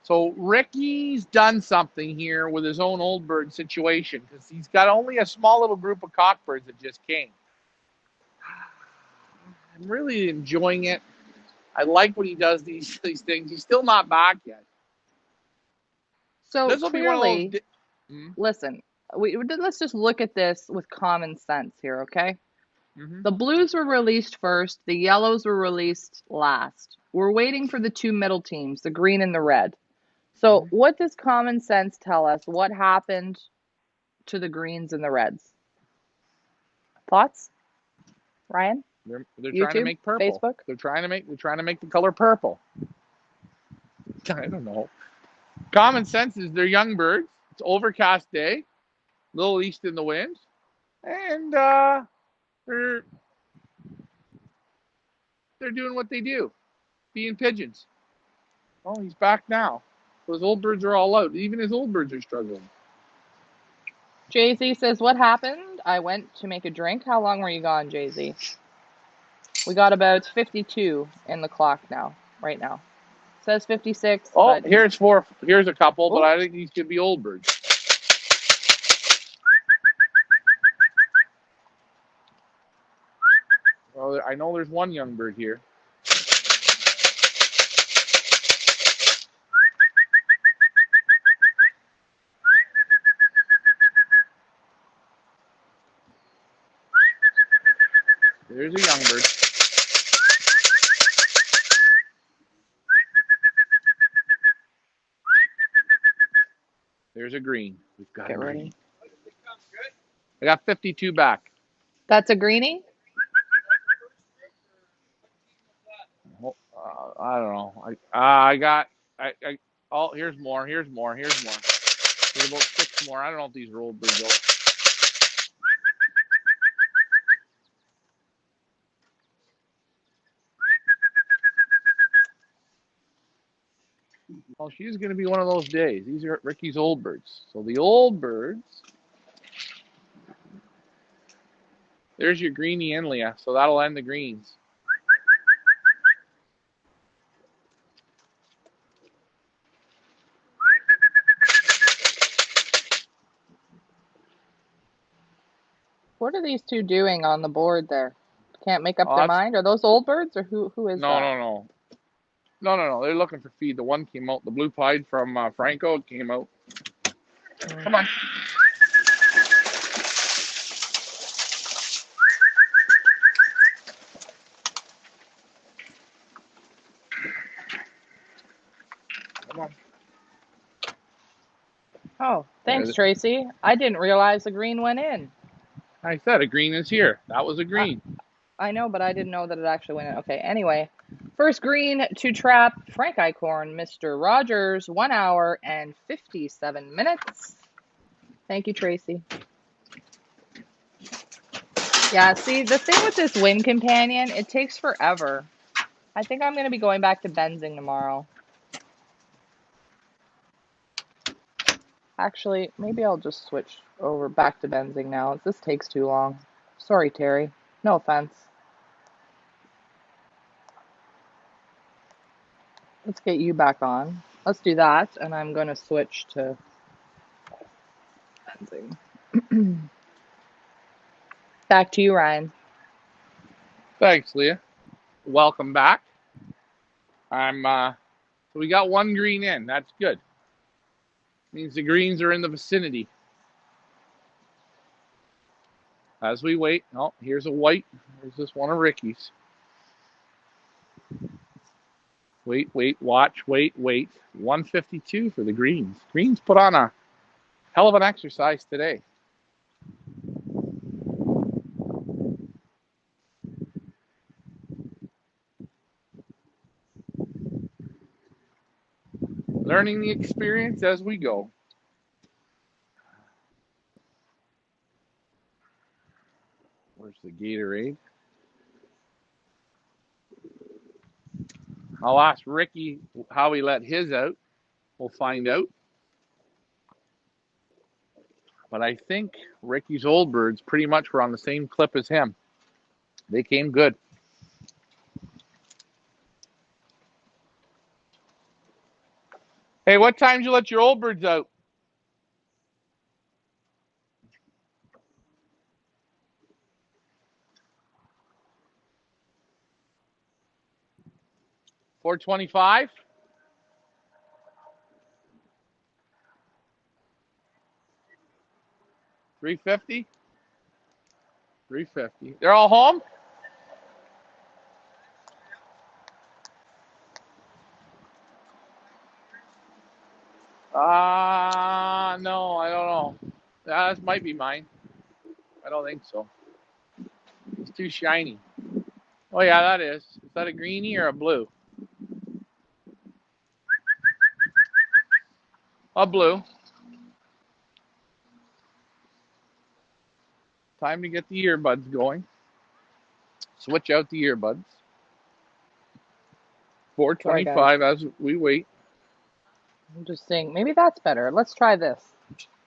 So Ricky's done something here with his own old bird situation because he's got only a small little group of cockbirds that just came. I'm really enjoying it. I like when he does these things. He's still not back yet. So this will clearly, be one of those listen, let's just look at this with common sense here, okay? Mm-hmm. The blues were released first. The yellows were released last. We're waiting for the two middle teams, the green and the red. So what does common sense tell us? What happened to the greens and the reds? Thoughts, Ryan? They're YouTube, trying to make purple. Facebook? They're trying to make the color purple. I don't know. Common sense is they're young birds. It's overcast day, a little east in the wind, and they're doing what they do, being pigeons. Oh, he's back now. Those old birds are all out. Even his old birds are struggling. Jay-Z says, what happened? I went to make a drink. How long were you gone, Jay-Z? We got about 52 in the clock now, right now. It says 56. Oh, here's a couple, but I think these could be old birds. Well, I know there's one young bird here. There's a young bird. There's a green. We've got Get a green. ready. I got 52 back. That's a greenie? I don't know. Here's more. Here's about 6 more. I don't know if these are old birds though. Well, she's going to be one of those days. These are Ricky's old birds. So the old birds. There's your greenie in, Leah. So that'll end the greens. What are these two doing on the board there? Can't make up their mind? Are those old birds or who is that? No. They're looking for feed. The one came out. The blue pied from Franco came out. Come on. Come on. Oh, thanks, Tracy. I didn't realize the green went in. I said a green is here. That was a green. I know, but I didn't know that it actually went in. Okay, anyway. First green to trap Frank Eichhorn, Mr. Rogers, 1 hour and 57 minutes. Thank you, Tracy. Yeah, see, the thing with this Wind Companion, it takes forever. I think I'm going to be going back to benzing tomorrow. Actually, maybe I'll just switch over back to benzing now. This takes too long. Sorry, Terry. No offense. Let's get you back on. Let's do that, and I'm going to switch to benzing. Back to you, Ryan. Thanks, Leah. Welcome back. So we got one green in. That's good. Means the greens are in the vicinity. As we wait, oh, here's a white. Here's this one of Ricky's. Wait, watch, wait. 152 for the greens. Greens put on a hell of an exercise today. Learning the experience as we go. Where's the Gatorade? I'll ask Ricky how he let his out. We'll find out. But I think Ricky's old birds pretty much were on the same clip as him. They came good. Hey, what time did you let your old birds out? $4.25? $3.50? $3.50. They're all home? No, I don't know. That might be mine. I don't think so. It's too shiny. Oh, yeah, that is. Is that a greenie or a blue? A blue. Time to get the earbuds going. Switch out the earbuds. $4.25 as we wait. I'm just saying, maybe that's better. Let's try this.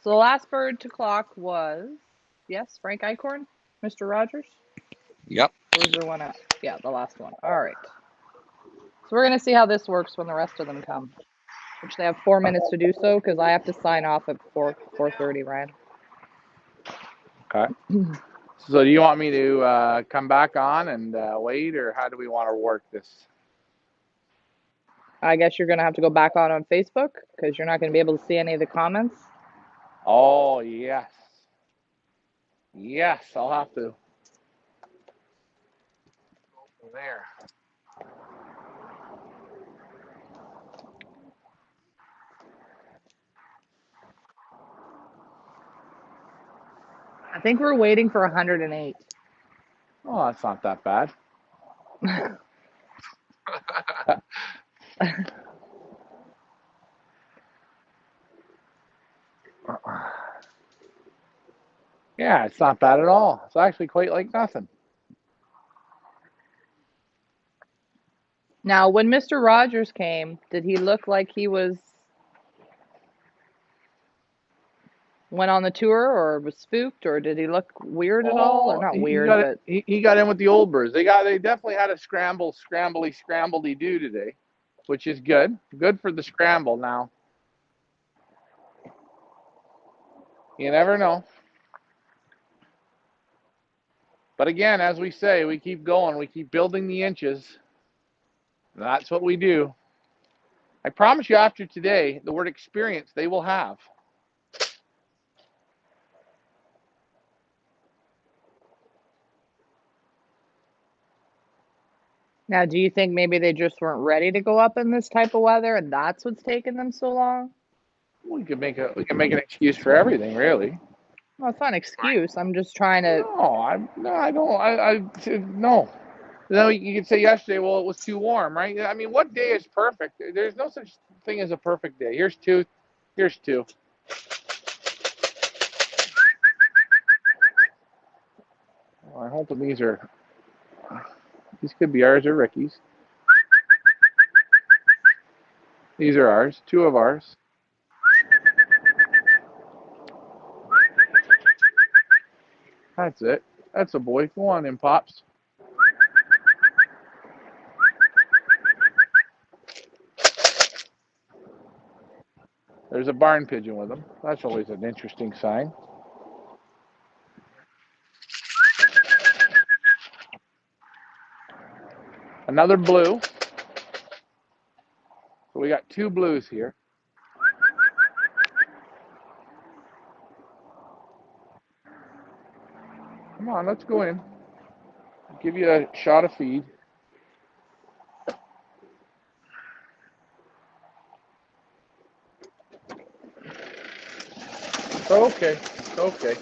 So the last bird to clock was, yes, Frank Eichhorn, Mr. Rogers? Yep. Or is there one out? Yeah, the last one. All right. So we're going to see how this works when the rest of them come, which they have 4 minutes to do so because I have to sign off at 4:30, Ryan. Okay. So do you want me to come back on and wait, or how do we want to work this? I guess you're going to have to go back on Facebook because you're not going to be able to see any of the comments. Oh, yes. Yes, I'll have to. There. I think we're waiting for 108. Oh, that's not that bad. Yeah, it's not bad at all. It's actually quite like nothing. Now, when Mr. Rogers came, did he look like he went on the tour or was spooked, or did he look weird at all? Or Oh, not he weird, got it. but He got in with the old birds. They definitely had a scrambledy do today, which is good. Good for the scramble now. You never know. But again, as we say, we keep going. We keep building the inches. That's what we do. I promise you after today, the word experience they will have. now do you think maybe they just weren't ready to go up in this type of weather and that's what's taking them so long? We can make an excuse for everything, really. Well, it's not an excuse. I'm just trying to. No, I don't. No. No, you could say yesterday, well, it was too warm, right? I mean, what day is perfect? There's no such thing as a perfect day. Here's two. Here's two. I'm hoping these could be ours or Ricky's. These are ours, 2 of ours. That's it. That's a boy. Go on in, Pops. There's a barn pigeon with him. That's always an interesting sign. Another blue. So we got 2 blues here. Come on, let's go in. I'll give you a shot of feed. Okay, okay.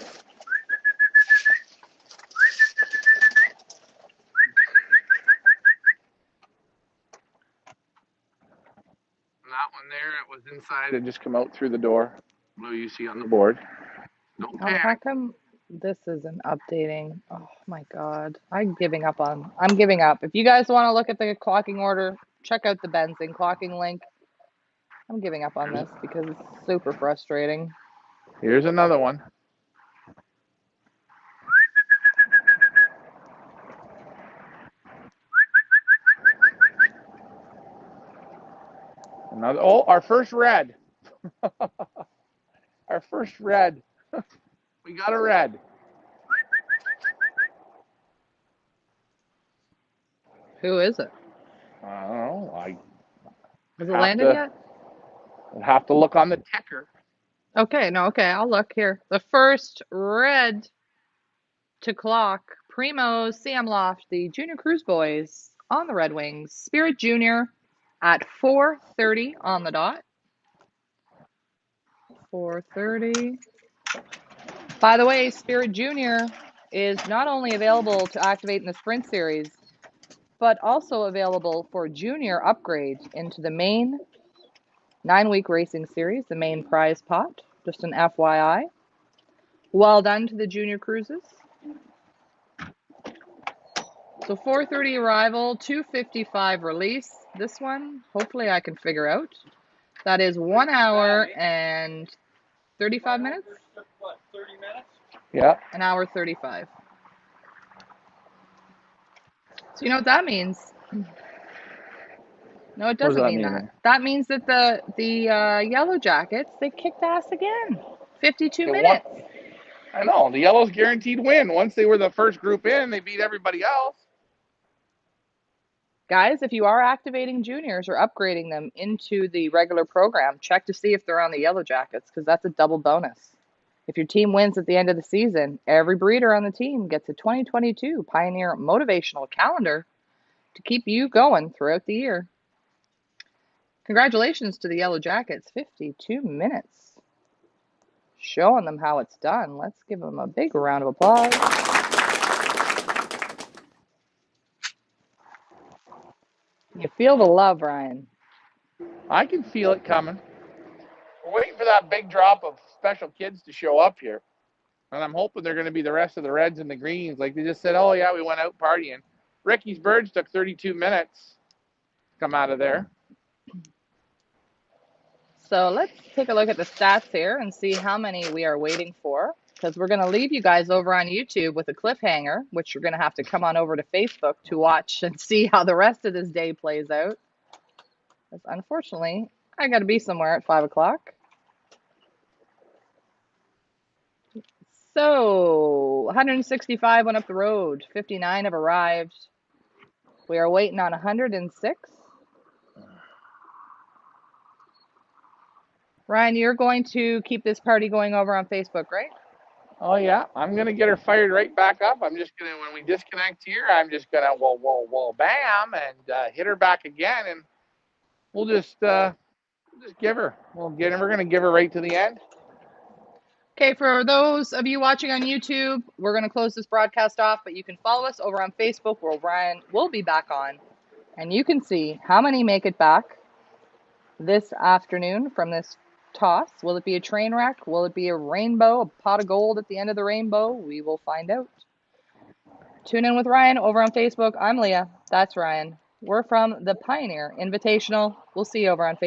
That one there, it was inside and just come out through the door. Blue you see on the board. Don't How panic. come this isn't updating? Oh my God. I'm giving up. If you guys want to look at the clocking order, check out the Benzing clocking link. I'm giving up on this because it's super frustrating. Here's another one. Another. Oh, our first red. Our first red. We got a red. Who is it? I don't know. Has it landed yet? I'll have to look on the ticker. Okay, I'll look here. The first red to clock, Primo's Sam Loft, the Junior Cruise Boys on the Red Wings. Spirit Junior at 4:30 on the dot. 4:30. By the way, Spirit Junior is not only available to activate in the Sprint Series, but also available for Junior upgrade into the main 9-week racing series, the main prize pot. Just an FYI. Well done to the Junior Cruises. So 4:30 arrival, 2:55 release. This one, hopefully I can figure out. That is 1 hour and 35 minutes? What, 30 minutes? Yeah. 1 hour 35. So you know what that means? No, it doesn't mean that. That means that the Yellow Jackets, they kicked ass again. 52 minutes. I know. The Yellows guaranteed win. Once they were the first group in, they beat everybody else. Guys, if you are activating juniors or upgrading them into the regular program, check to see if they're on the Yellow Jackets, because that's a double bonus. If your team wins at the end of the season, every breeder on the team gets a 2022 Pioneer motivational calendar to keep you going throughout the year. Congratulations to the Yellow Jackets, 52 minutes. Showing them how it's done. Let's give them a big round of applause. You feel the love, Ryan. I can feel it coming. We're waiting for that big drop of special kids to show up here. And I'm hoping they're going to be the rest of the Reds and the Greens. Like they just said, oh, yeah, we went out partying. Ricky's Birds took 32 minutes to come out of there. So let's take a look at the stats here and see how many we are waiting for, because we're going to leave you guys over on YouTube with a cliffhanger, which you're going to have to come on over to Facebook to watch and see how the rest of this day plays out. Because unfortunately, I got to be somewhere at 5 o'clock. So 165 went up the road. 59 have arrived. We are waiting on 106. Ryan, you're going to keep this party going over on Facebook, right? Oh, yeah. I'm going to get her fired right back up. I'm just going to, when we disconnect here, I'm just going to, whoa, bam, and hit her back again. And we'll just give her. We're going to give her right to the end. Okay, for those of you watching on YouTube, we're going to close this broadcast off, but you can follow us over on Facebook where Ryan will be back on. And you can see how many make it back this afternoon from this toss. Will it be a train wreck? Will it be a rainbow, a pot of gold at the end of the rainbow? We will find out. Tune in with Ryan over on Facebook. I'm Leah. That's Ryan. We're from the Pioneer Invitational. We'll see you over on Facebook.